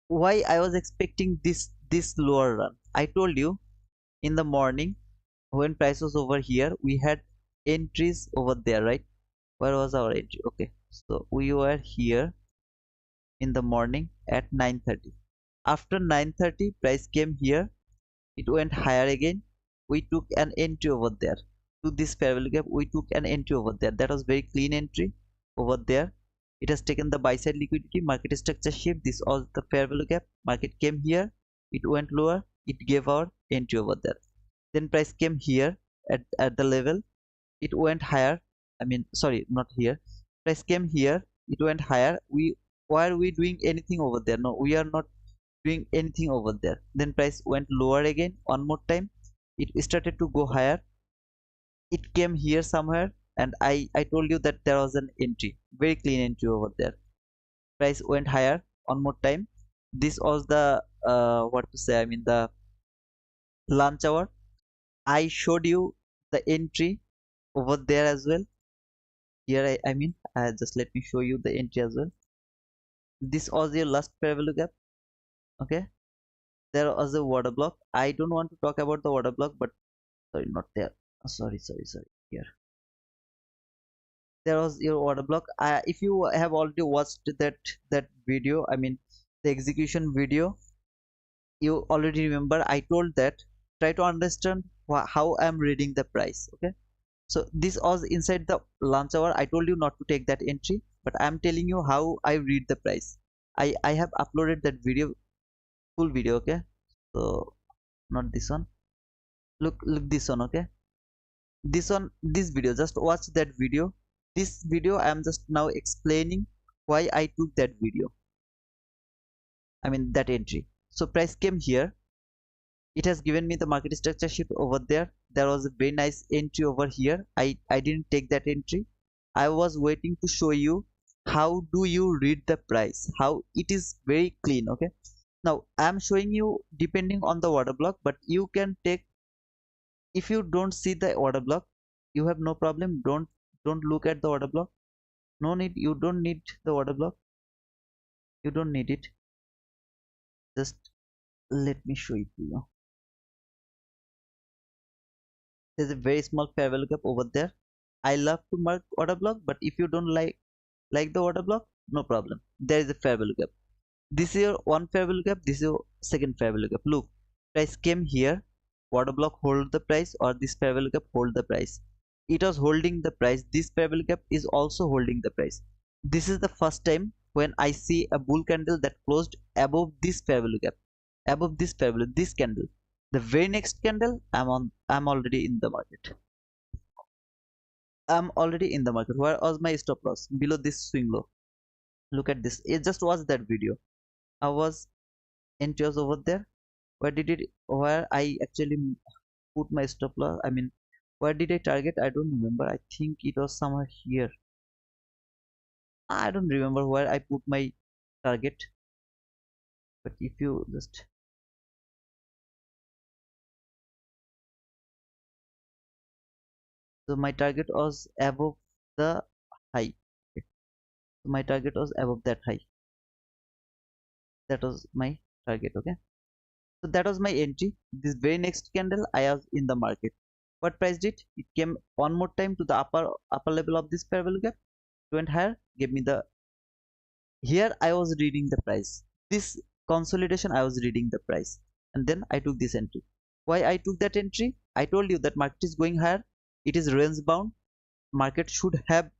why I was expecting this lower run. I told you in the morning when price was over here, we had entries over there, right? Where was our entry? Okay, so we were here in the morning at 9:30. After 9:30, price came here. It went higher again. We took an entry over there to this fair value gap. We took an entry over there. That was very clean entry over there. It has taken the buy side liquidity, market structure shift. This was the fair value gap. Market came here. It went lower. It gave our entry over there. Then price came here at the level. It went higher. I mean, sorry, not here. Price came here. It went higher. Why are we doing anything over there? No, we are not doing anything over there. Then price went lower again one more time. It started to go higher. It came here somewhere, and I told you that there was an entry, very clean entry over there. Price went higher one more time. This was the what to say, I mean the lunch hour. I showed you the entry over there as well. Here I mean just let me show you the entry as well. This was your last fair value gap. Okay, there was a water block. I don't want to talk about the water block, but sorry, not there. Sorry, here there was your order block. If you have already watched that video, I mean the execution video, you already remember I told that try to understand how I'm reading the price. Okay, so this was inside the lunch hour. I told you not to take that entry, but I'm telling you how I read the price. I have uploaded that video, full video. Okay, so not this one. Look this one. Okay, this video, just watch that video. This video I am just now explaining why I took that video, I mean that entry. So price came here. It has given me the market structure shift over there. There was a very nice entry over here. I didn't take that entry. I was waiting to show you how do you read the price, how it is very clean. Okay, now I am showing you depending on the order block, but you can take, if you don't see the order block, you have no problem. Don't look at the order block. No need. You don't need the order block. You don't need it. Just let me show it to you. There's a very small fair value gap over there. I love to mark order block, but if you don't like the order block, no problem. There is a fair value gap. This is your one fair value gap, this is your second fair value gap. Look, price came here, order block hold the price, or this fair value gap hold the price. It was holding the price. This fair value gap is also holding the price. This is the first time when I see a bull candle that closed above this fair value gap, above this fair value, this candle. The very next candle, I'm already in the market. I'm already in the market. Where was my stop loss? Below this swing low. Look at this. It just was that video. I was entry was over there. Where did it? Where I actually put my stop loss? I mean, where did I target? I don't remember. I think it was somewhere here. I don't remember where I put my target. But if you just, so my target was above the high. Okay. So my target was above that high. That was my target. Okay. So that was my entry. This very next candle I was in the market. What price did it? Came one more time to the upper level of this fair value gap, went higher, gave me the, here I was reading the price. This consolidation I was reading the price, and then I took this entry. Why I took that entry? I told you that market is going higher. It is range bound. Market should have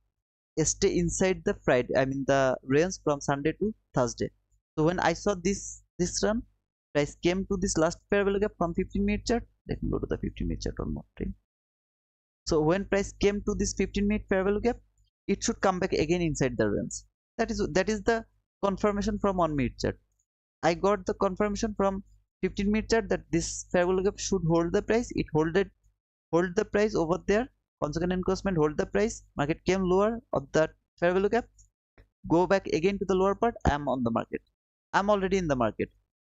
stay inside the Friday, I mean the range from Sunday to Thursday. So when I saw this run, price came to this last fair value gap from 15-minute chart. Let me go to the 15-minute chart one more time. So when price came to this 15-minute fair value gap, it should come back again inside the range. That is the confirmation from 1-minute chart. I got the confirmation from 15-minute chart that this fair value gap should hold the price. It hold the price over there. Consequent encroachment, hold the price. Market came lower of that fair value gap. Go back again to the lower part. I'm on the market. I'm already in the market.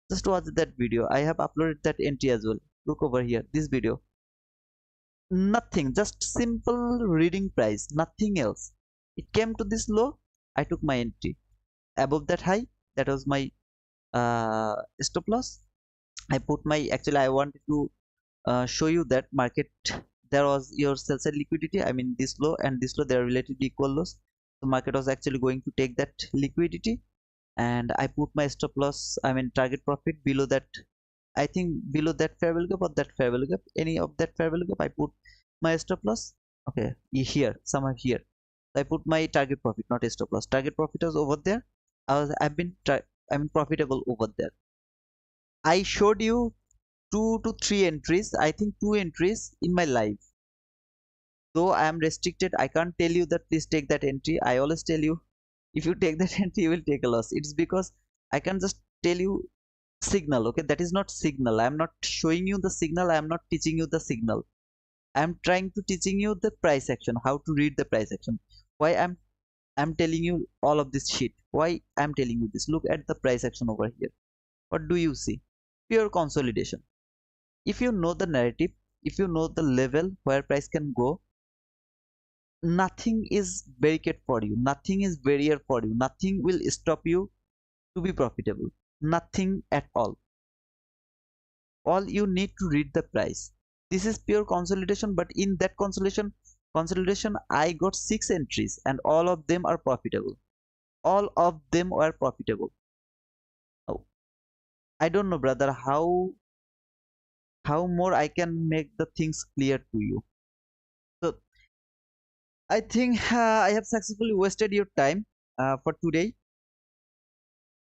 Just watch that video. I have uploaded that entry as well. Look over here. This video. Nothing. Just simple reading price. Nothing else. It came to this low. I took my entry. Above that high. That was my stop loss. I put my, actually I wanted to show you that market, there was your sell side liquidity, I mean this low and this low, they are relatively equal lows. So market was actually going to take that liquidity, and I put my stop loss, I mean target profit below that, I think below that fair value gap or that fair value gap, any of that fair value gap I put my stop loss. Okay, here somewhere here. So I put my target profit, not a stop loss. Target profit was over there. I'm profitable over there. I showed you 2 to 3 entries, I think 2 entries in my life. Though I am restricted, I can't tell you that please take that entry. I always tell you, if you take that entry you will take a loss. It's because I can just tell you signal. Okay, that is not signal. I am not showing you the signal. I am not teaching you the signal. I am trying to teaching you the price action, how to read the price action. Why I'm telling you all of this shit? Why I'm telling you this? Look at the price action over here. What do you see? Pure consolidation. If you know the narrative, if you know the level where price can go, nothing is barricade for you, nothing is barrier for you, nothing will stop you to be profitable, nothing at all you need to read the price. This is pure consolidation, but in that consolidation I got 6 entries and all of them are profitable, all of them are profitable. Oh, I don't know brother how more I can make the things clear to you. So I think I have successfully wasted your time for today.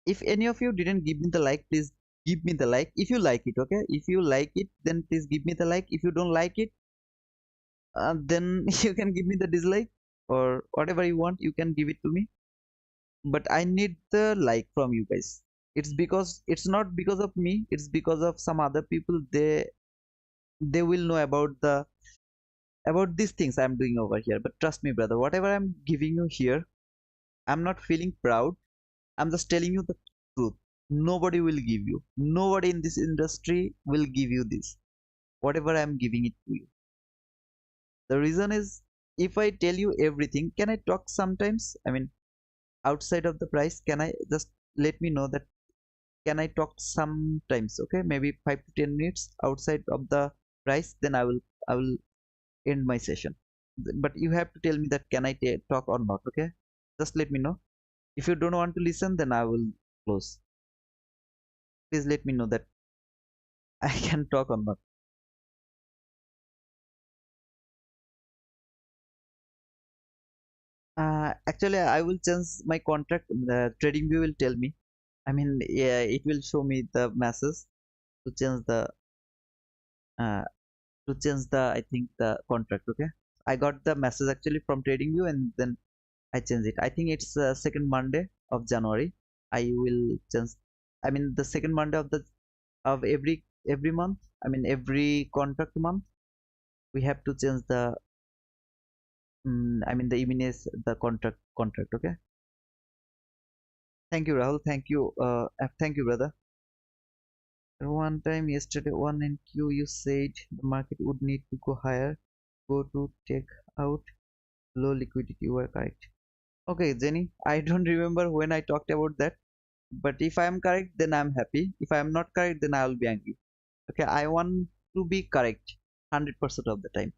If any of you didn't give me the like, please give me the like if you like it. Okay, if you like it, then please give me the like. If you don't like it, then you can give me the dislike or whatever you want. You can give it to me. But I need the like from you guys. It's because it's not because of me. It's because of some other people. They will know about these things I'm doing over here. But trust me, brother, whatever I'm giving you here, I'm not feeling proud. I'm just telling you the truth. Nobody will give you. Nobody in this industry will give you this. Whatever I'm giving it to you. The reason is, if I tell you everything, can I talk sometimes? I mean, outside of the price, can I just let me know that can I talk sometimes? Okay, maybe 5 to 10 minutes outside of the price, then I will end my session. But you have to tell me that can I talk or not. Okay, just let me know. If you don't want to listen, then I will close. Please let me know that I can talk or not. Actually, I will change my contract. The trading view will tell me. I mean, yeah, it will show me the message to change the uh, I think the contract. Okay, I got the message actually from trading view, and then I change it. I think it's second Monday of January. I will change. I mean, the second Monday of the of every month. I mean, every contract month we have to change the. I mean, the imminence the contract. Okay. Thank you, Rahul. Thank you. Thank you, brother. One time yesterday, one NQ, you said the market would need to go higher, go to take out low liquidity. You were correct. Okay, Jenny, I don't remember when I talked about that, but if I am correct, then I'm happy. If I am not correct, then I will be angry. Okay, I want to be correct 100% of the time,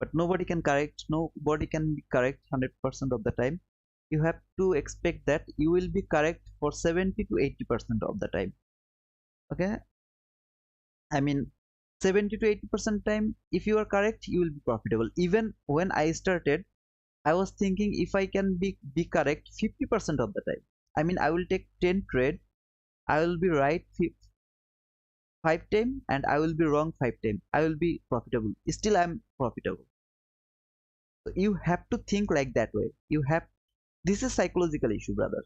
but nobody can be correct 100% of the time. You have to expect that you will be correct for 70 to 80% of the time. Okay, I mean, 70 to 80% time, if you are correct, you will be profitable. Even when I started, I was thinking if I can be correct 50% of the time. I mean, I will take 10 trade, I will be right 5 time, and I will be wrong 5 time. I will be profitable. Still, I'm profitable. So you have to think like that way. This is psychological issue, brother.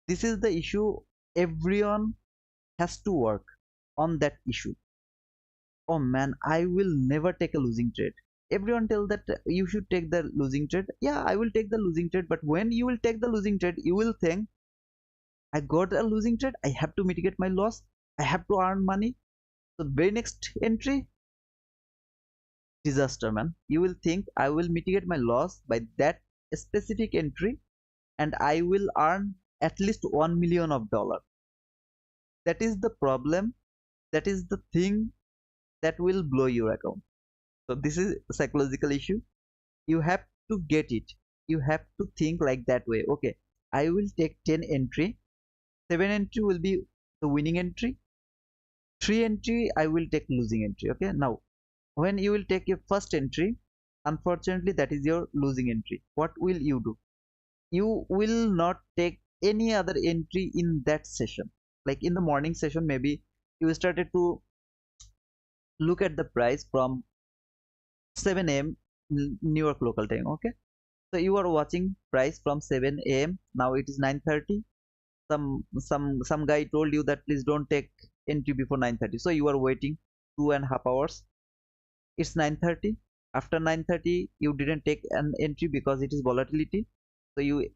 This is the issue. Everyone has to work on that issue. Oh man, I will never take a losing trade. Everyone tell that you should take the losing trade. Yeah, I will take the losing trade, but when you will take the losing trade, you will think I got a losing trade, I have to mitigate my loss, I have to earn money. So very next entry, disaster, man. You will think I will mitigate my loss by that specific entry, and I will earn at least 1 million of dollar. That is the problem. That is the thing that will blow your account. So this is a psychological issue. You have to get it. You have to think like that way. Okay, I will take 10 entry, 7 entry will be the winning entry, 3 entry I will take losing entry. Okay, now when you will take your first entry, unfortunately that is your losing entry. What will you do? You will not take any other entry in that session. Like in the morning session, maybe you started to look at the price from 7 a.m. New York local time. Okay, so you are watching price from 7 a.m. Now it is 9:30. Some guy told you that please don't take entry before 9:30. So you are waiting 2.5 hours. It's 9:30. After 9:30, you didn't take an entry because it is volatility. So you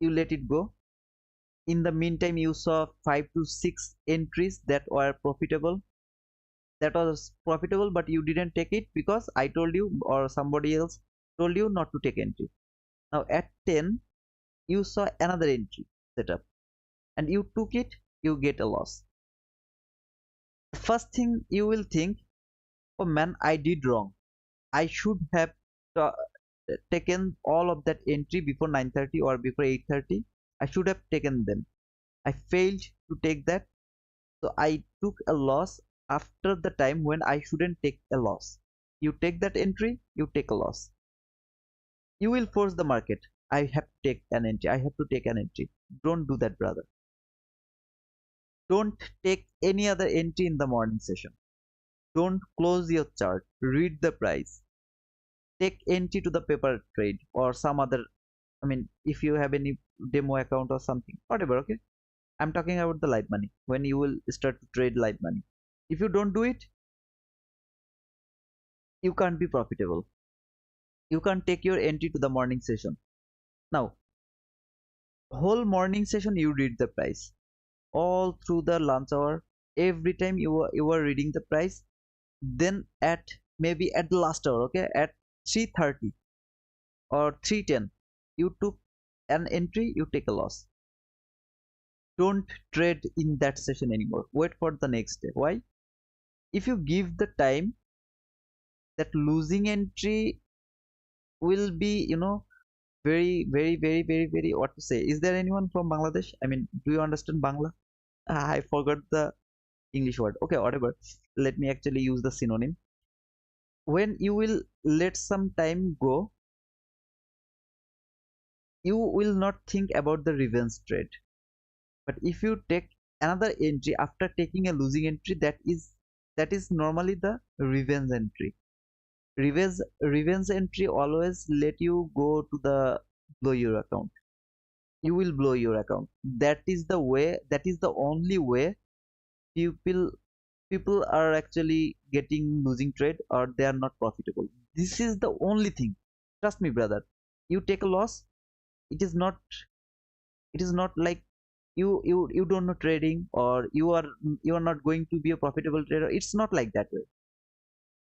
let it go. In the meantime, you saw 5 to 6 entries that were profitable. That was profitable, but you didn't take it because I told you or somebody else told you not to take entry. Now at 10, you saw another entry setup and you took it, you get a loss. First thing you will think, oh man, I did wrong. I should have taken all of that entry before 9:30 or before 8:30. I should have taken them. I failed to take that, so I took a loss after the time when I shouldn't take a loss. You take that entry, you take a loss. You will force the market. I have to take an entry. I have to take an entry. Don't do that, brother. Don't take any other entry in the morning session. Don't close your chart. Read the price. Take entry to the paper trade or some other. I mean, if you have any demo account or something, whatever. Okay, I'm talking about the live money. When you will start to trade live money, if you don't do it, you can't be profitable. You can't take your entry to the morning session. Now, whole morning session you read the price all through the lunch hour. Every time you are reading the price, then at maybe at the last hour, okay, at 3:30 or 3:10, you took an entry, you take a loss. Don't trade in that session anymore. Wait for the next day. Why? If you give the time, that losing entry will be very, what to say. Is there anyone from Bangladesh? I mean, do you understand Bangla? I forgot the English word. Okay, whatever. Let me actually use the synonym. When you will let some time go, you will not think about the revenge trade. But if you take another entry after taking a losing entry, that is normally the revenge entry. Revenge entry always let you go to the blow your account. You will blow your account. That is the way. That is the only way people people are actually getting losing trade, or they are not profitable. This is the only thing. Trust me, brother. You take a loss. It is not. It is not like you don't know trading, or you are not going to be a profitable trader. It's not like that way.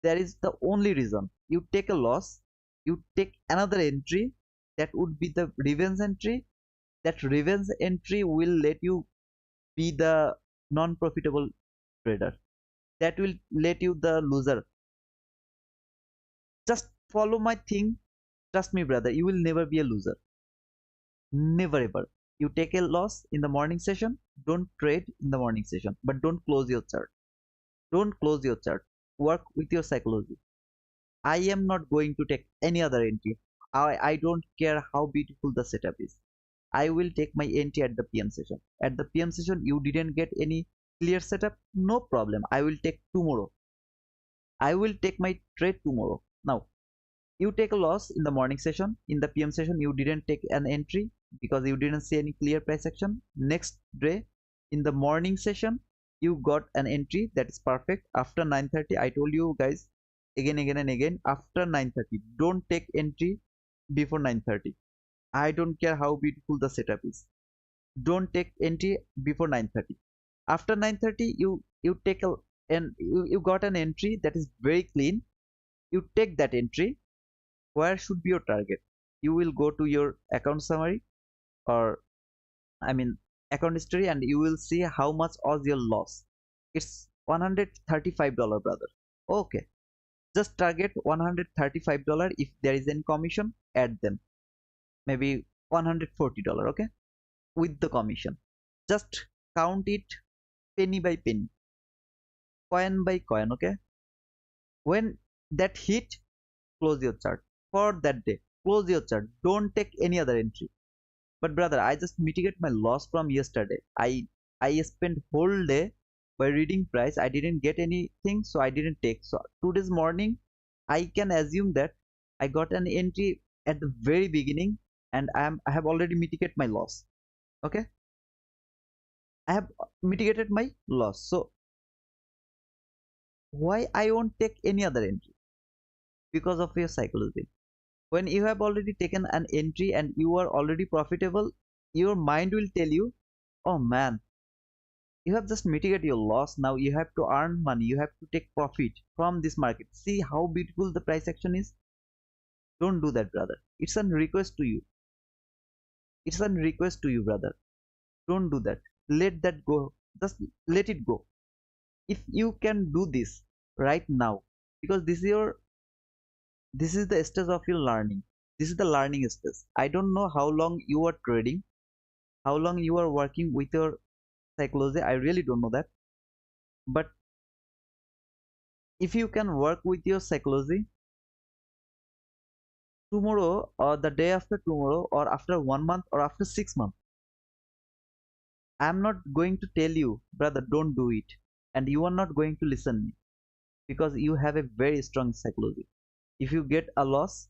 There is the only reason. You take a loss, you take another entry, that would be the revenge entry. That revenge entry will let you be the non-profitable trader. That will let you the loser. Just follow my thing. Trust me, brother, you will never be a loser. Never ever. You take a loss in the morning session, don't trade in the morning session, but don't close your chart. Don't close your chart. Work with your psychology. I am not going to take any other entry. I don't care how beautiful the setup is. I will take my entry at the PM session. At the PM session, you didn't get any clear setup, no problem. I will take tomorrow. I will take my trade tomorrow. Now, you take a loss in the morning session. In the PM session, you didn't take an entry because you didn't see any clear price action. Next day, in the morning session, you got an entry that is perfect. After 9:30, I told you guys again and again, after 9:30, don't take entry before 9:30. I don't care how beautiful the setup is. Don't take entry before 9:30. After 9:30, you take a and you got an entry that is very clean. You take that entry. Where should be your target? You will go to your account summary, or I mean account history, and you will see how much was your loss. It's $135, brother. Okay, just target $135. If there is any commission, add them. Maybe $140. Okay, with the commission. Just count it penny by penny, coin by coin. Okay, when that hit, close your chart for that day. Close your chart. Don't take any other entry. But brother, I just mitigate my loss from yesterday. I spent whole day by reading price. I didn't get anything, so I didn't take. So today's morning, I can assume that I got an entry at the very beginning, and I have already mitigated my loss. Okay, I have mitigated my loss. So why I won't take any other entry? Because of your psychology. When you have already taken an entry and you are already profitable, your mind will tell you, oh man, you have just mitigated your loss. Now you have to earn money, you have to take profit from this market. See how beautiful the price action is. Don't do that, brother. It's a request to you. It's a request to you, brother. Don't do that. Let that go. Just let it go. If you can do this right now, because this is the stage of your learning. This is the learning stage. I don't know how long you are trading, how long you are working with your psychology. I really don't know that. But if you can work with your psychology tomorrow, or the day after tomorrow, or after 1 month, or after 6 months, I'm not going to tell you, brother, don't do it. And you are not going to listen me, because you have a very strong psychology. If you get a loss,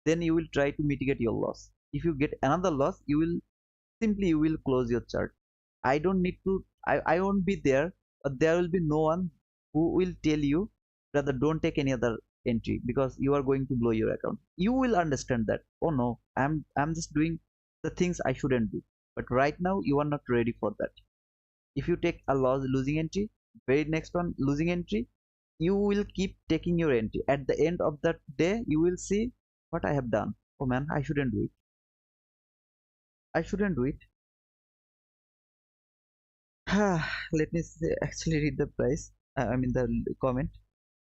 then you will try to mitigate your loss. If you get another loss, you will close your chart. I don't need to, I won't be there, but there will be no one who will tell you, brother, don't take any other entry because you are going to blow your account. You will understand that, oh no, I'm just doing the things I shouldn't do. But right now you are not ready for that. If you take a loss losing entry, very next one losing entry, you will keep taking your entry. At the end of that day, you will see what I have done. Oh man, I shouldn't do it. I shouldn't do it. Let me actually read the price. I mean the comment.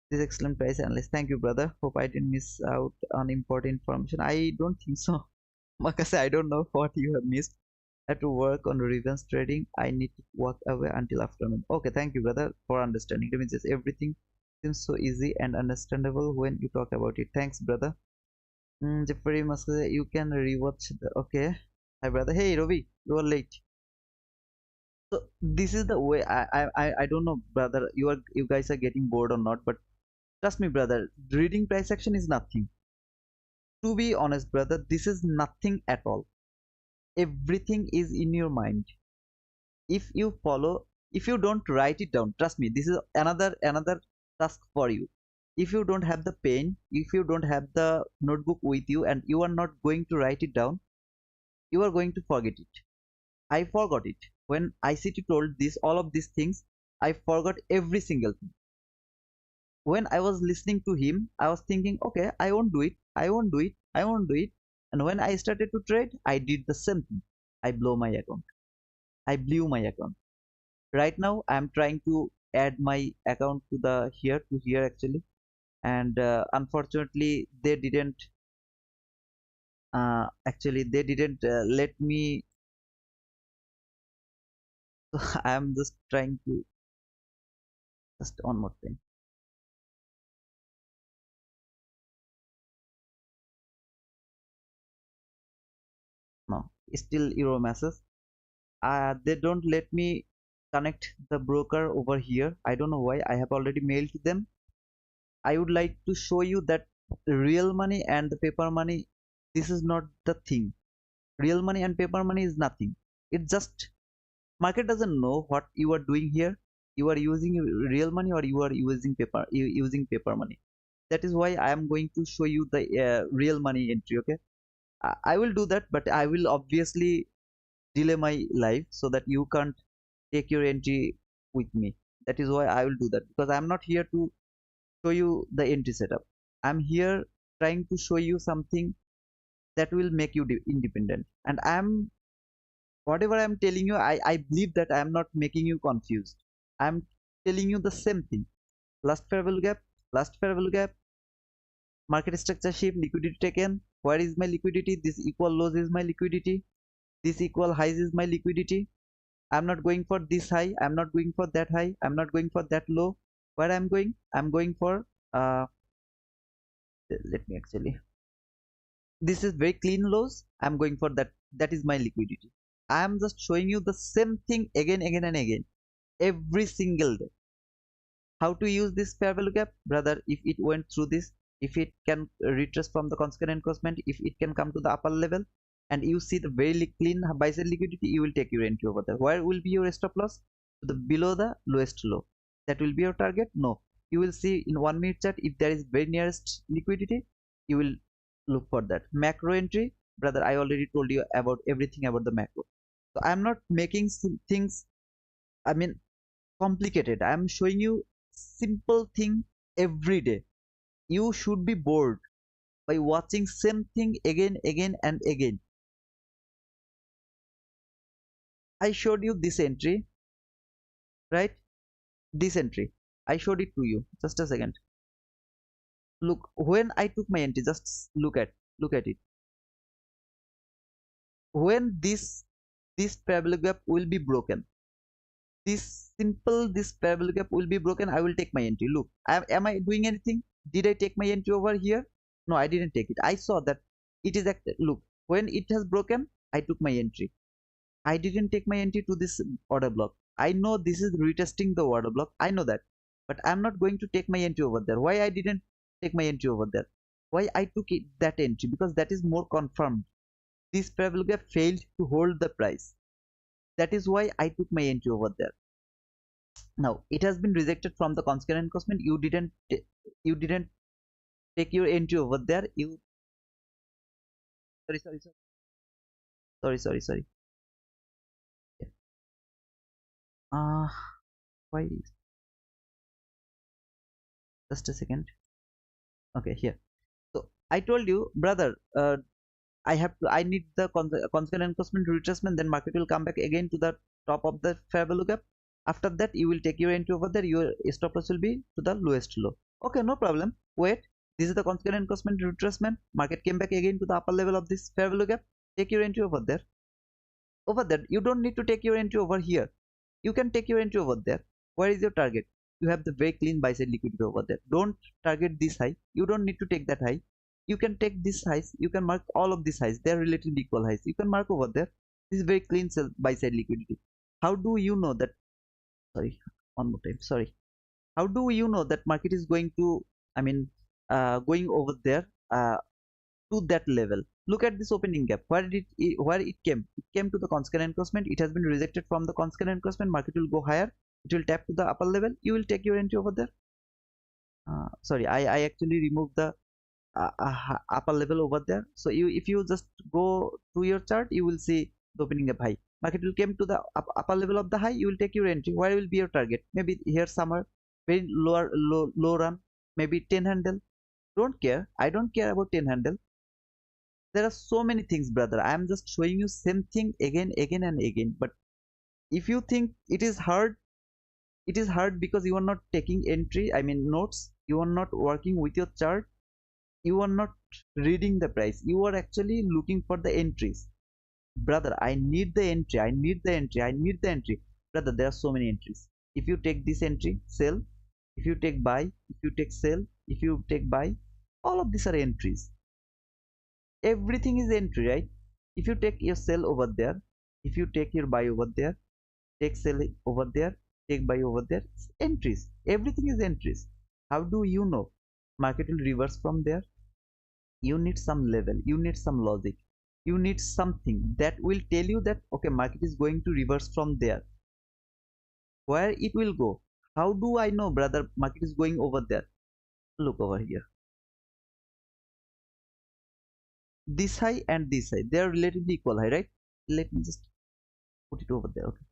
This excellent price analyst. Thank you, brother. Hope I didn't miss out on important information. I don't think so. Makase, I don't know what you have missed. I have to work on revenge trading. I need to walk away until afternoon. Okay, thank you, brother, for understanding. That means just everything seems so easy and understandable when you talk about it. Thanks, brother. Jeffrey Makase, you can rewatch the. Okay. Hi, brother. Hey, Rovi, you are late. So this is the way. I don't know, brother. You guys are getting bored or not, but trust me, brother. Reading price action is nothing. To be honest, brother, this is nothing at all. Everything is in your mind. If you follow, if you don't write it down, trust me, this is another task for you. If you don't have the pen, if you don't have the notebook with you, and you are not going to write it down, you are going to forget it. I forgot it when ICT told this all of these things. I forgot every single thing. When I was listening to him, I was thinking, okay, I won't do it, I won't do it, I won't do it. And when I started to trade, I did the same thing. I blow my account. I blew my account. Right now, I'm trying to add my account to the here to here actually, and unfortunately, they didn't let me. So I'm just trying to just one more thing. No, still euro masses. They don't let me connect the broker over here. I don't know why. I have already mailed to them. I would like to show you that real money and the paper money, this is not the thing. Real money and paper money is nothing. It just market doesn't know what you are doing here. You are using real money or you are using paper money. That is why I am going to show you the real money entry. Okay, I will do that, but I will obviously delay my life so that you can't take your entry with me. That is why I will do that, because I'm not here to show you the entry setup. I'm here trying to show you something that will make you independent. And whatever I'm telling you, I believe that I'm not making you confused. I'm telling you the same thing. Last fair value gap, last fair value gap, market structure shift, liquidity taken. Where is my liquidity? This equal lows is my liquidity. This equal highs is my liquidity. I'm not going for this high. I'm not going for that high. I'm not going for that low. Where I'm going? I'm going for let me actually. This is very clean lows. I'm going for that. That is my liquidity. I am just showing you the same thing again, again, and again, every single day. How to use this fair value gap, brother? If it went through this, if it can retrace from the consequent encroachment, if it can come to the upper level, and you see the very clean buy side liquidity, you will take your entry over there. Where will be your stop loss? The below the lowest low. That will be your target. No, you will see in 1 minute chart, if there is very nearest liquidity, you will look for that macro entry. Brother, I already told you about everything about the macro, so I'm not making things, I mean, complicated. I'm showing you simple thing every day. You should be bored by watching same thing again, again, and again. I showed you this entry, right? This entry, I showed it to you. Just a second. Look, when I took my entry, just look at it. When this parabolic gap will be broken, this parabolic gap will be broken, I will take my entry. Look, am I doing anything? Did I take my entry over here? No, I didn't take it. I saw that it is look, when it has broken, I took my entry. I didn't take my entry to this order block. I know this is retesting the order block, I know that, but I'm not going to take my entry over there. Why I didn't take my entry over there? Why I took that entry? Because that is more confirmed. This parabolic gap failed to hold the price. That is why I took my entry over there. Now it has been rejected from the consequent encroachment. You didn't take your entry over there. You sorry. Yeah. Uh why just a second. Okay, here. So I told you, brother, I need the consequent encroachment retracement, then market will come back again to the top of the fair value gap. After that, you will take your entry over there. Your stop loss will be to the lowest low. Okay, no problem. Wait, this is the consequent encroachment retracement. Market came back again to the upper level of this fair value gap. take your entry over there. Over there, you don't need to take your entry over here. You can take your entry over there. Where is your target? You have the very clean buy side liquidity over there. Don't target this high. You don't need to take that high. You can take this highs. You can mark all of these highs. They're relatively equal highs. You can mark over there. This is very clean sell buy side liquidity. How do you know that? Sorry, one more time. Sorry. How do you know that market is going to? I mean, going over there. To that level. Look at this opening gap. Where it came? It came to the constant encroachment. It has been rejected from the constant encroachment. Market will go higher. It will tap to the upper level. You will take your entry over there. Sorry, I actually removed the upper level over there. So if you just go to your chart, you will see the opening gap high. Market will come to the upper level of the high. You will take your entry. Where will be your target? Maybe here somewhere, very low run. Maybe 10 handle. Don't care. I don't care about 10 handle. There are so many things, brother. I am just showing you same thing again and again. But if you think it is hard, it is hard because you are not taking entry, I mean notes. You are not working with your chart. You are not reading the price. You are actually looking for the entries. Brother, I need the entry. I need the entry. I need the entry. Brother, there are so many entries. If you take this entry, sell. If you take buy, if you take sell, if you take buy, all of these are entries. Everything is entry, right? If you take your sell over there, if you take your buy over there, take sell over there, take buy over there, it's entries. Everything is entries. How do you know market will reverse from there? You need some level, you need some logic, you need something that will tell you that okay, market is going to reverse from there. Where it will go? How do I know, brother, market is going over there? Look over here. This high and this high, they are relatively equal high, right? Let me just put it over there. Okay,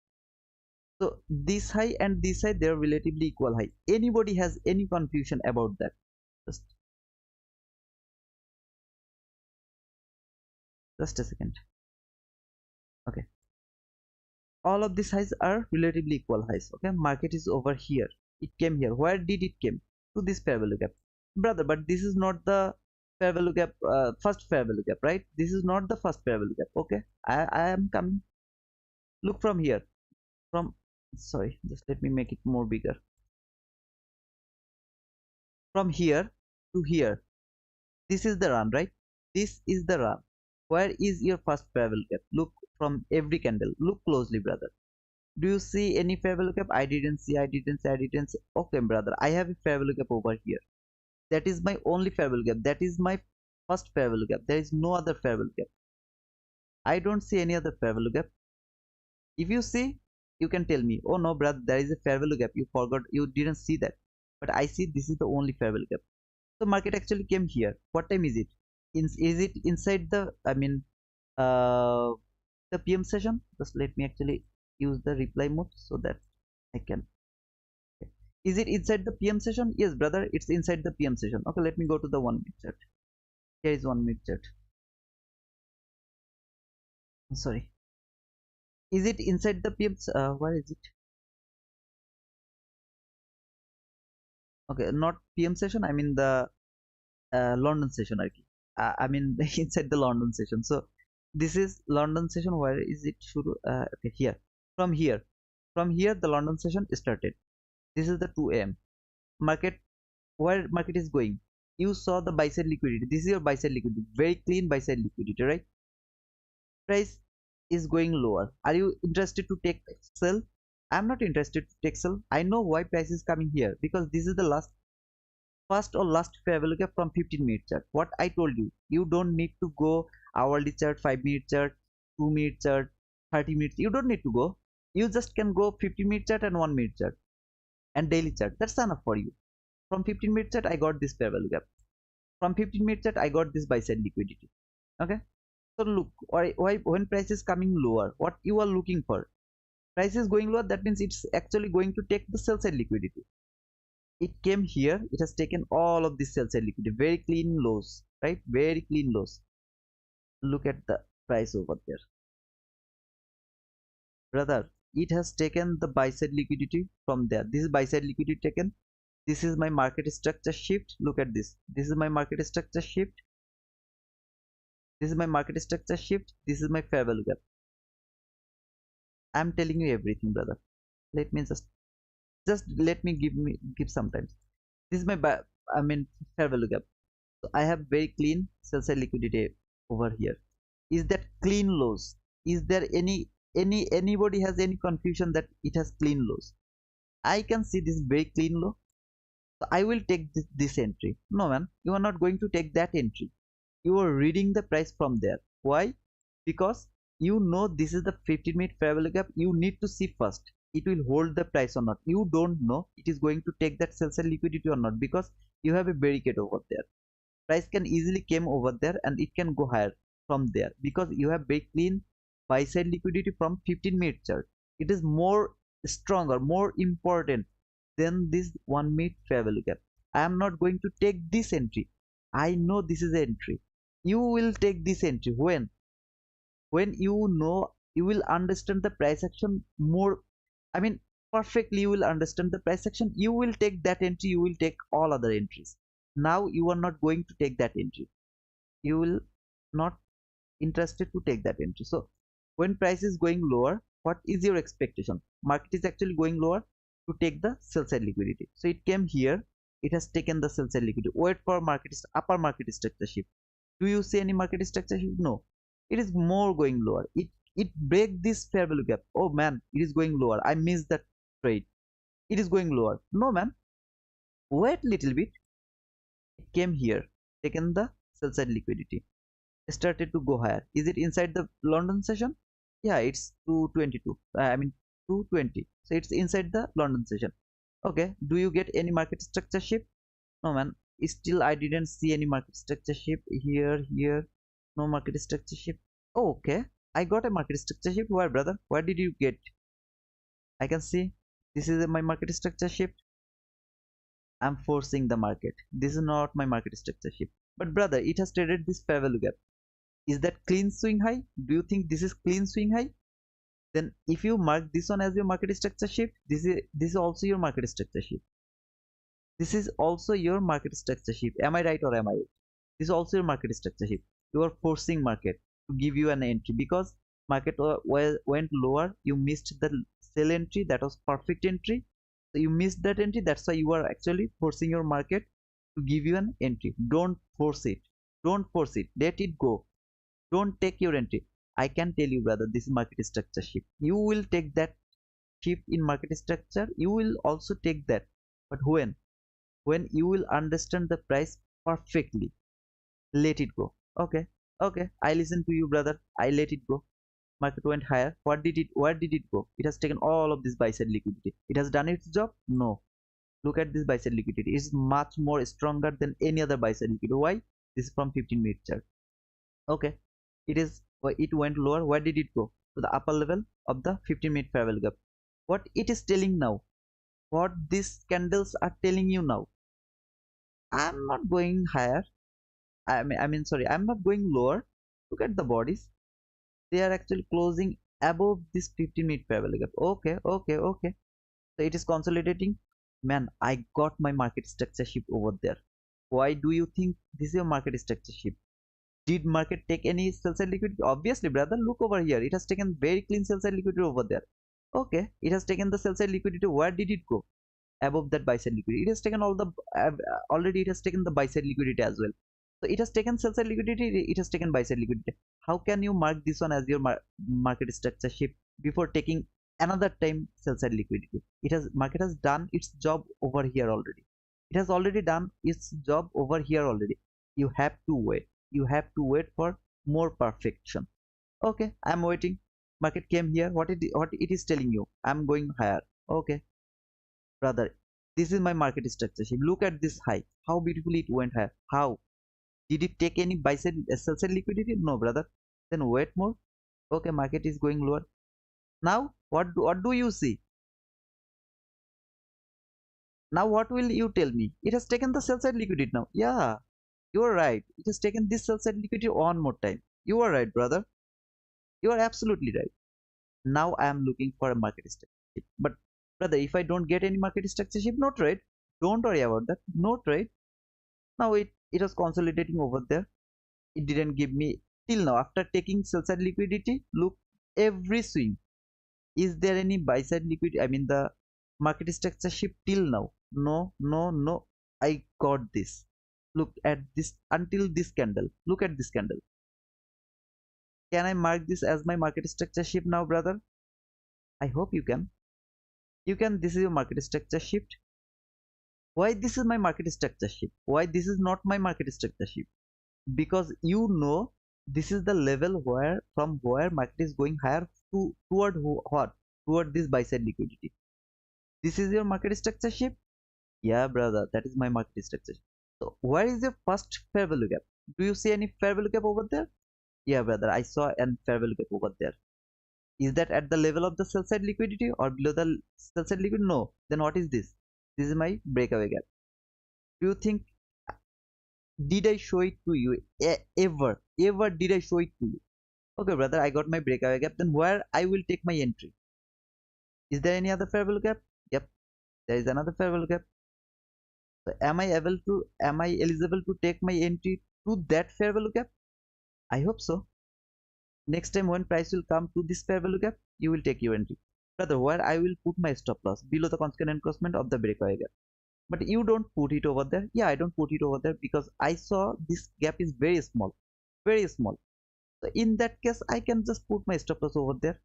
so this high and this high, they are relatively equal high. Anybody has any confusion about that? Just a second. Okay, all of these highs are relatively equal highs. Okay, market is over here. It came here. Where did it came? To this fair value gap, brother. But this is not the fair value gap, first fair value gap, right? This is not the first fair value gap. Okay, I am coming. Look from here. From, sorry, just let me make it more bigger. From here to here, this is the run, right? This is the run. Where is your first fair value gap? Look from every candle. Look closely, brother. Do you see any fair value gap? I didn't see. I didn't see. I didn't see. Okay, brother. I have a fair value gap over here. That is my only fair value gap. That is my first fair value gap. There is no other fair value gap. I don't see any other fair value gap. If you see, you can tell me, oh no, brother, there is a fair value gap. You forgot. You didn't see that. But I see this is the only fair value gap. So market actually came here. What time is it? Is it inside the, I mean, the PM session? Just let me actually use the reply mode so that I can. Okay. Is it inside the PM session? Yes, brother, it's inside the PM session. Okay, let me go to the 1 minute chart. Here is 1 minute chart. Sorry. Is it inside the PM? Where is it? Okay, not PM session. I mean the London session. I mean inside the London session. So this is London session. Where is it? Should okay, here. From here the London session started. This is the 2 a.m. market. Where market is going? You saw the buy side liquidity. This is your buy side liquidity. Very clean buy side liquidity, right? Price is going lower. Are you interested to take sell? I'm not interested to take sell. I know why price is coming here, because this is the first or last fair value gap from 15-minute chart. What I told you, you don't need to go hourly chart, 5-minute chart, 2-minute chart, 30 minutes. You don't need to go. You just can go 15-minute chart and 1-minute chart and daily chart. That's enough for you. From 15-minute chart, I got this fair value gap. From 15-minute chart, I got this buy side liquidity. Okay. So look, why when price is coming lower, what you are looking for? Price is going lower. That means it's actually going to take the sell side liquidity. It came here. It has taken all of this sell side liquidity. Very clean lows, right? Very clean lows. Look at the price over there, brother. It has taken the buy side liquidity from there. This is buy side liquidity taken. This is my market structure shift. Look at this. This is my market structure shift. This is my market structure shift. This is my fair value gap. I'm telling you everything, brother. Let me just let me give some time. This is my I mean fair value gap. So I have very clean sell side liquidity over here. Is that clean lows? Is there anybody has any confusion that it has clean lows? I can see this very clean low. So I will take this entry. No man, you are not going to take that entry. You are reading the price from there. Why? Because you know this is the 15-minute fair value gap. You need to see first it will hold the price or not. You don't know it is going to take that sell side liquidity or not, because you have a barricade over there. Price can easily came over there and it can go higher from there because you have very clean buy side liquidity from 15-minute chart. It is more stronger, more important than this 1 minute fair value gap. I am not going to take this entry. I know this is an entry. You will take this entry when you know, you will understand the price action more. I mean, perfectly you will understand the price action. You will take that entry. You will take all other entries. Now you are not going to take that entry. You will not interested to take that entry. So when price is going lower, what is your expectation? Market is actually going lower to take the sell side liquidity. So it came here. It has taken the sell side liquidity. Wait for upper market structure shift. Do you see any market structure shift? No. It is more going lower. It break this fair value gap. Oh man, it is going lower. I missed that trade. It is going lower. No man. Wait little bit. It came here, taken the sell side liquidity, started to go higher. Is it inside the London session? Yeah, it's 222. I mean 220. So it's inside the London session. Okay. Do you get any market structure shift? No man. Still I didn't see any market structure shift here. No market structure shift. Oh, okay. I got a market structure shift. Where, brother? Where did you get? I can see this is my market structure shift. I'm forcing the market. This is not my market structure shift. But brother, it has traded this fair value gap. Is that clean swing high? Do you think this is clean swing high? Then if you mark this one as your market structure shift, this is also your market structure shift. This is also your market structure shift. Am I right or am I right? This is also your market structure shift. You are forcing market to give you an entry because market went lower. You missed the sell entry. That was perfect entry. So you missed that entry. That's why you are actually forcing your market to give you an entry. Don't force it. Don't force it. Let it go. Don't take your entry. I can tell you, brother, this is market structure shift. You will take that shift in market structure. You will also take that. But when you will understand the price perfectly, let it go. Okay. Okay. I listen to you, brother. I let it go. Market went higher. Where did it go? It has taken all of this buy side liquidity. It has done its job? No. Look at this buy side liquidity. It's much more stronger than any other buy side liquidity. Why? This is from 15-minute chart. Okay. It went lower. Where did it go? To the upper level of the 15-minute fair value gap. What it is telling now, what these candles are telling you now, I'm not going higher. Sorry, I'm not going lower. Look at the bodies. They are actually closing above this 15-minute fair value gap. Okay, okay, okay. So it is consolidating. Man, I got my market structure shift over there. Why do you think this is your market structure shift? Did market take any sell side liquidity? Obviously, brother, look over here. It has taken very clean sell side liquidity over there. Okay, it has taken the sell side liquidity. Where did it go? Above that buy side liquidity. It has taken already it has taken the buy side liquidity as well. So it has taken sell side liquidity, it has taken buy side liquidity. How can you mark this one as your market structure shift before taking another time sell side liquidity? Market has done its job over here already. It has already done its job over here already. You have to wait. You have to wait for more perfection. Okay, I'm waiting. Market came here. What it is telling you? I'm going higher. Okay, brother, this is my market structure shift. Look at this high. How beautifully it went higher. How? Did it take any buy side sell side liquidity? No, brother. Then wait more. Okay, market is going lower. Now what do you see? Now what will you tell me? It has taken the sell side liquidity now. Yeah, you are right. It has taken this sell side liquidity one more time. You are right, brother. You are absolutely right. Now I am looking for a market structure shift. But brother, if I don't get any market structure shift, no trade. Don't worry about that. No trade. Now it was consolidating over there. It didn't give me till now after taking sell side liquidity, look every swing. Is there any buy side liquidity? I mean the market structure shift till now? No, no, no. I got this. Look at this until this candle. Look at this candle. Can I mark this as my market structure shift now, brother? I hope you can. You can. This is your market structure shift. Why this is my market structure shift? Why this is not my market structure shift? Because you know this is the level where from where market is going higher to toward what? Toward this buy side liquidity. This is your market structure shift. Yeah, brother, that is my market structure. So where is your first fair value gap? Do you see any fair value gap over there? Yeah, brother, I saw an fair value gap over there. Is that at the level of the sell side liquidity or below the sell side liquidity? No. Then what is this? This is my breakaway gap. Do you think did I show it to you ever? Ever did I show it to you? Okay, brother, I got my breakaway gap. Then where I will take my entry? Is there any other fair value gap? Yep, there is another fair value gap. So am I eligible to take my entry to that fair value gap? I hope so. Next time when price will come to this fair value gap, you will take your entry. Brother, where I will put my stop loss below the constant encroachment of the breakaway gap. But you don't put it over there. Yeah, I don't put it over there because I saw this gap is very small, very small. So in that case, I can just put my stop loss over there.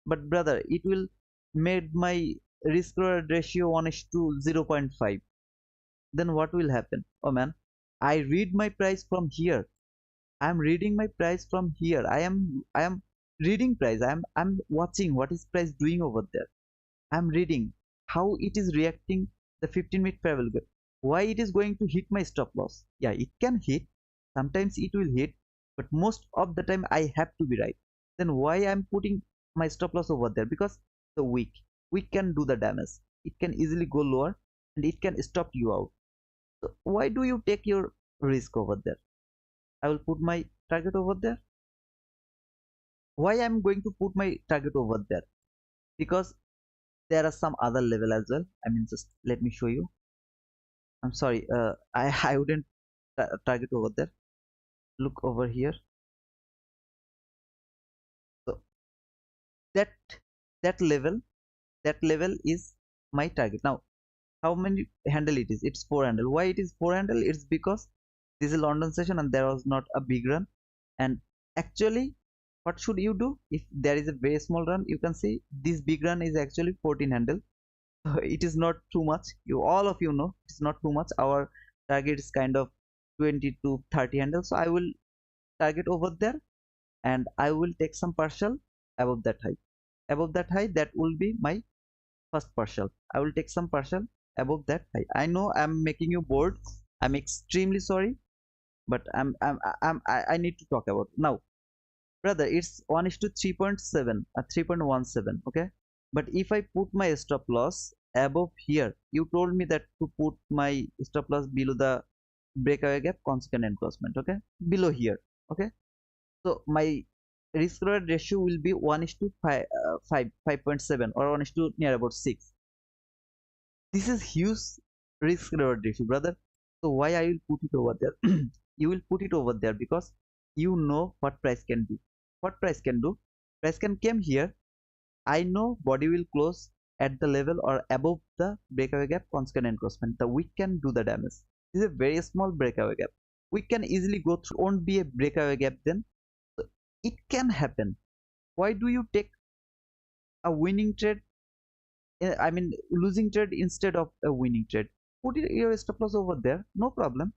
But brother, it will made my risk reward ratio 1 is to 0.5. Then what will happen? Oh man, I read my price from here. I am reading my price from here. I am reading price. I'm watching what is price doing over there. I'm reading how it is reacting the 15-minute fair value gap. Why it is going to hit my stop loss? Yeah, it can hit. Sometimes it will hit, but most of the time I have to be right. Then why I'm putting my stop loss over there? Because the weak can do the damage. It can easily go lower and it can stop you out. So why do you take your risk over there? I will put my target over there. Why I'm going to put my target over there? Because there are some other level as well. I mean, just let me show you. I'm sorry, I wouldn't target over there. Look over here. So that that level is my target. Now how many handle it is? It's 4 handle. Why it is 4 handle? It's because this is London session and there was not a big run. And actually what should you do if there is a very small run? You can see this big run is actually 14 handle. So it is not too much. You all of you know it's not too much. Our target is kind of 20 to 30 handle. So I will target over there and I will take some partial above that high. Above that high, that will be my first partial. I will take some partial above that high. I know I'm making you bored. I'm extremely sorry, but I need to talk about now, brother. It's 1 is to 3.7, 3.17. Okay, but if I put my stop loss above here, you told me that to put my stop loss below the breakaway gap, consequent encroachment. Okay, below here. Okay, so my risk reward ratio will be 1 is to 5.7 or 1 is to near about 6. This is huge risk reward ratio, brother. So why I will put it over there? You will put it over there because you know what price can do. What price can do? Price can come here. I know body will close at the level or above the breakaway gap, consequent encroachment. The wick can do the damage. This is a very small breakaway gap. We can easily go through. Won't be a breakaway gap then. So it can happen. Why do you take a winning trade? I mean losing trade instead of a winning trade? Put your stop loss over there. No problem.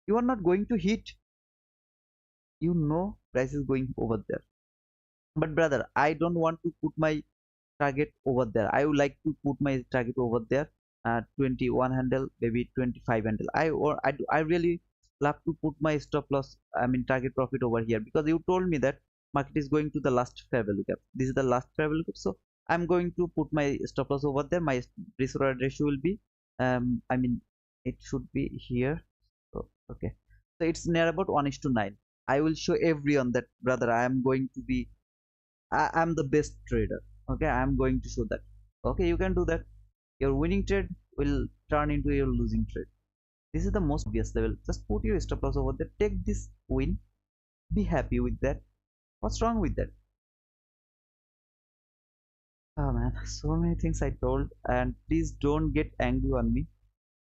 You are not going to hit. You know price is going over there. But brother, I don't want to put my target over there. I would like to put my target over there. 21 handle, maybe 25 handle. I really love to put my stop loss. I mean target profit over here because you told me that market is going to the last fair value gap. This is the last fair value gap. So I'm going to put my stop loss over there. My risk reward ratio will be I mean it should be here. So, okay. So it's near about 1 is to 9. I will show everyone that brother I am going to be I'm the best trader. Okay, I'm going to show that. Okay, you can do that. Your winning trade will turn into your losing trade. This is the most obvious level. Just put your stop loss over there. Take this win. Be happy with that. What's wrong with that? Oh man, so many things I told, and please don't get angry on me.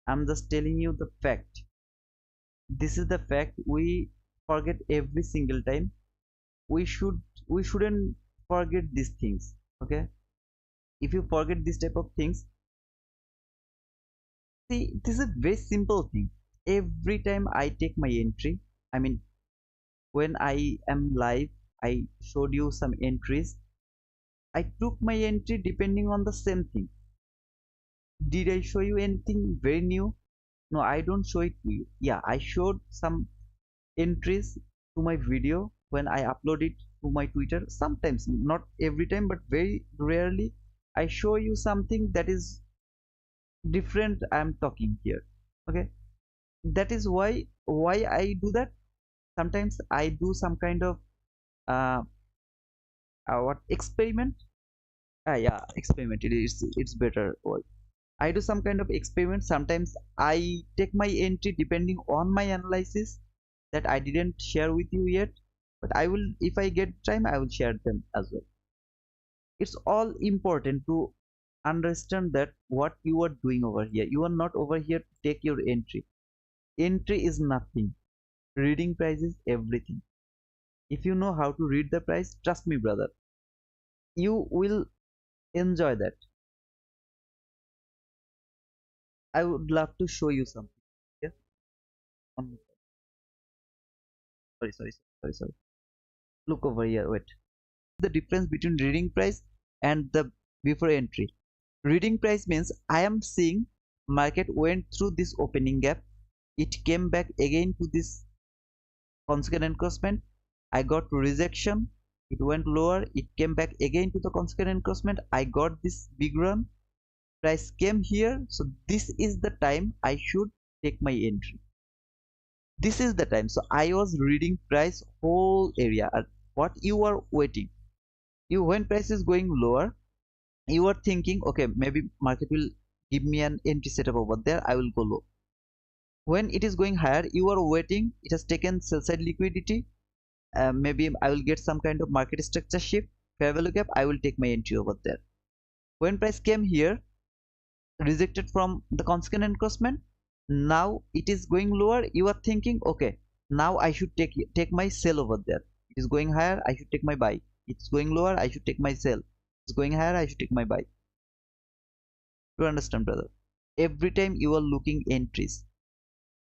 I'm just telling you the fact. This is the fact. We forget every single time. We should we shouldn't forget these things. Okay? If you forget this type of things, see, this is a very simple thing. Every time I take my entry, I mean, when I am live, I showed you some entries. I took my entry depending on the same thing. Did I show you anything very new? No, I don't show it to you. Yeah, I showed some entries to my video when I upload it to my Twitter. Sometimes, not every time, but very rarely, I show you something that is different. I'm talking here. Okay, that is why I do that. Sometimes I do some kind of uh, what experiment. Yeah, experiment. It's better word. I do some kind of experiment. Sometimes I take my entry depending on my analysis that I didn't share with you yet, but I will, if I get time, I will share them as well. It's all important to understand that what you are doing over here. You are not over here to take your entry. Entry is nothing. Reading price is everything. If you know how to read the price, trust me, brother, you will enjoy that. I would love to show you something. Yeah. Um, sorry. Look over here. Wait. The difference between reading price and the before entry. Reading price means I am seeing market went through this opening gap. It came back again to this consequent encroachment. I got rejection. It went lower. It came back again to the consequent encroachment. I got this big run. Price came here. So this is the time I should take my entry. This is the time. So I was reading price whole area. What you are waiting. You when price is going lower, you are thinking, okay, maybe market will give me an entry setup over there. I will go low. When it is going higher, you are waiting. It has taken sell side liquidity. Maybe I will get some kind of market structure shift, fair value gap. I will take my entry over there. When price came here, rejected from the consequent encroachment, now it is going lower. You are thinking, okay, now I should take my sell over there. It is going higher. I should take my buy. It's going lower. I should take my sell. It's going higher. I should take my buy. To understand, brother, every time you are looking entries,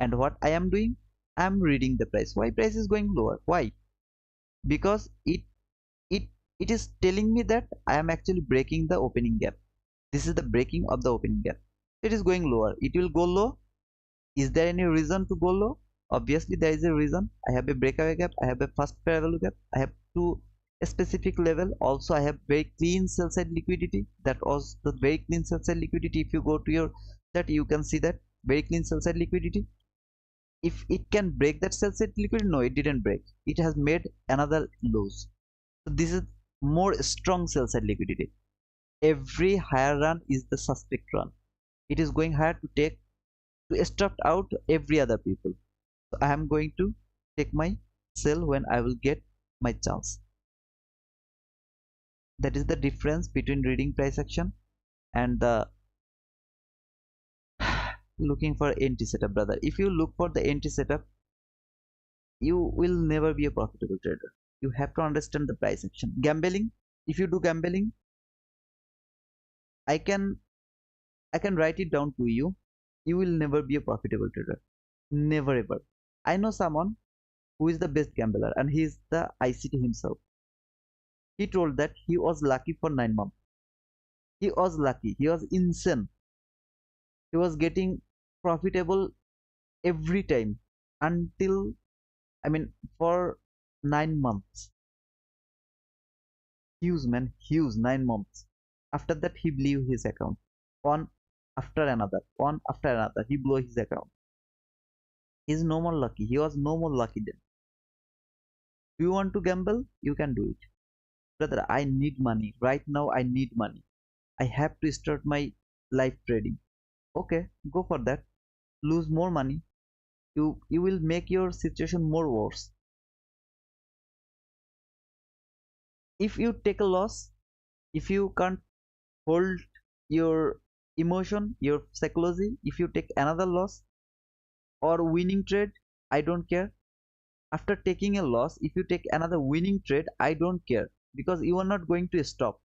and what I am doing, I am reading the price. Why price is going lower? Why? Because it it is telling me that I am actually breaking the opening gap. This is the breaking of the opening gap. It is going lower. It will go low. Is there any reason to go low? Obviously there is a reason. I have a breakaway gap. I have a first fair value gap. I have to a specific level. Also I have very clean sell side liquidity. That was the very clean sell side liquidity. If you go to your that, you can see that very clean sell side liquidity. If it can break that sell side liquidity, no, it didn't break. It has made another lows. So this is more strong sell side liquidity. Every higher run is the suspect run. It is going higher to take to stop out every other people. So I am going to take my sell when I will get my chance. That is the difference between reading price action and the looking for entry setup, brother. If you look for the entry setup, you will never be a profitable trader. You have to understand the price action. Gambling, if you do gambling, I can I can write it down to you. You will never be a profitable trader. Never ever. I know someone who is the best gambler and he is the ICT himself. He told that he was lucky for 9 months. He was lucky. He was insane. He was getting profitable every time until, I mean, for 9 months. Huge, man, huge, 9 months. After that, he blew his account. One after another, one after another. He blew his account. He's no more lucky. He was no more lucky then. Do you want to gamble? You can do it. Brother, I need money. Right now, I need money. I have to start my live trading. Okay, go for that. Lose more money. You will make your situation more worse. If you take a loss, if you can't hold your emotion, your psychology, if you take another loss or winning trade, I don't care. After taking a loss, if you take another winning trade, I don't care, because you are not going to stop.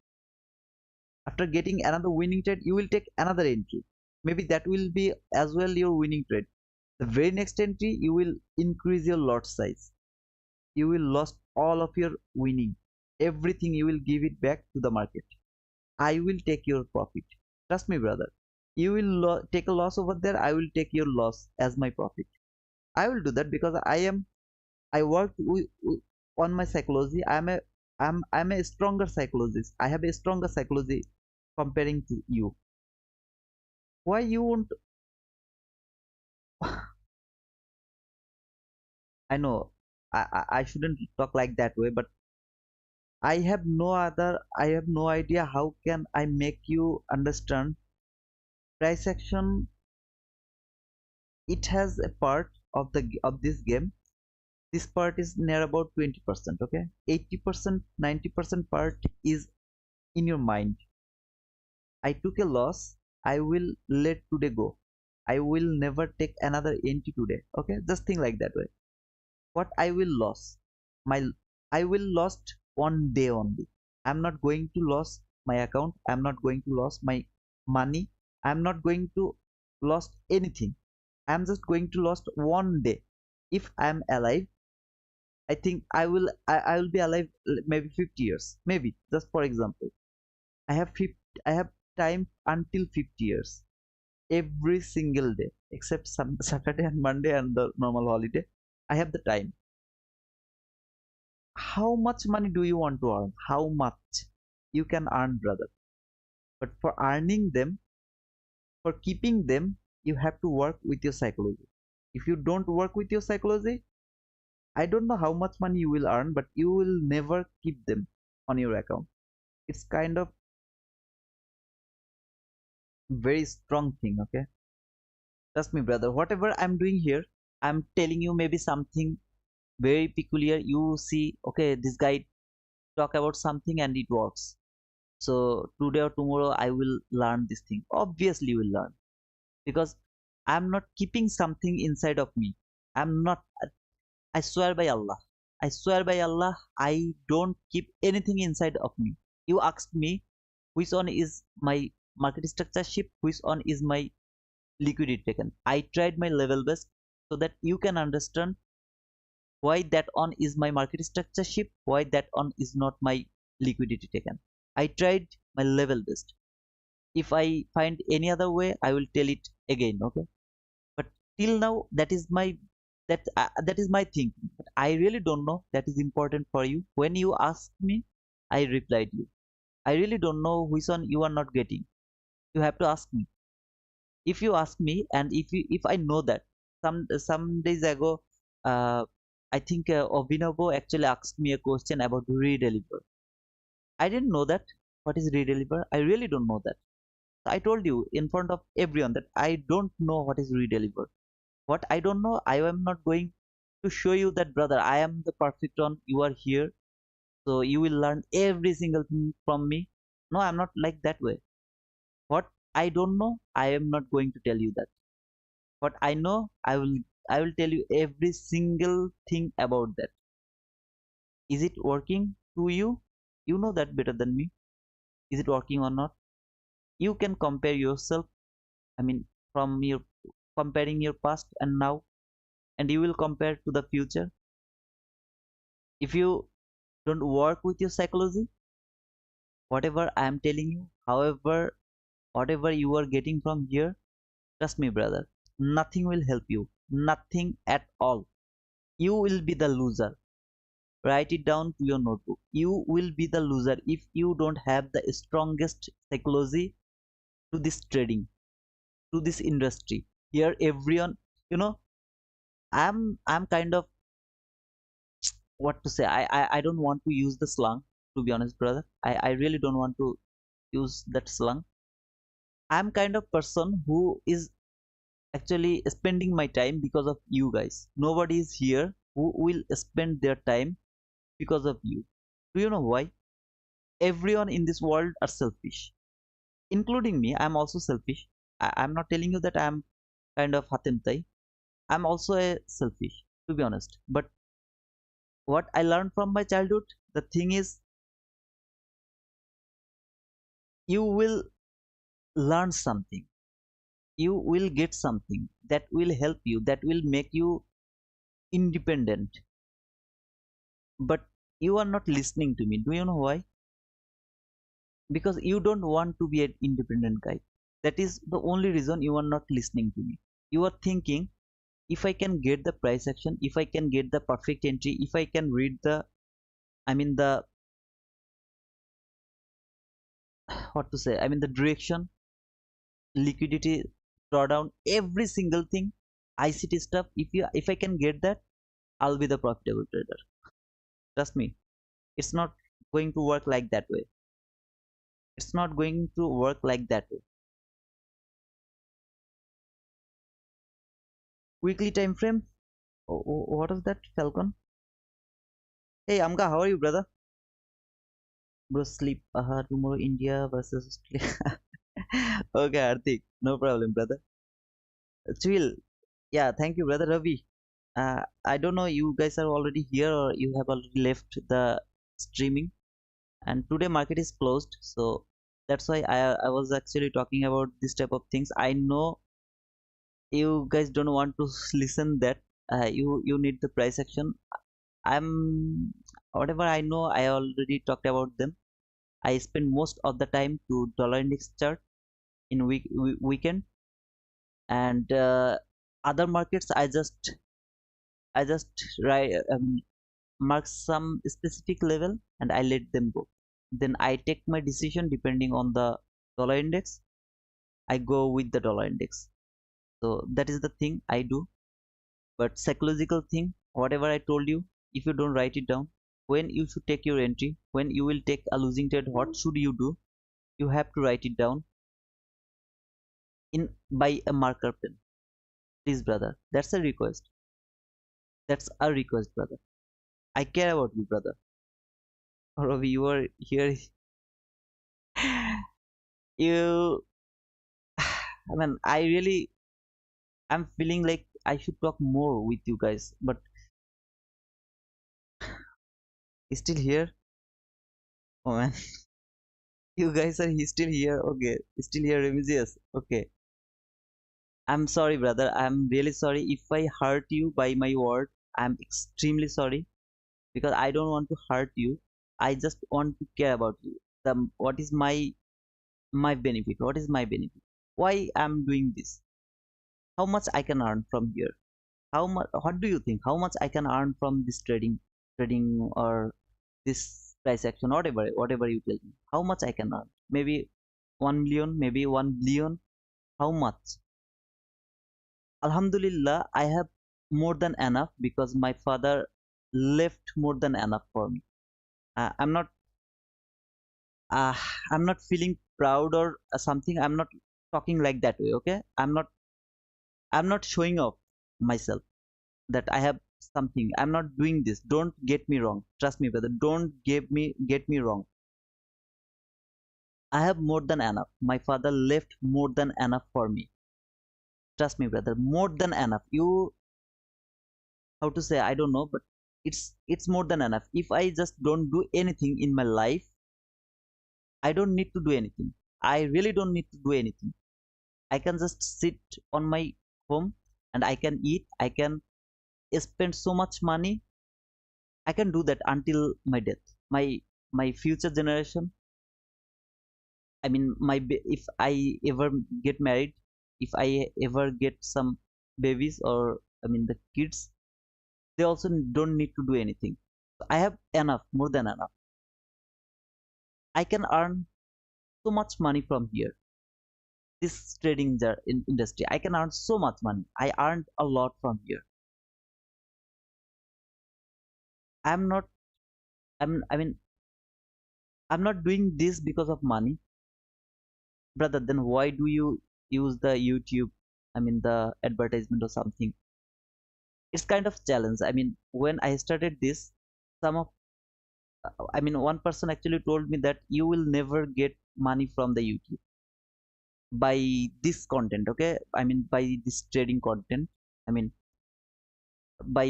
After getting another winning trade, you will take another entry. Maybe that will be as well your winning trade. The very next entry, you will increase your lot size. You will lost all of your winning. Everything you will give it back to the market. I will take your profit. Trust me, brother. You will take a loss over there. I will take your loss as my profit. I will do that because I worked on my psychology. I'm a stronger psychologist. I have a stronger psychology comparing to you. Why you won't? I know I shouldn't talk like that way, but I have no idea how can I make you understand. Price action, it has a part of this game. This part is near about 20%, okay? 80%, 90% part is in your mind. I took a loss, I will let today go. I will never take another entry today, okay? Just think like that way. What I will lose? My I will lost one day only. I'm not going to lose my account. I'm not going to lose my money. I'm not going to lost anything. I'm just going to lost one day. If I'm alive, I think I will be alive maybe 50 years. Maybe, just for example. I have 50, I have time until 50 years. Every single day except some Saturday and Monday and the normal holiday. I have the time. How much money do you want to earn? How much you can earn, brother? But for earning them, for keeping them, you have to work with your psychology. If you don't work with your psychology, I don't know how much money you will earn, but you will never keep them on your account. It's kind of very strong thing, okay? Trust me, brother. Whatever I'm doing here, I'm telling you maybe something very peculiar. You see, okay, this guy talk about something and it works. So today or tomorrow I will learn this thing. Obviously you will learn, because I'm not keeping something inside of me. I'm not. I swear by Allah. I swear by Allah, I don't keep anything inside of me. You asked me which one is my market structure shift, which one is my liquidity taken. I tried my level best so that you can understand why that on is my market structure shift, why that on is not my liquidity taken. I tried my level best. If I find any other way, I will tell it again, okay? But till now, that is my thinking. But I really don't know that is important for you. When you asked me, I replied you. I really don't know which one you are not getting. You have to ask me. If you ask me, and if I know that some days ago, uh, I think Obinabo actually asked me a question about redeliver. I didn't know that. What is redeliver? I really don't know that. I told you in front of everyone that I don't know what is redeliver. What I don't know, I am not going to show you that, brother. I am the perfect one. You are here, so you will learn every single thing from me. No, I'm not like that way. What I don't know, I am not going to tell you that. What I know, I will tell you every single thing about that. Is it working to you? You know that better than me. Is it working or not? You can compare yourself. I mean, from your comparing your past and now, and you will compare to the future. If you don't work with your psychology, whatever I am telling you, however, whatever you are getting from here, trust me, brother, nothing will help you. Nothing at all. You will be the loser. Write it down to your notebook. You will be the loser if you don't have the strongest psychology to this trading, to this industry. Here, everyone, you know, I'm kind of, what to say. I don't want to use the slang, to be honest, brother. I really don't want to use that slang. I'm kind of person who is actually spending my time because of you guys. Nobody is here who will spend their time because of you. Do you know why? Everyone in this world are selfish, including me. I'm also selfish. I'm not telling you that I'm kind of hatem tai. I'm also a selfish, to be honest. But what I learned from my childhood, the thing is, you will learn something, you will get something that will help you, that will make you independent. But you are not listening to me. Do you know why? Because you don't want to be an independent guy. That is the only reason you are not listening to me. You are thinking, if I can get the price action, if I can get the perfect entry, if I can read the, the what to say, the direction, liquidity, drawdown, every single thing, ICT stuff. If I can get that, I'll be the profitable trader. Trust me, it's not going to work like that way. It's not going to work like that way. Weekly time frame. What is that, Falcon? Hey, Amga, how are you, brother? Bro, sleep. Tomorrow India versus Australia. Okay, Artik, no problem, brother. Chill. Yeah, thank you, brother Ravi. I don't know, you guys are already here or you have already left the streaming. And today market is closed, so that's why I was actually talking about this type of things. I know you guys don't want to listen that. You need the price action. I'm whatever I know, I already talked about them. I spend most of the time to dollar index chart in weekend, and other markets I just write mark some specific level and I let them go. Then I take my decision depending on the dollar index. I go with the dollar index. So that is the thing I do. But psychological thing, whatever I told you, if you don't write it down, when you should take your entry, when you will take a losing trade, what should you do? You have to write it down in by a marker pen. Please, brother. That's a request. That's a request, brother. I care about you, brother. Ravi, you are here. You, I really, I'm feeling like I should talk more with you guys, but still here. Oh man, you guys are still here. Okay, still here, Remedios. Okay, I'm sorry, brother. I'm really sorry if I hurt you by my word. I'm extremely sorry because I don't want to hurt you. I just want to care about you. What is my benefit? What is my benefit? Why I'm doing this? How much I can earn from here? How much? What do you think? How much I can earn from this trading or this price action, whatever you tell me? How much I can earn? Maybe 1 million, maybe 1 billion. How much? Alhamdulillah, I have more than enough because my father left more than enough for me. Uh, I'm not uh, I'm not feeling proud or something. I'm not talking like that way. Okay, I'm not showing off myself that I have something. I'm not doing this. Don't get me wrong. Trust me, brother. Don't get me wrong. I have more than enough. My father left more than enough for me. Trust me, brother. More than enough. You, how to say, I don't know, but it's more than enough. If I just don't do anything in my life, I don't need to do anything. I really don't need to do anything. I can just sit on my home and I can eat. I can spend so much money. I can do that until my death. My future generation. I mean, if I ever get married, if I ever get some babies or the kids, they also don't need to do anything. I have enough, more than enough. I can earn so much money from here. This trading industry, I can earn so much money. I earned a lot from here. I'm not. I'm not doing this because of money, brother. Then why do you use the YouTube? The advertisement or something. It's kind of challenge. When I started this, some of I mean, one person actually told me that you will never get money from the YouTube by this content. Okay, I mean, by this trading content. I mean, by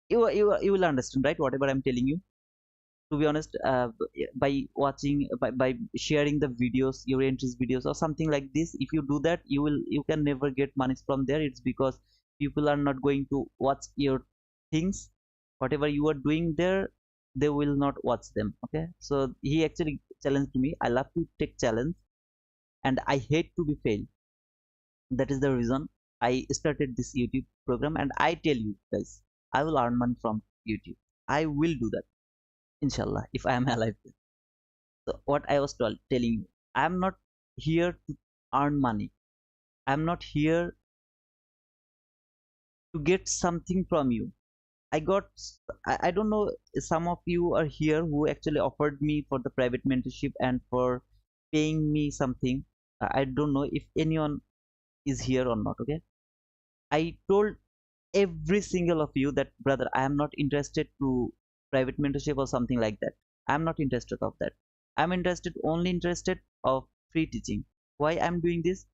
you will understand, right, whatever I'm telling you. To be honest, by watching, by sharing the videos, your entries videos or something like this, if you do that, you can never get money from there. It's because people are not going to watch your things. Whatever you are doing there, they will not watch them. Okay, so he actually challenged me. I love to take challenge, and I hate to be failed. That is the reason I started this YouTube program, and I tell you guys, I will earn money from YouTube. I will do that, inshallah, if I am alive. So what I was telling you, I am not here to earn money. I am not here to get something from you. I got, I don't know, some of you are here who actually offered me for the private mentorship and for paying me something. I don't know if anyone is here or not. Okay, I told every single of you that, brother, I am not interested to private mentorship or something like that. I am not interested of that. I'm interested, only interested of free teaching. Why I'm doing this?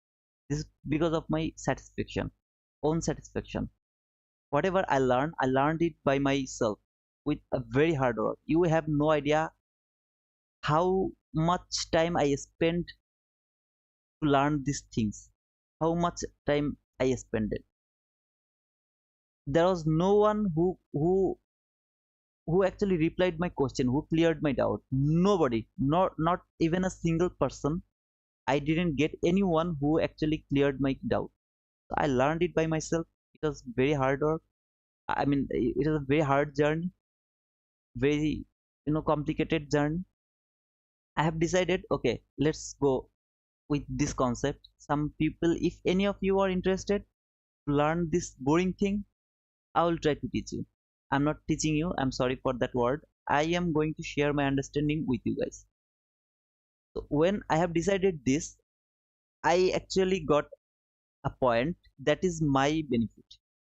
This is because of my satisfaction, own satisfaction. Whatever I learned it by myself with a very hard work. You have no idea how much time I spent to learn these things. How much time I spent it. There was no one who actually replied my question, who cleared my doubt. Nobody, not even a single person. I didn't get anyone who actually cleared my doubt. So I learned it by myself. It was very hard work. I mean, it was a very hard journey, very, complicated journey. I have decided, okay, let's go with this concept. Some people, if any of you are interested to learn this boring thing, I will try to teach you. I'm not teaching you. I'm sorry for that word. I am going to share my understanding with you guys. So when I have decided this, I actually got a point that is my benefit.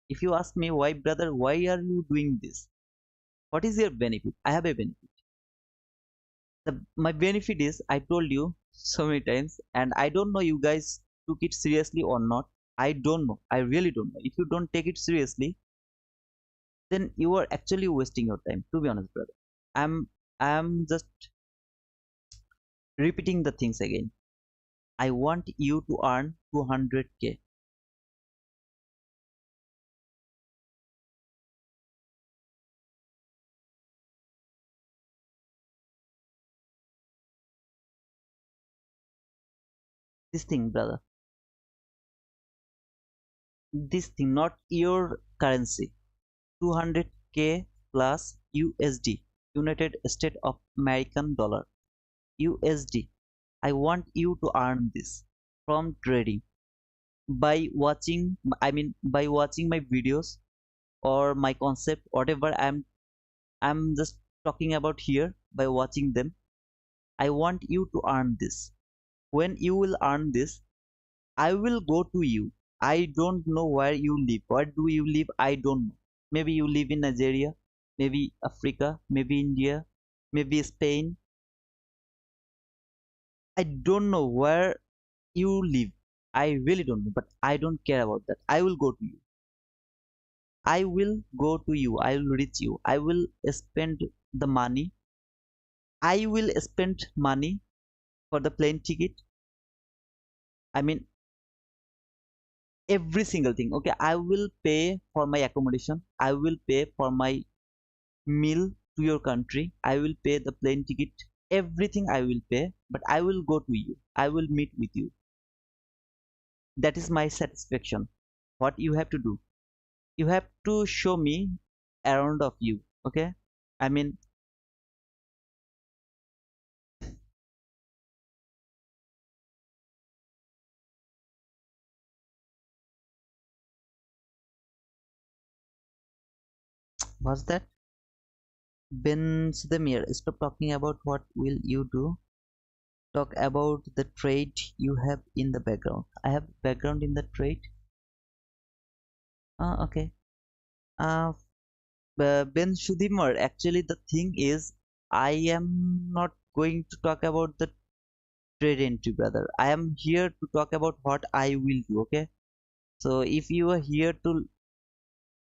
If you ask me, why, brother, why are you doing this? What is your benefit? I have a benefit. My benefit is, I told you so many times, and I don't know you guys took it seriously or not. I don't know. I really don't know. If you don't take it seriously, then you are actually wasting your time. To be honest, brother, I'm I'm just repeating the things again. I want you to earn 200K. This thing, brother. This thing, not your currency. 200K plus USD, United States of American Dollar, USD. I want you to earn this from trading by watching, I mean, by watching my videos or my concept, whatever I'm just talking about here. By watching them, I want you to earn this. When you will earn this, I will go to you. I don't know where you live. Where do you live? I don't know. Maybe you live in Nigeria, maybe Africa, maybe India, maybe Spain. I don't know where you live. I really don't know, but I don't care about that. I will go to you. I will go to you. I will reach you. I will spend the money. I will spend money for the plane ticket. I mean, every single thing. Okay, I will pay for my accommodation. I will pay for my meal to your country. I will pay the plane ticket. Everything I will pay, but I will go to you. I will meet with you. That is my satisfaction. What you have to do, you have to show me around of you. Okay, I mean, what's that? Ben Sudamir, stop talking about what will you do. Talk about the trade you have in the background. I have background in the trade. Okay. Uh, Ben Sudimar, actually the thing is, I am not going to talk about the trade entry, brother. I am here to talk about what I will do. Okay, so if you are here to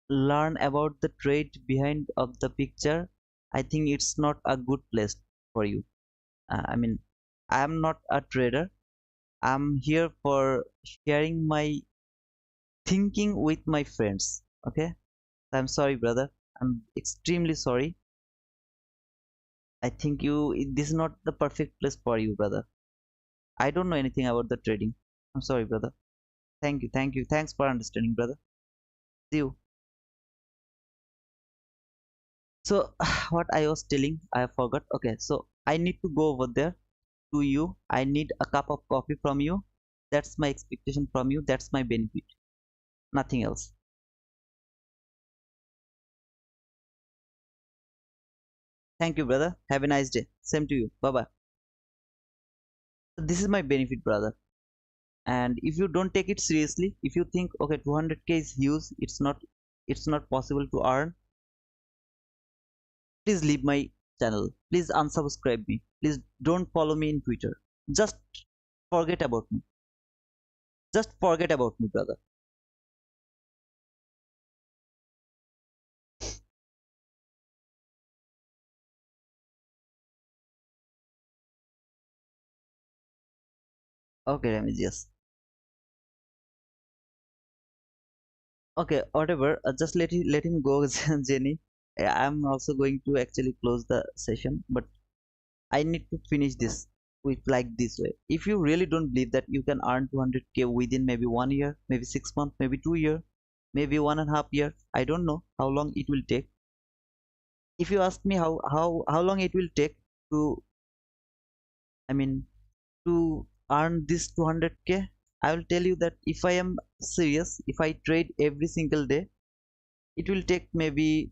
learn about the trade behind of the picture, I think it's not a good place for you. I mean, I am not a trader. I'm here for sharing my thinking with my friends. Okay, I'm sorry, brother. I'm extremely sorry. I think this is not the perfect place for you, brother. I don't know anything about the trading. I'm sorry, brother. Thank you, thank you. Thanks for understanding, brother. See you. So, what I was telling, I forgot. Okay, so I need to go over there to you. I need a cup of coffee from you. That's my expectation from you. That's my benefit. Nothing else. Thank you, brother. Have a nice day. Same to you. Bye bye. This is my benefit, brother. And if you don't take it seriously, if you think, okay, 200k is huge, it's not possible to earn, please leave my channel. Please unsubscribe me. Please don't follow me in Twitter. Just forget about me. Just forget about me, brother. Okay, Remigius. Okay, whatever. Just let him go, Jenny. I'm also going to actually close the session, but I need to finish this with like this way. If you really don't believe that you can earn 200k within maybe 1 year, maybe 6 months, maybe 2 year, maybe 1.5 year, I don't know how long it will take. If you ask me how long it will take to, I mean, to earn this 200k, I will tell you that if I am serious, if I trade every single day, it will take maybe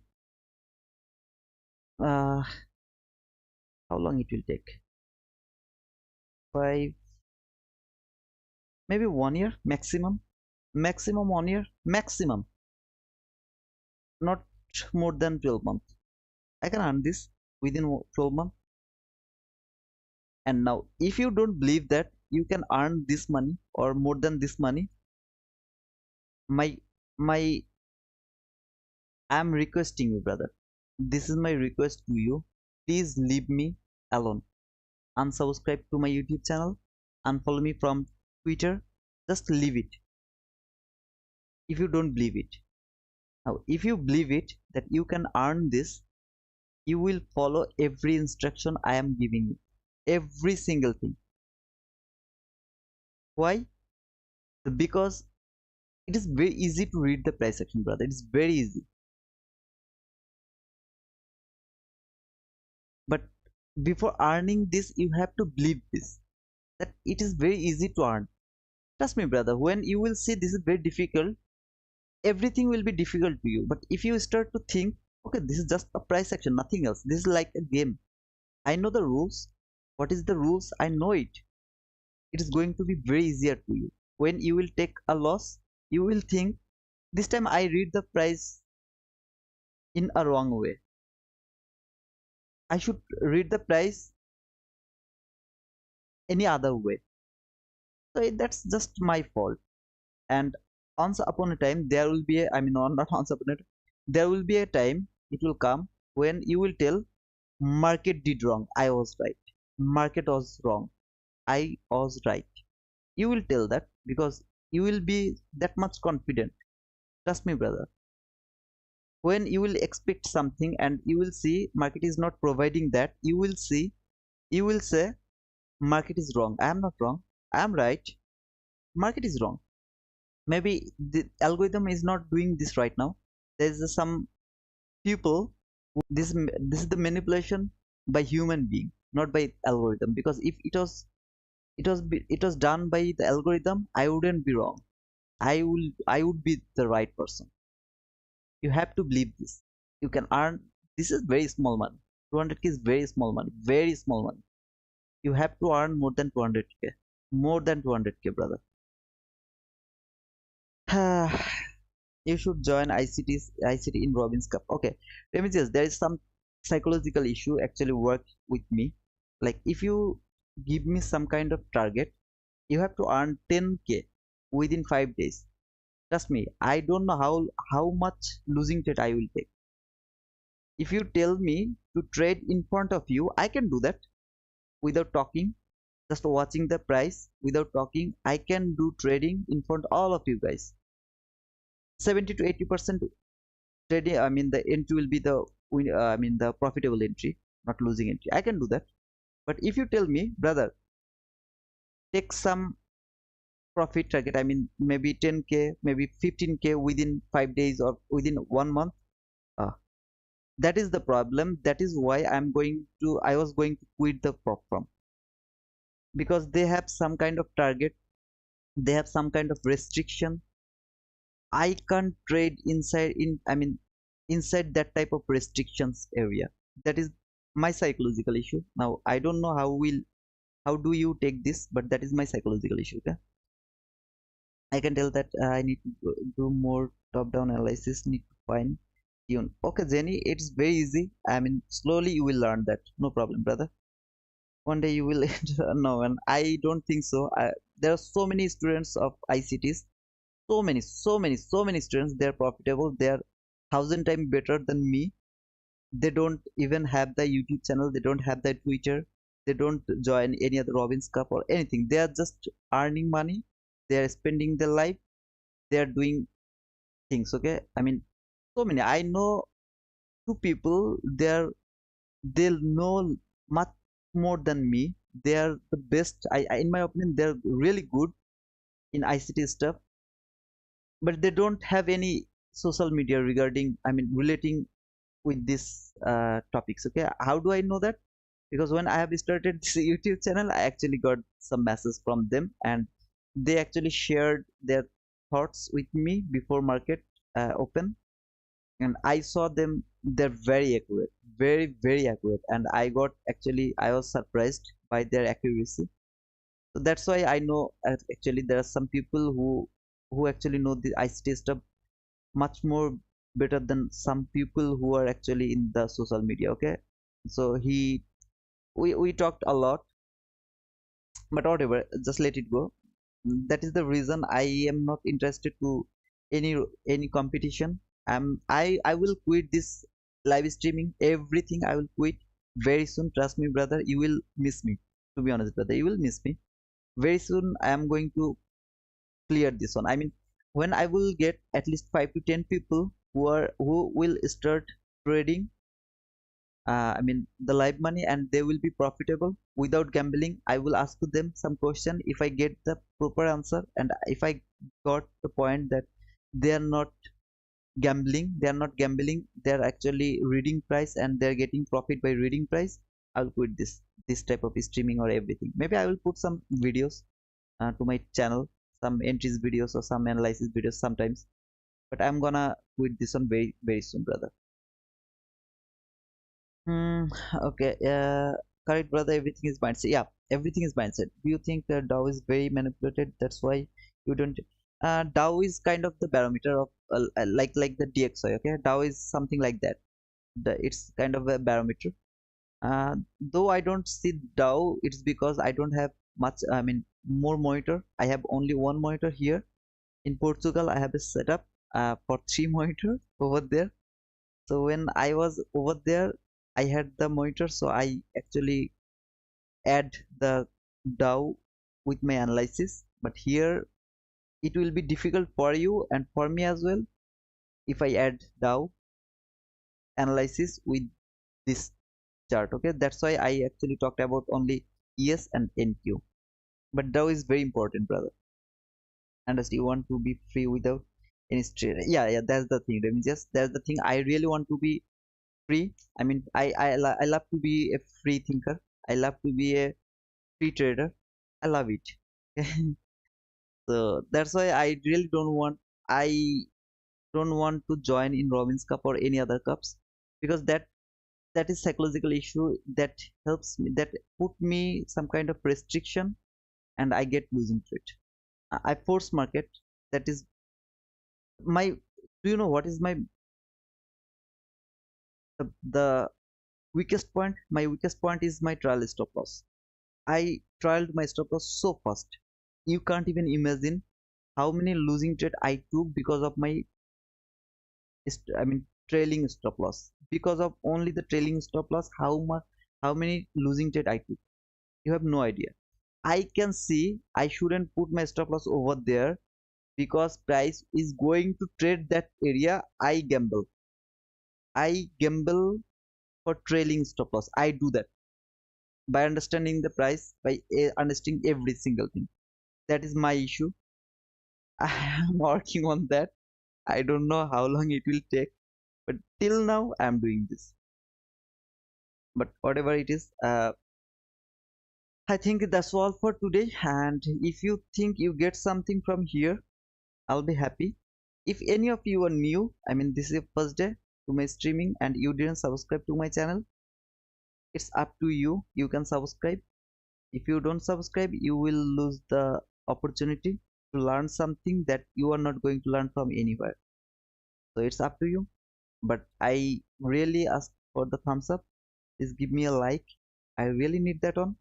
uh, how long it will take? 5, maybe 1 year maximum, maximum 1 year, maximum, not more than 12 months. I can earn this within 12 months. And now, if you don't believe that you can earn this money or more than this money, my my I'm requesting you, brother. This is my request to you. Please leave me alone. Unsubscribe to my YouTube channel. Unfollow me from Twitter. Just leave it if you don't believe it. Now, if you believe it that you can earn this, you will follow every instruction I am giving you. Every single thing. Why? Because it is very easy to read the price action, brother. It is very easy. But before earning this, you have to believe this, that it is very easy to earn. Trust me, brother. When you will see this is very difficult, everything will be difficult to you. But if you start to think, okay, this is just a price action, nothing else. This is like a game. I know the rules. What is the rules? I know it. It is going to be very easier to you. When you will take a loss, you will think, this time I read the price in a wrong way. I should read the price any other way. So that's just my fault. And once upon a time, there will be I mean, not once upon a time, there will be a time, it will come when you will tell, market did wrong. I was right. Market was wrong. I was right. You will tell that because you will be that much confident. Trust me, brother. When you will expect something and you will see market is not providing that, you will say, market is wrong. I am not wrong. I am right. Market is wrong. Maybe the algorithm is not doing this right now. There's some people, this is the manipulation by human being, not by algorithm. Because if it was done by the algorithm, I wouldn't be wrong. I would be the right person. You have to believe this. You can earn, this is very small money. 200k is very small money, very small money. You have to earn more than 200k, more than 200k, brother. You should join ICT in Robin's Cup. Okay, let me just, there is some psychological issue actually work with me. Like if you give me some kind of target, you have to earn 10K within 5 days. Trust me, I don't know how much losing trade I will take. If you tell me to trade in front of you, I can do that without talking, just watching the price without talking. I can do trading in front of all of you guys. 70 to 80% trading, I mean the entry will be the I mean the profitable entry, not losing entry. I can do that. But if you tell me, brother, take some profit target, I mean maybe 10K, maybe 15K within 5 days or within 1 month, uh, that is the problem. That is why I was going to quit the prop firm, because they have some kind of target, they have some kind of restriction. I can't trade inside in I mean inside that type of restrictions area. That is my psychological issue. Now I don't know how do you take this, but that is my psychological issue. Okay? I can tell that I need to do more top-down analysis, need to find tune. Okay, Jenny, it's very easy. I mean, slowly you will learn that. No problem, brother. One day you will. No, and I don't think so. There are so many students of ICTs, so many students. They are profitable. They are thousand times better than me. They don't even have the YouTube channel. They don't have the Twitter. They don't join any other Robin's Cup or anything. They are just earning money. They are spending their life. They are doing things. Okay, I mean, so many. I know two people. They'll know much more than me. They are the best. In my opinion, they're really good in ICT stuff, but they don't have any social media regarding, I mean, relating with these topics. Okay, how do I know that? Because when I have started this YouTube channel, I actually got some messages from them, and they actually shared their thoughts with me before market open, and I saw them. They're very accurate, very accurate, and I was surprised by their accuracy. So that's why I know actually there are some people who actually know the ICT stuff much more better than some people who are actually in the social media. Okay, so we talked a lot, but whatever, just let it go. That is the reason I am not interested to any any competition. I will quit this live streaming, everything I will quit very soon. Trust me, brother, you will miss me. To be honest, brother, you will miss me very soon. I am going to clear this one. I mean, when I will get at least 5 to 10 people who will start trading, I mean the live money, and they will be profitable without gambling. I will ask them some question. If I get the proper answer, and if I got the point that they are not gambling, they are actually reading price and they are getting profit by reading price, I'll quit this type of streaming or everything. Maybe I will put some videos to my channel, some entries videos or some analysis videos sometimes, but I'm gonna quit this one very soon, brother. Hmm, okay, correct, brother. Everything is mindset. Yeah, everything is mindset. Do you think Dow is very manipulated? That's why you don't. Dow is kind of the barometer of like the DXY. Okay, Dow is something like that. It's kind of a barometer. Though I don't see Dow, it's because I don't have much. I mean, more monitor. I have only one monitor here in Portugal. I have a setup for three monitors over there. So when I was over there, I had the monitor, so I actually add the Dow with my analysis. But here it will be difficult for you and for me as well if I add Dow analysis with this chart. Okay, that's why I actually talked about only ES and NQ. But Dow is very important, brother. And as you want to be free without any stress. Yeah, that's the thing. Let me just that's the thing. I really want to be free. I mean, I love to be a free thinker. I love to be a free trader. I love it. So that's why I don't want to join in Robin's Cup or any other cups, because that is psychological issue that helps me, that put me some kind of restriction, and I get losing trade. I force market. That is my. Do you know what is my the Weakest point, my weakest point is my trial stop loss. I trialed my stop loss so fast. You can't even imagine how many losing trade I took because of my trailing stop loss. Because of only the trailing stop loss, how many losing trade I took. You have no idea. I can see I shouldn't put my stop loss over there because price is going to trade that area. I gamble for trailing stop loss. I do that by understanding the price, by understanding every single thing. That is my issue. I am working on that. I don't know how long it will take, but till now I am doing this. But whatever it is, I think that's all for today. And if you think you get something from here, I'll be happy. If any of you are new, this is your first day to my streaming and you didn't subscribe to my channel, it's up to you. You can subscribe. If you don't subscribe, you will lose the opportunity to learn something that you are not going to learn from anywhere. So it's up to you. But I really ask for the thumbs up. Please give me a like. I really need that on.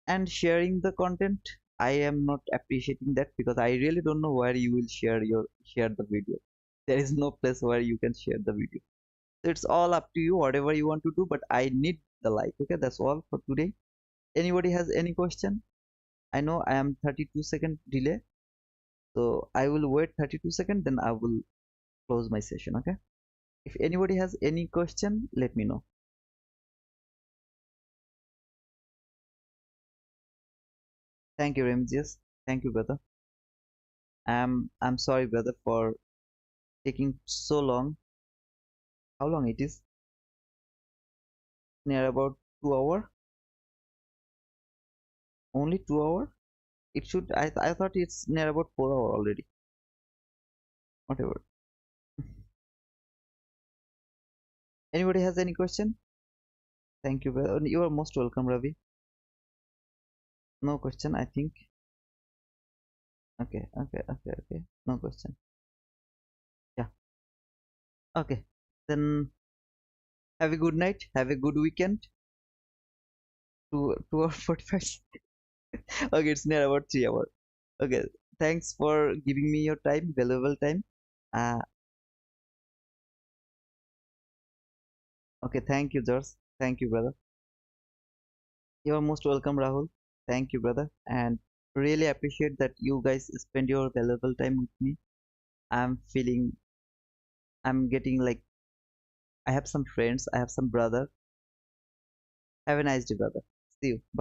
And sharing the content, I am not appreciating that because I really don't know where you will share the video. There is no place where you can share the video. So it's all up to you, whatever you want to do, but I need the like. Okay, that's all for today. Anybody has any question? I know I am 32-second delay, so I will wait 32 seconds, then I will close my session. Okay, if anybody has any question, let me know. Thank you, Ramses. Thank you, brother. I'm sorry, brother, for taking so long. How long it is? Near about 2 hour. Only 2 hour. It should. I thought it's near about 4 hour already. Whatever. Anybody has any question? Thank you, brother. You are most welcome, Ravi. No question, I think. Okay, okay, okay, okay. No question. Yeah. Okay. Then have a good night. Have a good weekend. 2 hour 45. Okay, it's near about 3 hour. Okay. Thanks for giving me your time, valuable time. Uh, okay. Thank you, George. Thank you, brother. You are most welcome, Rahul. Thank you, brother. And really appreciate that you guys spend your valuable time with me. I'm feeling, I'm getting like, I have some friends, I have some brother. Have a nice day, brother. See you. Bye.